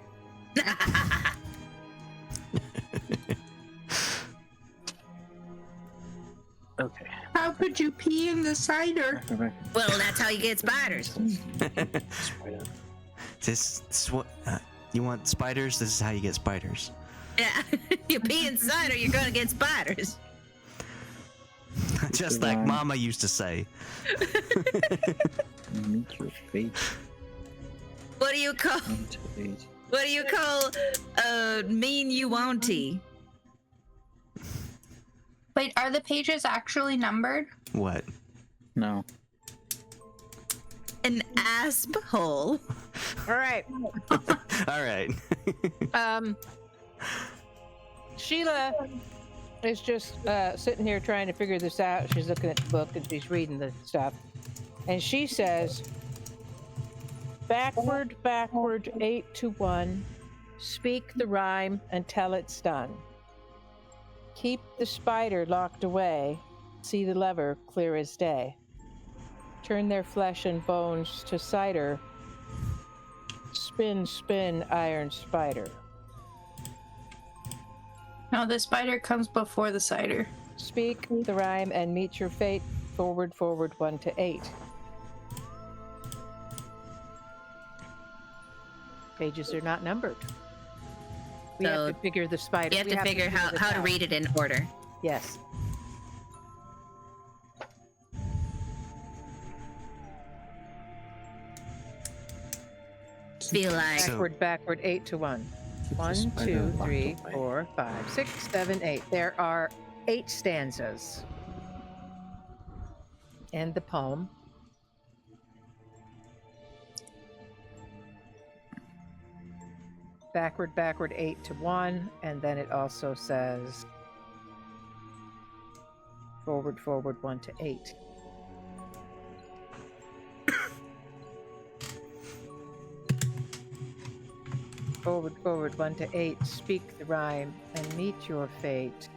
Okay. How could you pee in the cider? Go back. Well, that's how you get spiders. This is what you want spiders. This is how you get spiders. Yeah, you pee in cider, you're gonna get spiders. Just like Mama used to say. Meet your fate. What do you call? 1 to 8. What do you call mean you won'ty? Wait, are the pages actually numbered? What? No. An asp hole. All right. All right. Sheila is just sitting here trying to figure this out. She's looking at the book and she's reading the stuff. And she says, backward, 8 to 1. Speak the rhyme until it's done. Keep the spider locked away. See the lever clear as day. Turn their flesh and bones to cider. Spin, spin, iron spider. No, the spider comes before the cider. Speak the rhyme and meet your fate. Forward, 1 to 8. Pages are not numbered. We So, have to figure the spider. You have we to figure this how to out. read it in order. Yes. Feel like So- Backward, 8 to 1. Keep the 1, spider 2, locked 3, away. 4, 5, 6, 7, 8. There are 8 stanzas in the poem. Backward, 8 to 1. And then it also says forward, 1 to 8. Forward, 1 to 8. Speak the rhyme and meet your fate.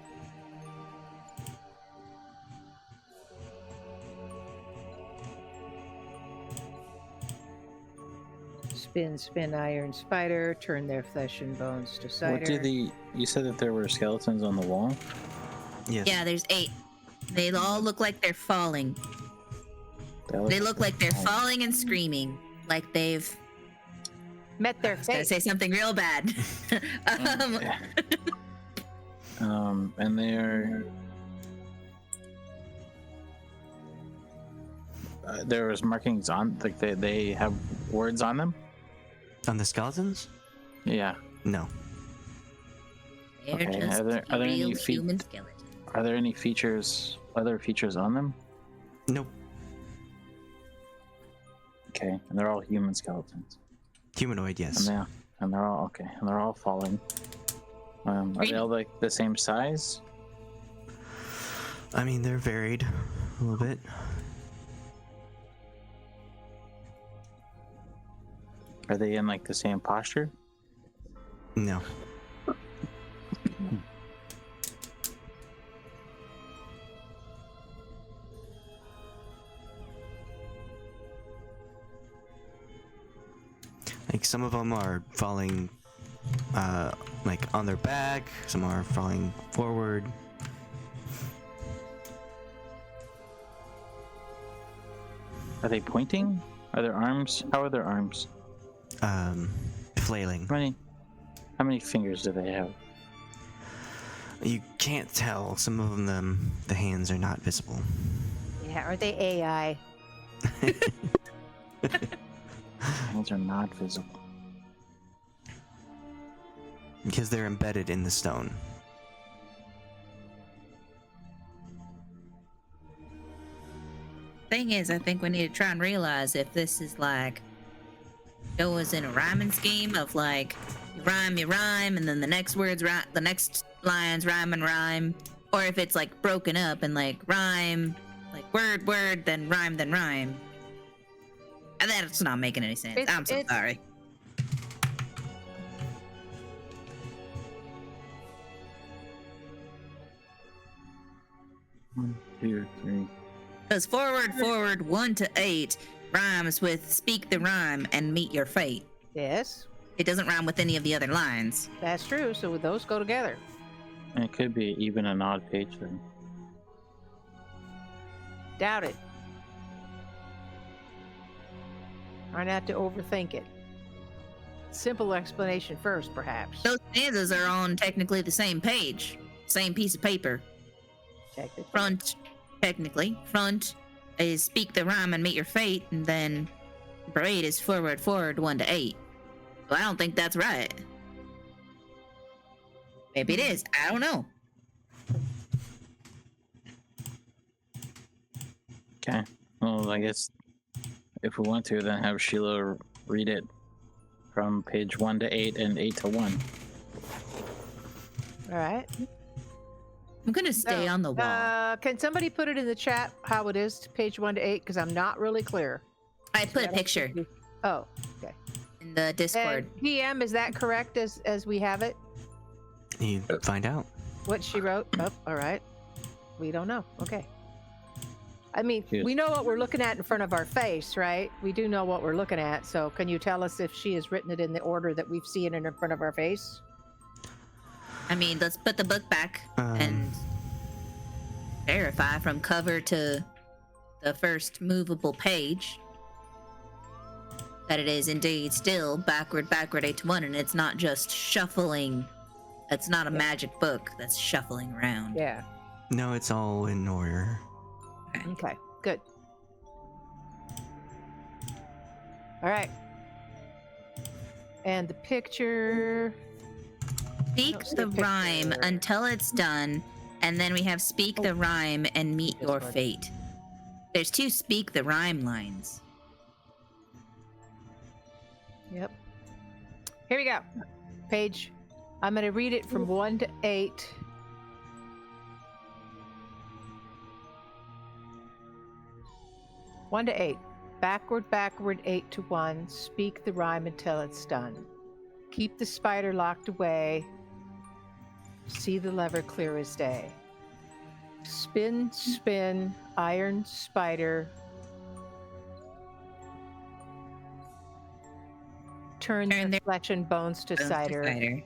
Spin, spin, iron spider. Turn their flesh and bones to cider. What do you said that there were skeletons on the wall? Yes. yeah, there's 8. They all look like they're falling. They look like they're falling and screaming, like they've Met their I was gonna fate. say something real bad. And they're there was markings on, like they have words on them. On the skeletons? Yeah. No. They're Okay, just are there any real feet- human skeletons. Are there any other features on them? Nope. Okay, and they're all human skeletons. Humanoid, yes. And they're all okay, and they're all falling. Are they all like the same size? I mean, they're varied a little bit. Are they in like the same posture? No. Like some of them are falling, like on their back. Some are falling forward. Are they pointing? Are their arms? How are their arms? Flailing. How many fingers do they have? You can't tell. Some of them, the hands are not visible. Yeah, are they AI? Hands are not visible. because they're embedded in the stone. Thing is, I think we need to try and realize if this is like goes in a rhyming scheme of like you rhyme, and then the next words rhyme, the next lines rhyme, or if it's like broken up and like rhyme, like word, then rhyme. And that's not making any sense. I'm so sorry. One, 2, 3. Because forward 1 to 8 rhymes with speak the rhyme and meet your fate. Yes, It doesn't rhyme with any of the other lines. that's true. So those go together. And it could be even an odd page then. Doubt it. Try not to overthink it. Simple explanation first, perhaps. Those stanzas are on technically the same page, same piece of paper. Front is speak the rhyme and meet your fate, and then parade is forward 1 to 8. So I don't think that's right. Maybe it is. I don't know. Okay. Well, I guess if we want to, then have Sheila read it from page 1 to 8 and 8 to 1. All right. I'm gonna stay on the wall. Can somebody put it in the chat how it is, page 1 to 8? Because I'm not really clear. I put a picture Oh, okay. in the Discord. And PM, is that correct as we have it? You find out. What she wrote? Oh, all right. We don't know. Okay. I mean, Yes. we know what we're looking at in front of our face, right? We do know what we're looking at. So can you tell us if she has written it in the order that we've seen it in front of our face? I mean, let's put the book back and verify from cover to the first movable page that it is indeed still backward 8 to 1, and it's not just shuffling. It's not a magic book that's shuffling around. Yeah. No, it's all in order. Okay. Good. All right. And the picture. Speak don't see the a picture. rhyme until it's done, and then we have speak the rhyme and meet your Discord. fate. There's 2 speak the rhyme lines. Yep. Here we go. Page. I'm going to read it from 1 to 8. One to 8. Backward 8 to 1. Speak the rhyme until it's done. Keep the spider locked away. See the lever clear as day. Spin, iron spider. Turn Turn their their flesh and bones to Bones to cider. cider.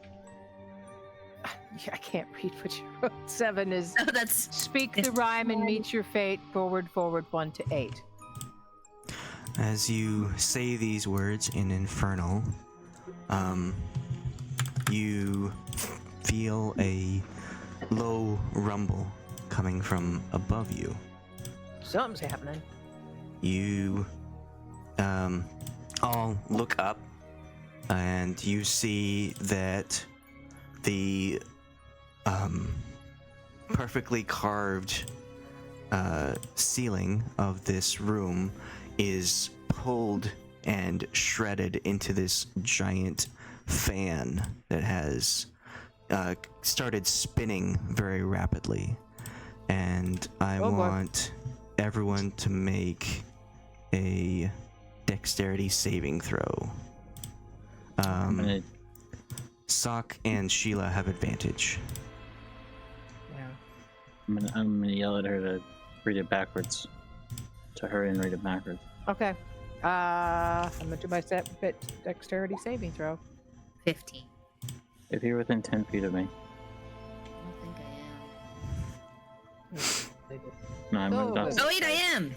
Yeah, I can't read what you wrote. 7 is Oh, that's speak the rhyme and meet your fate. Forward 1 to 8. As you say these words in Infernal, you feel a low rumble coming from above you. Something's happening. You all look up, and you see that the perfectly carved ceiling of this room is pulled and shredded into this giant fan that has started spinning very rapidly. And I Oh, boy. want everyone to make a dexterity saving throw. I'm gonna, Soch and Sheila have advantage. Yeah. I'm gonna yell at her to read it backwards. To hurry and read it backwards. Okay. I'm gonna do my dexterity saving throw. 15. If you're within 10 feet of me. I don't think I am. No, I'm Oh. not. Oh, wait, I am!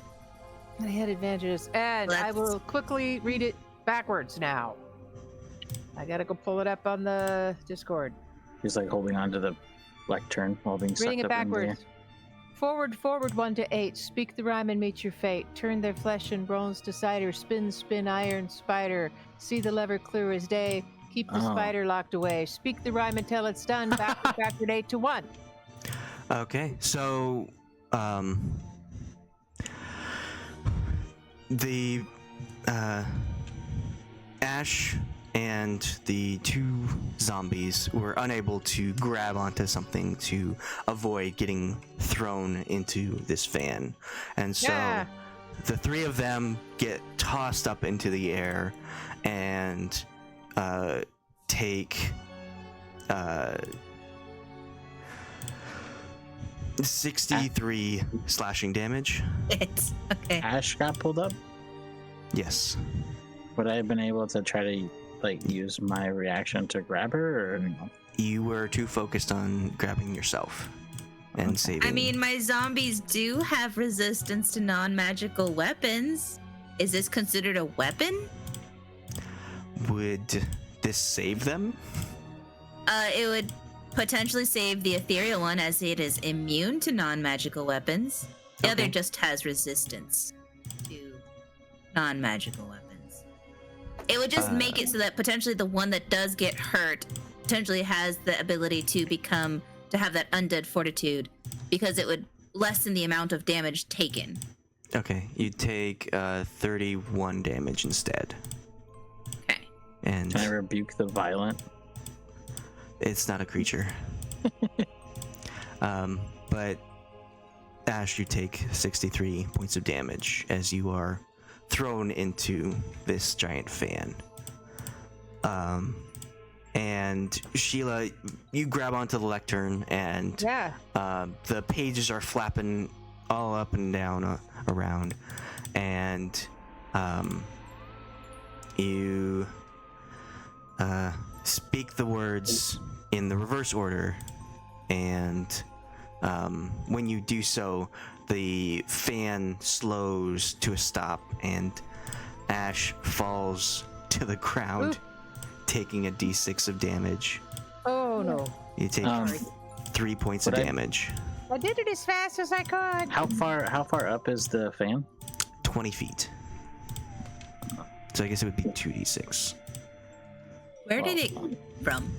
I had advantages, and I will quickly read it backwards now. I gotta go pull it up on the Discord. He's like holding on to the lectern while being Reading sucked it up in the backwards. Forward 1 to 8. Speak the rhyme and meet your fate. Turn their flesh and bones to cider. Spin, iron spider. See the lever clear as day. Keep the Oh. spider locked away. Speak the rhyme until it's done. Backward 8 to 1. Okay, so the Ashe and the two zombies were unable to grab onto something to avoid getting thrown into this fan, and so Yeah. the three of them get tossed up into the air and take 63 slashing damage. It's okay. Ash got pulled up. Yes. Would I have been able to try to like use my reaction to grab her, or no? You were too focused on grabbing yourself and saving. I mean, my zombies do have resistance to non-magical weapons. Is this considered a weapon? would this save them? It would potentially save the ethereal one, as it is immune to non-magical weapons. The other Okay. just has resistance to non-magical weapons. It would just make it so that potentially the one that does get hurt potentially has the ability to have that undead fortitude, because it would lessen the amount of damage taken. Okay, you take 31 damage instead. Okay. And Can I rebuke the violent? it's not a creature. But Ash, you take 63 points of damage as you are thrown into this giant fan. And Sheila, you grab onto the lectern, and Yeah. the pages are flapping all up and down around, and you speak the words in the reverse order, and when you do so, the fan slows to a stop, and Ash falls to the ground, taking a d6 of damage. Oh no. You take 3 points of Would I- damage. I did it as fast as I could. How far up is the fan? 20 feet. So I guess it would be 2d6. Where did it come from?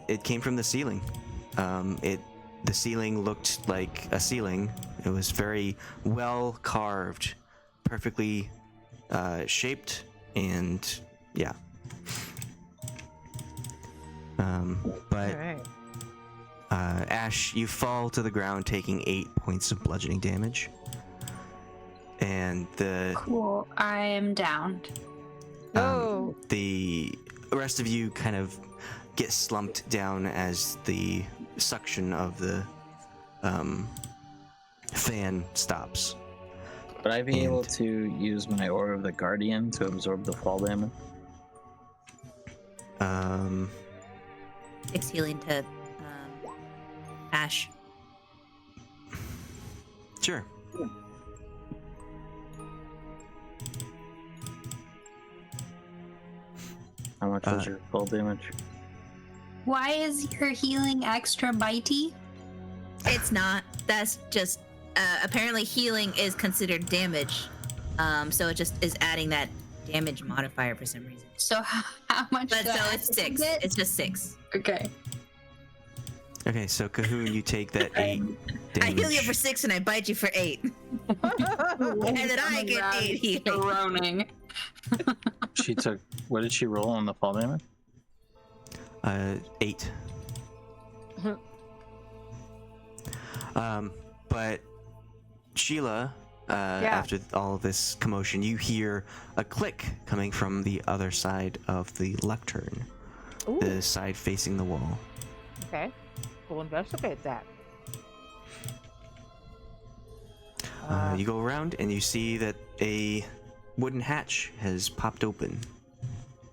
It came from the ceiling. The ceiling looked like a ceiling. It was very well carved, perfectly shaped, and yeah. But All right. Ash, you fall to the ground, taking 8 points of bludgeoning damage, and Cool. I am downed. Oh. the rest of you kind of get slumped down as the suction of the fan stops. Would I be able And- to use my Aura of the Guardian to absorb the fall damage? 6 healing to Ash. Sure. How much was your fall damage? Why is your healing extra bitey? It's not. That's just apparently healing is considered damage. So it just is adding that damage modifier for some reason. So how much? But do so I it's 6. get? It's just 6. Okay. Okay, so Cahoon, you take that 8 I damage. heal you for 6 and I bite you for 8. And then I get 8 healing. Groaning. She took. What did she roll on the fall damage? 8. But Sheila, after all of this commotion, you hear a click coming from the other side of the lectern, the side facing the wall. Okay. We'll investigate that. You go around and you see that a wooden hatch has popped open.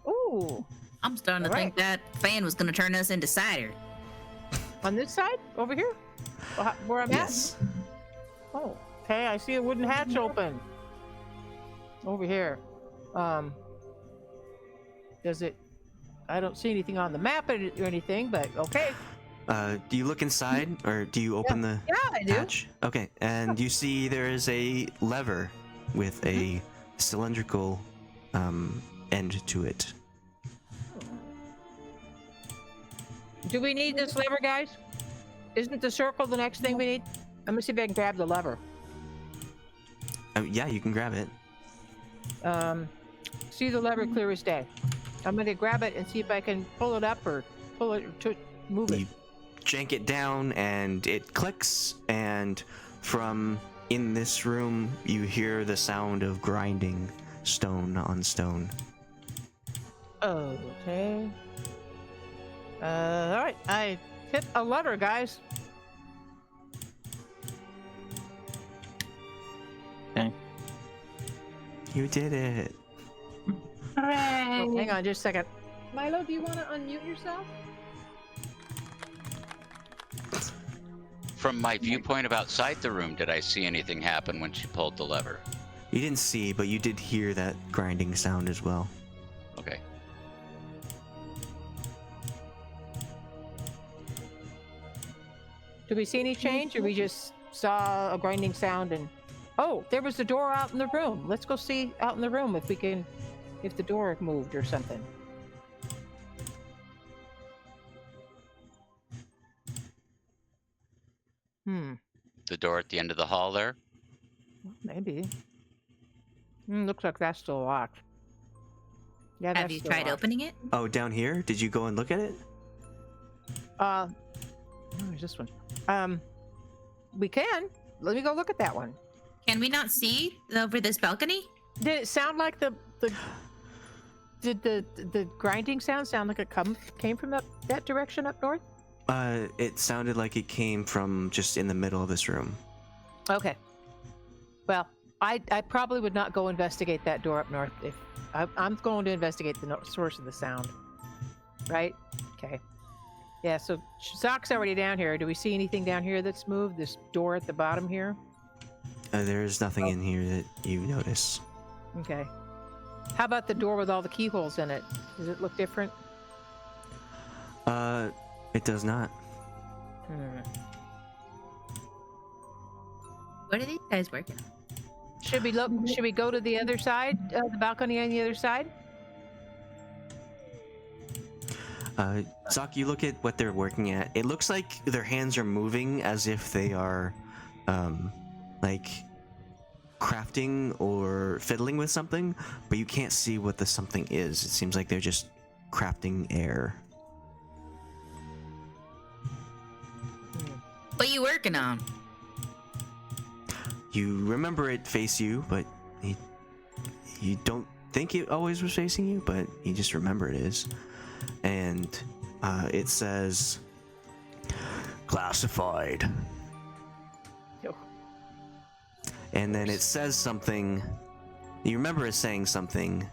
Ooh. I'm starting to think that fan was going to turn us into cider. On this side? Over here? Where I'm Yes. at? Oh. Okay, I see a wooden hatch open. Over here. Does it... I don't see anything on the map or anything, but okay. Do you look inside, or do you open the Yeah, I do. hatch? Okay, and you see there is a lever with a cylindrical end to it. Do we need this lever, guys? Isn't the circle the next thing we need? I'm gonna see if I can grab the lever. Yeah, you can grab it. See the lever clear as day. I'm gonna grab it and see if I can pull it up or pull it to move it. You jank it down and it clicks, and from in this room you hear the sound of grinding stone on stone. Okay. All right. I hit a lever, guys. Okay. You did it. Hooray! Oh, hang on just a second. Milo, do you want to unmute yourself? From my viewpoint of outside the room, did I see anything happen when she pulled the lever? You didn't see, but you did hear that grinding sound as well. Okay. Did we see any change, or we just saw a grinding sound and... Oh, there was the door out in the room. Let's go see out in the room if we can... if the door moved or something. The door at the end of the hall there? Maybe. Looks like that's still locked. Yeah, that's Have you still tried locked. opening it? Oh, down here? Did you go and look at it? Where's this one? We can. Let me go look at that one. Can we not see over this balcony? Did it sound like did the grinding sound sound like it came from that direction up north? It sounded like it came from just in the middle of this room. Okay. Well, I probably would not go investigate that door up north. If I'm going to investigate the source of the sound. Right? Okay. Yeah. So Soch's already down here. Do we see anything down here that's moved? This door at the bottom here. There's nothing in here that you notice. Okay. How about the door with all the keyholes in it? Does it look different? It does not. What are these guys working on? Should we look? Should we go to the other side, the balcony on the other side? Soch, you look at what they're working at. It looks like their hands are moving as if they are, like, crafting or fiddling with something, but you can't see what the something is. It seems like they're just crafting air. What are you working on? You remember it face you, but you don't think it always was facing you, but you just remember it is. And it says classified. Yo. And then it says something. You remember it saying something,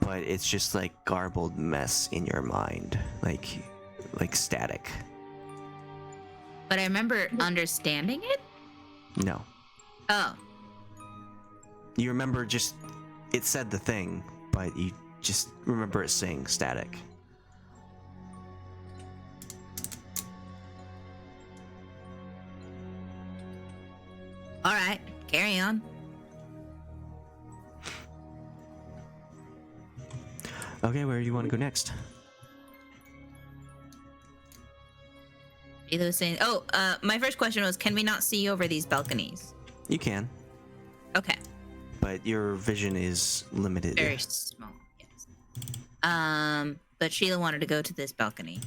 but it's just like garbled mess in your mind, like static. But I remember understanding it? No. Oh. You remember just it said the thing, but you just remember it saying static. Alright, carry on. Okay, where do you want to go next? Either saying, my first question was, can we not see over these balconies? You can, Okay. but your vision is limited. Very small, yes. But Sheila wanted to go to this balcony.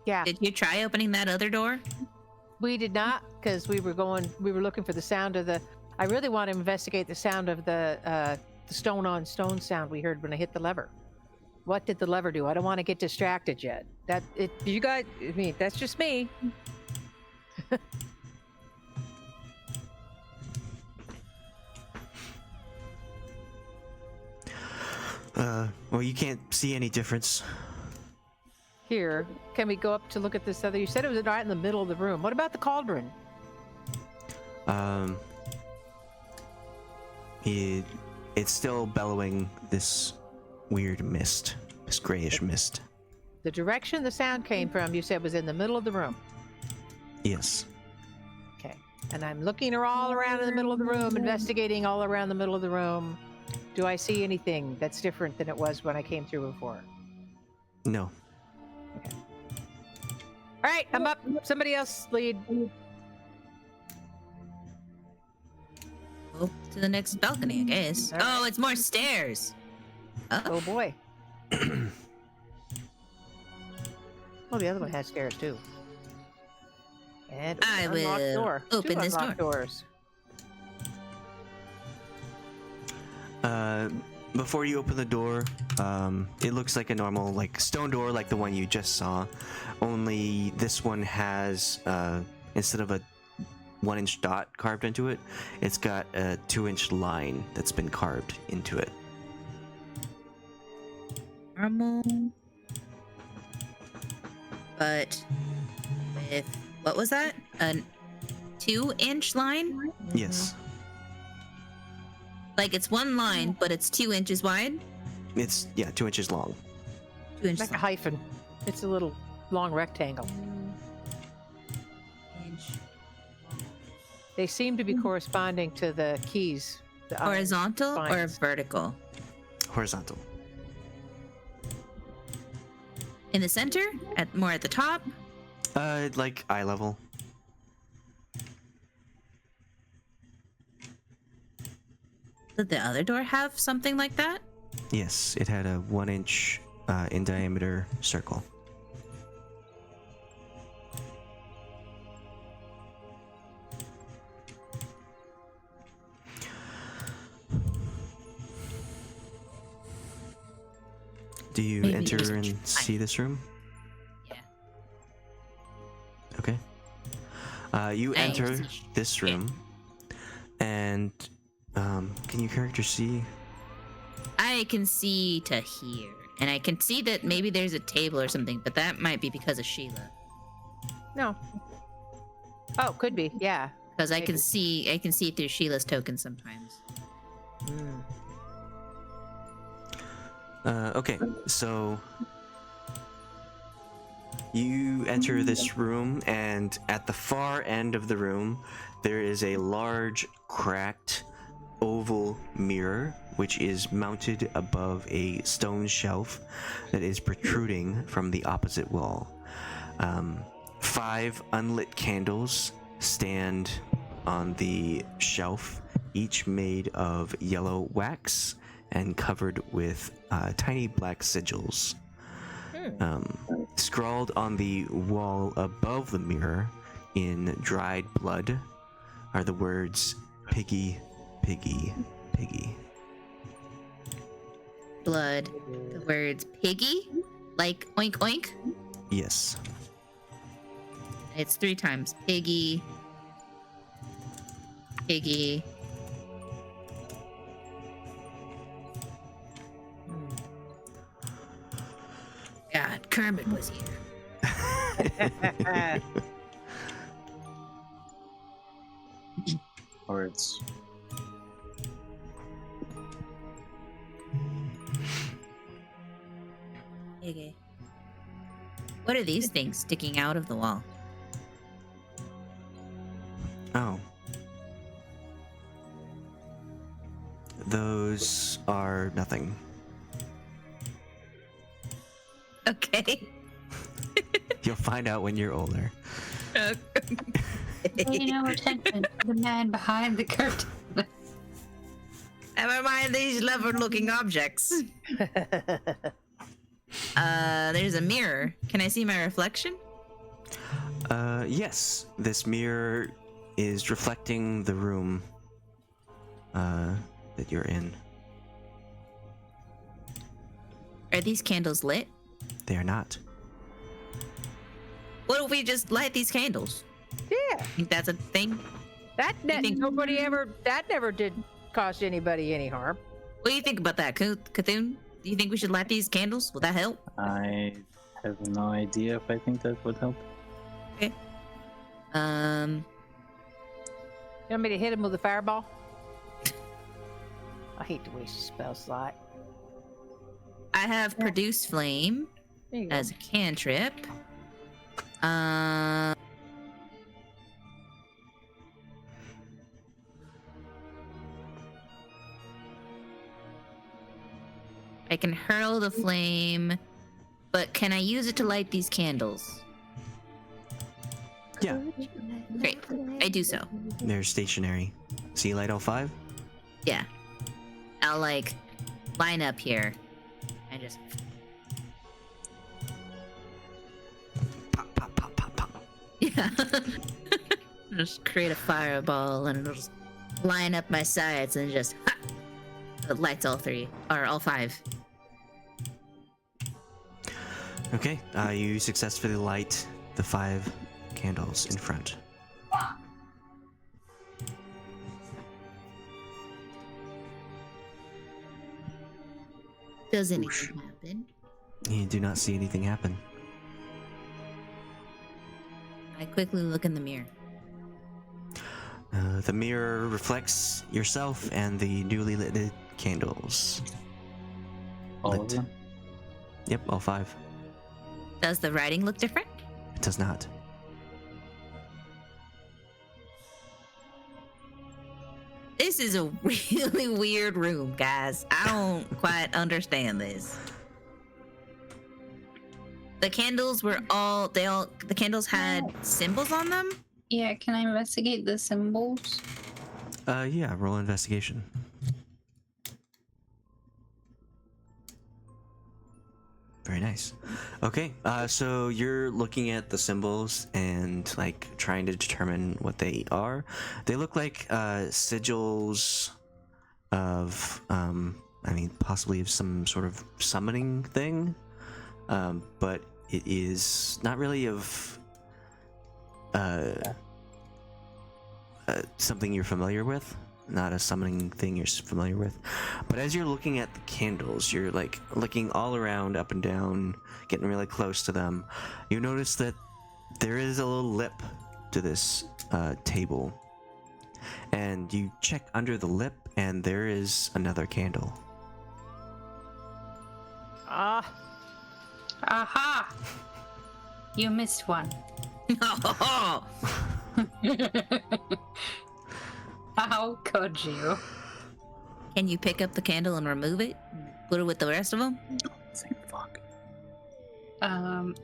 Yeah. Did you try opening that other door? We did not, because we were looking for the sound of the. I really want to investigate the sound of the stone on stone sound we heard when I hit the lever. What did the lever do? I don't want to get distracted yet. You guys, I mean, that's just me. Well, you can't see any difference. Here, can we go up to look at this other? You said it was right in the middle of the room. What about the cauldron? It's still bellowing this weird mist, this grayish mist. The direction the sound came from, you said, was in the middle of the room. Yes. Okay. And I'm looking all around in the middle of the room, investigating all around the middle of the room. Do I see anything that's different than it was when I came through before? No. All right, I'm up. Somebody else lead. Go to the next balcony, I guess. All right. Oh, it's more stairs. Oh boy. Well, the other one has stairs too. And I unlocked will door. open Two this unlocked door. doors. Before you open the door, it looks like a normal like stone door like the one you just saw. Only this one has instead of a 1-inch dot carved into it, it's got a 2-inch line that's been carved into it. Normal. But with what was that? A 2-inch line? Yes. Like it's one line, but it's 2 inches wide. It's 2 inches long. 2 inches Like a long. hyphen. It's a little long rectangle. Inch. They seem to be corresponding to the keys. The iron Horizontal or spines. vertical? Horizontal. In the center? More at the top? Like eye level. Did the other door have something like that? Yes, it had a 1-inch in diameter circle. Do you Maybe enter there's a and see this room? Yeah. Okay. You I enter see. this Yeah. room, and can your character see? I can see to here. And I can see that maybe there's a table or something, but that might be because of Sheila. No. Oh, could be. Yeah. Because I Maybe. can see through Sheila's token sometimes. Mm. Okay, so you enter this room, and at the far end of the room, there is a large, cracked, oval mirror, which is mounted above a stone shelf that is protruding from the opposite wall. 5 unlit candles stand on the shelf, each made of yellow wax and covered with tiny black sigils. Scrawled on the wall above the mirror in dried blood are the words "Piggy, Piggy, Piggy." Blood. The words piggy? Like oink oink? Yes. It's 3 times. Piggy. Piggy. God, Kermit was here. Words. Piggy. What are these things sticking out of the wall? Oh. Those are nothing. Okay. You'll find out when you're older. Pay no attention to the man behind the curtain. Never mind these leopard-looking objects. There's a mirror. Can I see my reflection? Yes. This mirror is reflecting the room that you're in. Are these candles lit? They are not. What if we just light these candles? Yeah, Think that's a thing? that think- nobody ever. That never did cost anybody any harm. What do you think about that, Cthulhu? Do you think we should light these candles? Will that help? I have no idea if I think that would help. Okay. You want me to hit him with a fireball? I hate to waste a spell slot. I have produce flame There you go. as a cantrip. I can hurl the flame, but can I use it to light these candles? Yeah, Great. I do so. they're stationary. So you light all 5? Yeah. I'll like line up here and just Pop, pop, pop, pop, pop. yeah. Just create a fireball and it'll just line up my sides and just ha! It lights all 3 or all 5. Okay, you successfully light the 5 candles in front. Does anything happen? You do not see anything happen. I quickly look in the mirror. The mirror reflects yourself and the newly lit candles. All of Lit. them? Yep, all 5. Does the writing look different? It does not. This is a really weird room, guys. I don't quite understand this. The candles were the candles had symbols on them? Yeah, can I investigate the symbols? Yeah, roll investigation. Very nice. Okay, so you're looking at the symbols and like trying to determine what they are. They look like sigils of, I mean, possibly of some sort of summoning thing, but it is not really of something you're familiar with. Not a summoning thing you're familiar with. But as you're looking at the candles, you're like looking all around, up and down, getting really close to them. You notice that there is a little lip to this table. And you check under the lip, and there is another candle. Ah, Aha! You missed one. Oh, How could you? can you pick up the candle and remove it? Put it with the rest of them? Fuck.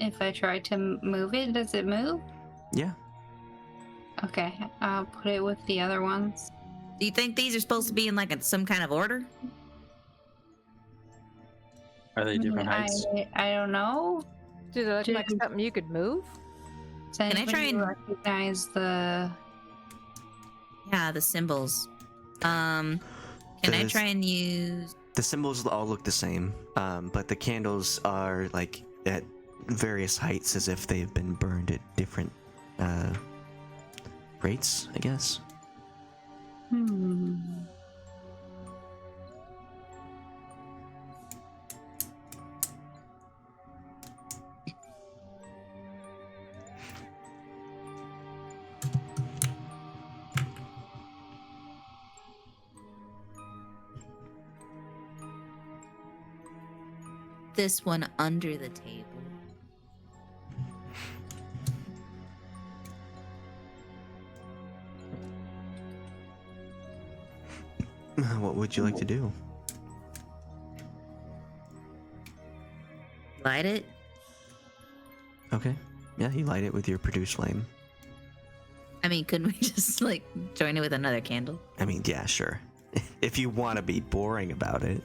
If I try to move it, does it move? Yeah. Okay, I'll put it with the other ones. Do you think these are supposed to be in like some kind of order? Are they different heights? I don't know. do they look like something you could move? Does Can I try anybody and- recognize the? Yeah, the symbols. Can I This- try and use? The symbols all look the same, but the candles are like at various heights as if they've been burned at different rates, I guess. This one under the table. What would you like to do? Light it. Okay. Yeah, you light it with your produce flame. I mean, couldn't we just like join it with another candle? I mean, yeah, sure. If you want to be boring about it.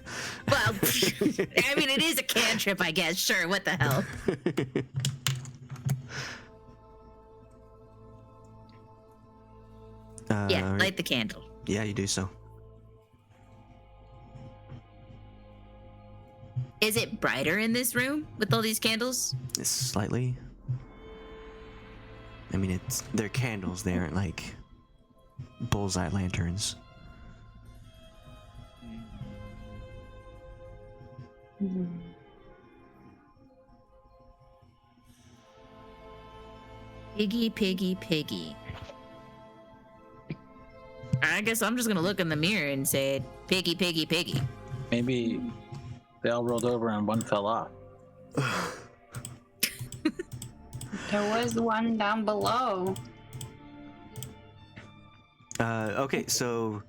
Well, I mean, it is a cantrip, I guess. Sure, what the hell? Yeah, alright. light the candle. Yeah, you do so. Is it brighter in this room with all these candles? It's slightly. I mean, they're candles. They aren't like bullseye lanterns. Piggy, piggy, piggy. I guess I'm just gonna look in the mirror and say, piggy, piggy, piggy. Maybe they all rolled over and one fell off. There was one down below. Okay, so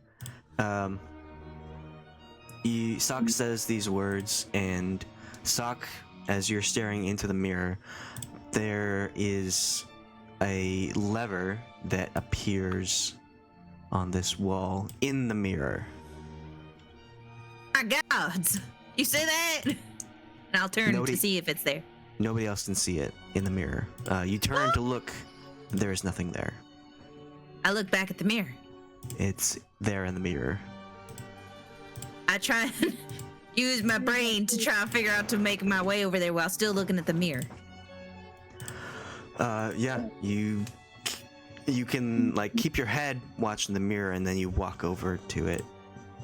Soch says these words, and Soch, as you're staring into the mirror, there is a lever that appears on this wall in the mirror. My God, you say that? And I'll turn to see if it's there. Nobody else can see it in the mirror. You turn to look. There is nothing there. I look back at the mirror. It's there in the mirror. I try and use my brain to try and figure out to make my way over there while still looking at the mirror. Yeah, you can like keep your head watching the mirror and then you walk over to it,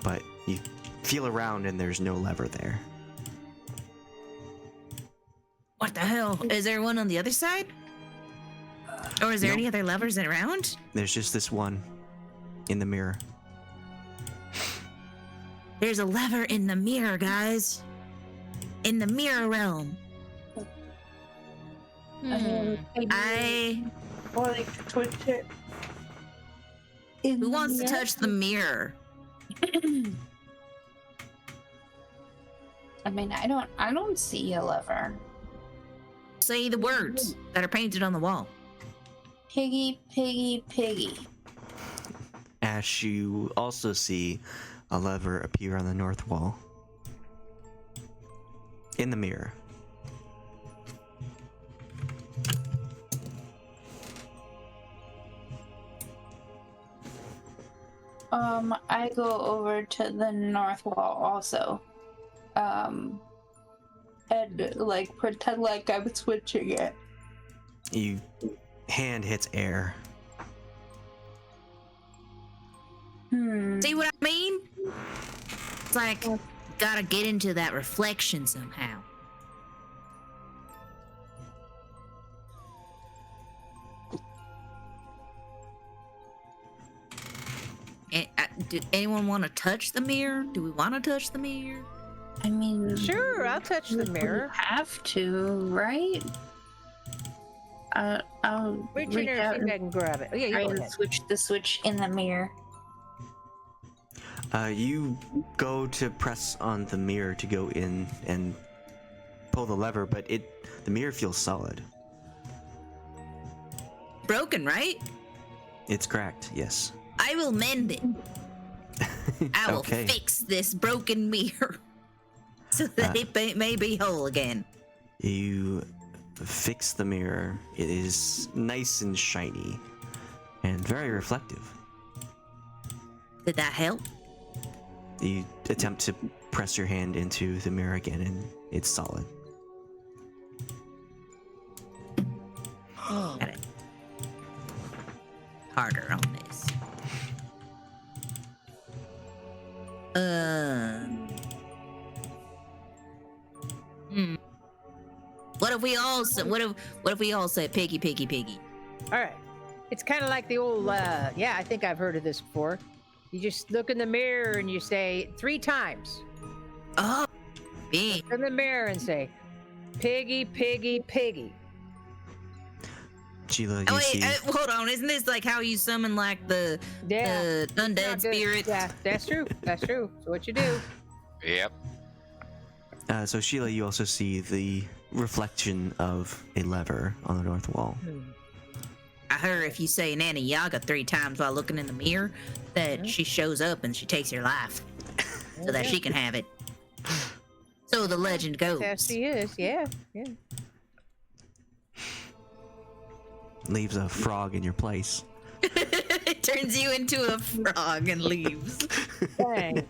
but you feel around and there's no lever there. What the hell? Is there one on the other side? Or is there Nope. any other levers around? There's just this one in the mirror. There's a lever in the mirror, guys. In the mirror realm. I... Or like to twitch it. Who wants to touch the mirror? I mean, I don't see a lever. Say the words that are painted on the wall. Piggy, piggy, piggy. Ashe, you also see a lever appear on the north wall. In the mirror. I go over to the north wall also. And like pretend like I'm switching it. You hand hits air. See what I mean? It's like, gotta get into that reflection somehow. Did anyone want to touch the mirror? Do we want to touch the mirror? I mean, Sure, I'll touch the mirror. We have to, right? I'll Reach in there out and see if I can grab it. Oh, yeah, you try go and ahead. switch the switch in the mirror. You go to press on the mirror to go in and pull the lever, but the mirror feels solid. Broken, right? It's cracked, yes. I will mend it. I will Okay. fix this broken mirror so that it may be whole again. You fix the mirror. It is nice and shiny and very reflective. Did that help? You attempt to press your hand into the mirror again and it's solid. Got it. Harder on this. What if we all say, what if we all say piggy, piggy, piggy? All right. It's kind of like the old, yeah, I think I've heard of this before. You just look in the mirror and you say 3 times. Oh, big. Look in the mirror and say, piggy, piggy, piggy. Sheila, you Oh wait, see. hold on. Isn't this like how you summon like the Yeah. undead Not good. spirits? Yeah, that's true. That's true. So what you do? Yep. So Sheila, you also see the reflection of a lever on the north wall. I heard if you say Nana Yaga 3 times while looking in the mirror, that she shows up and she takes your life so that she can have it. So the legend goes. There she is. Yeah. Yeah. Leaves a frog in your place. It turns you into a frog and leaves. Dang.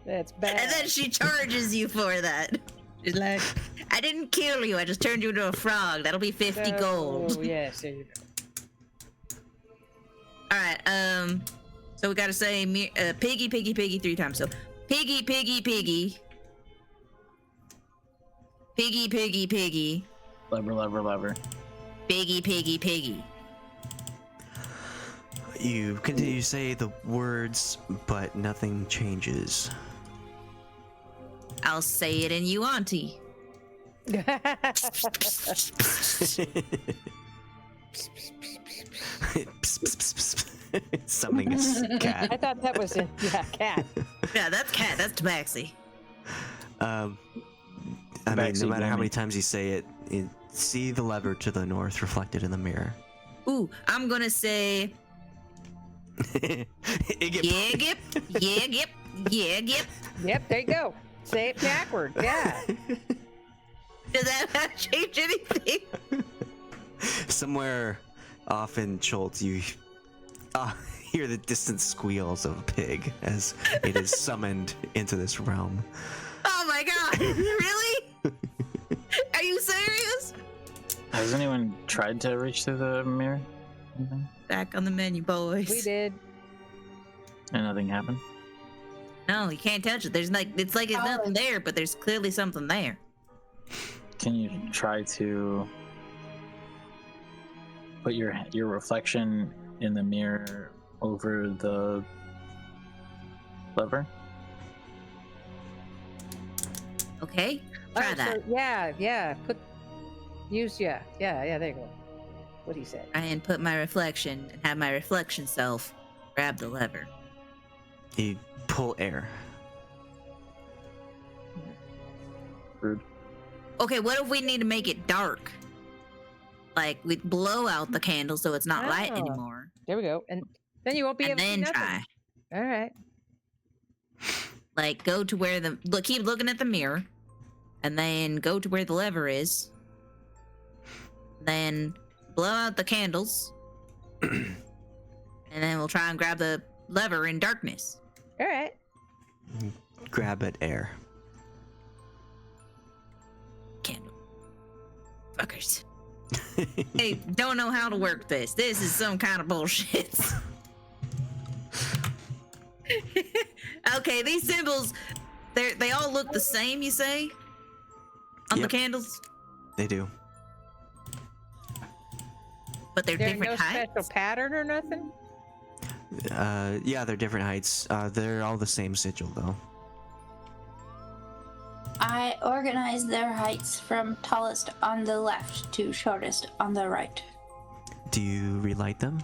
That's bad. And then she charges you for that. She's like, I didn't kill you, I just turned you into a frog. That'll be 50 gold. Oh, yes. There you go. Alright, so we gotta say piggy, piggy, piggy 3 times. So piggy, piggy, piggy. Piggy, piggy, piggy. Lever, lever, lever. Piggy, piggy, piggy. You continue to say the words, but nothing changes. I'll say it in you, auntie. Summoning a cat. I thought that was a cat. Yeah, that's cat. That's tabaxi. I mean, Backseat no matter how gaming. many times you say it, see the lever to the north reflected in the mirror. Ooh, I'm gonna say Igip. yegip, yegip, yegip. Yep, there you go. Say it backward. Yeah. Does that change anything? Somewhere off in Schultz, you hear the distant squeals of a pig as it is summoned into this realm. Oh my god! Really? Are you serious? Has anyone tried to reach through the mirror? Anything? Back on the menu, boys. We did. And nothing happened? No, you can't touch it. There's like it's nothing there, but there's clearly something there. Can you try to put your reflection in the mirror over the lever? Okay, try Oh, that. so, yeah. Yeah. There you go. What he said. Try and put my reflection and have my reflection self grab the lever. You pull air. Rude. Okay, what if we need to make it dark? Like we blow out the candle so it's not light Oh. anymore, There we go. And then you won't be and able to see then nothing. try. All right. Like go to where keep looking at the mirror, and then go to where the lever is. Then blow out the candles, and then we'll try and grab the lever in darkness. All right. Grab at air. Candle. Fuckers. Hey, don't know how to work this. This is some kind of bullshit. Okay, these symbols, they all look the same, you say? On the Yep. candles? They do. But they're There's different no heights? special pattern or nothing. Yeah, they're different heights. They're all the same sigil, though. I organized their heights from tallest on the left to shortest on the right. Do you relight them?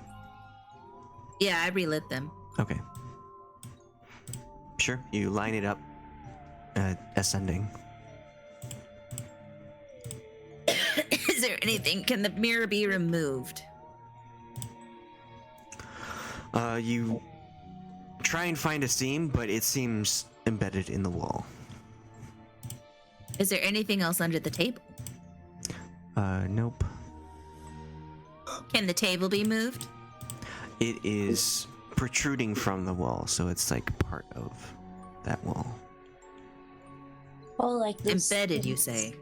Yeah, I relit them. Okay. Sure. You line it up, ascending. Is there anything, can the mirror be removed? You try and find a seam, but it seems embedded in the wall. Is there anything else under the table? Nope. Can the table be moved? It is protruding from the wall, so it's like part of that wall. Oh, like this. Embedded, you say?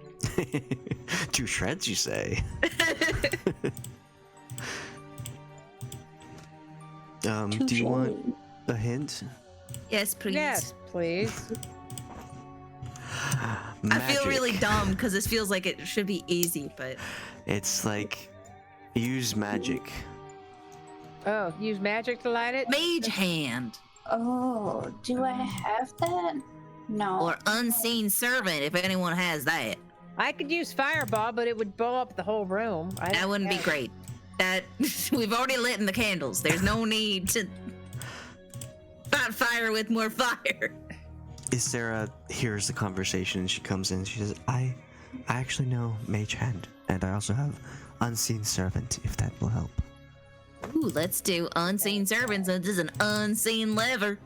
To shreds, you say? Do you want a hint? Yes, please. Yes, please. I feel really Magic. dumb because this feels like it should be easy, but It's like use magic. Oh, use magic to light it? mage hand Oh, do I have that? No. or unseen servant if anyone has that. I could use fireball, but it would blow up the whole room. That wouldn't be great. That we've already lit in the candles. There's no need to fight fire with more fire. Sarah hears the conversation. She comes in. She says, I actually know Mage Hand, and I also have Unseen Servant, if that will help. Ooh, let's do unseen servants. This is an unseen lever.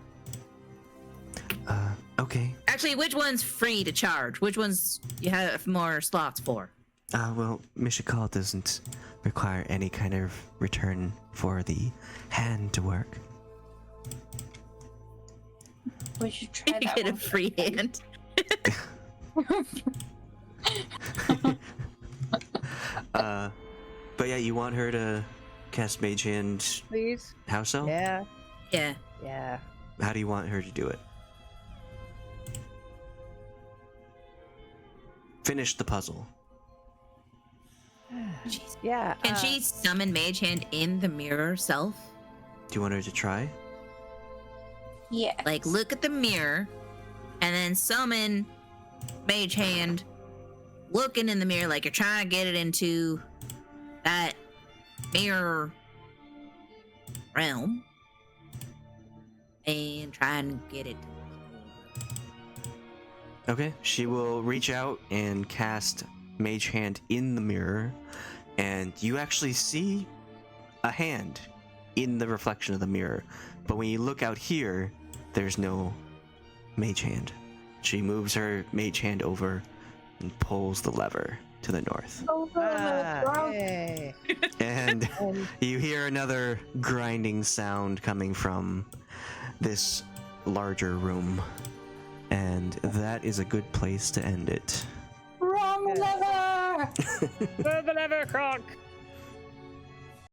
Okay. Actually, which one's free to charge? Which ones you have more slots for? Well, Mishikal doesn't require any kind of return for the hand to work. We should try You that get a one. free hand. But yeah, you want her to cast Mage Hand Please. how so? Yeah. Yeah. Yeah. How do you want her to do it? Finish the puzzle. Yeah. Can she summon Mage Hand in the mirror self? Do you want her to try? Yeah. Like, look at the mirror, and then summon Mage Hand, looking in the mirror like you're trying to get it into that mirror realm, and try and get it to look Okay, she will reach out and cast Mage Hand in the mirror, and you actually see a hand in the reflection of the mirror. But when you look out here, there's no Mage Hand. She moves her Mage Hand over and pulls the lever to the north. Yay. And you hear another grinding sound coming from this larger room. And that is a good place to end it. Wrong lever! Pull the lever, Kronk.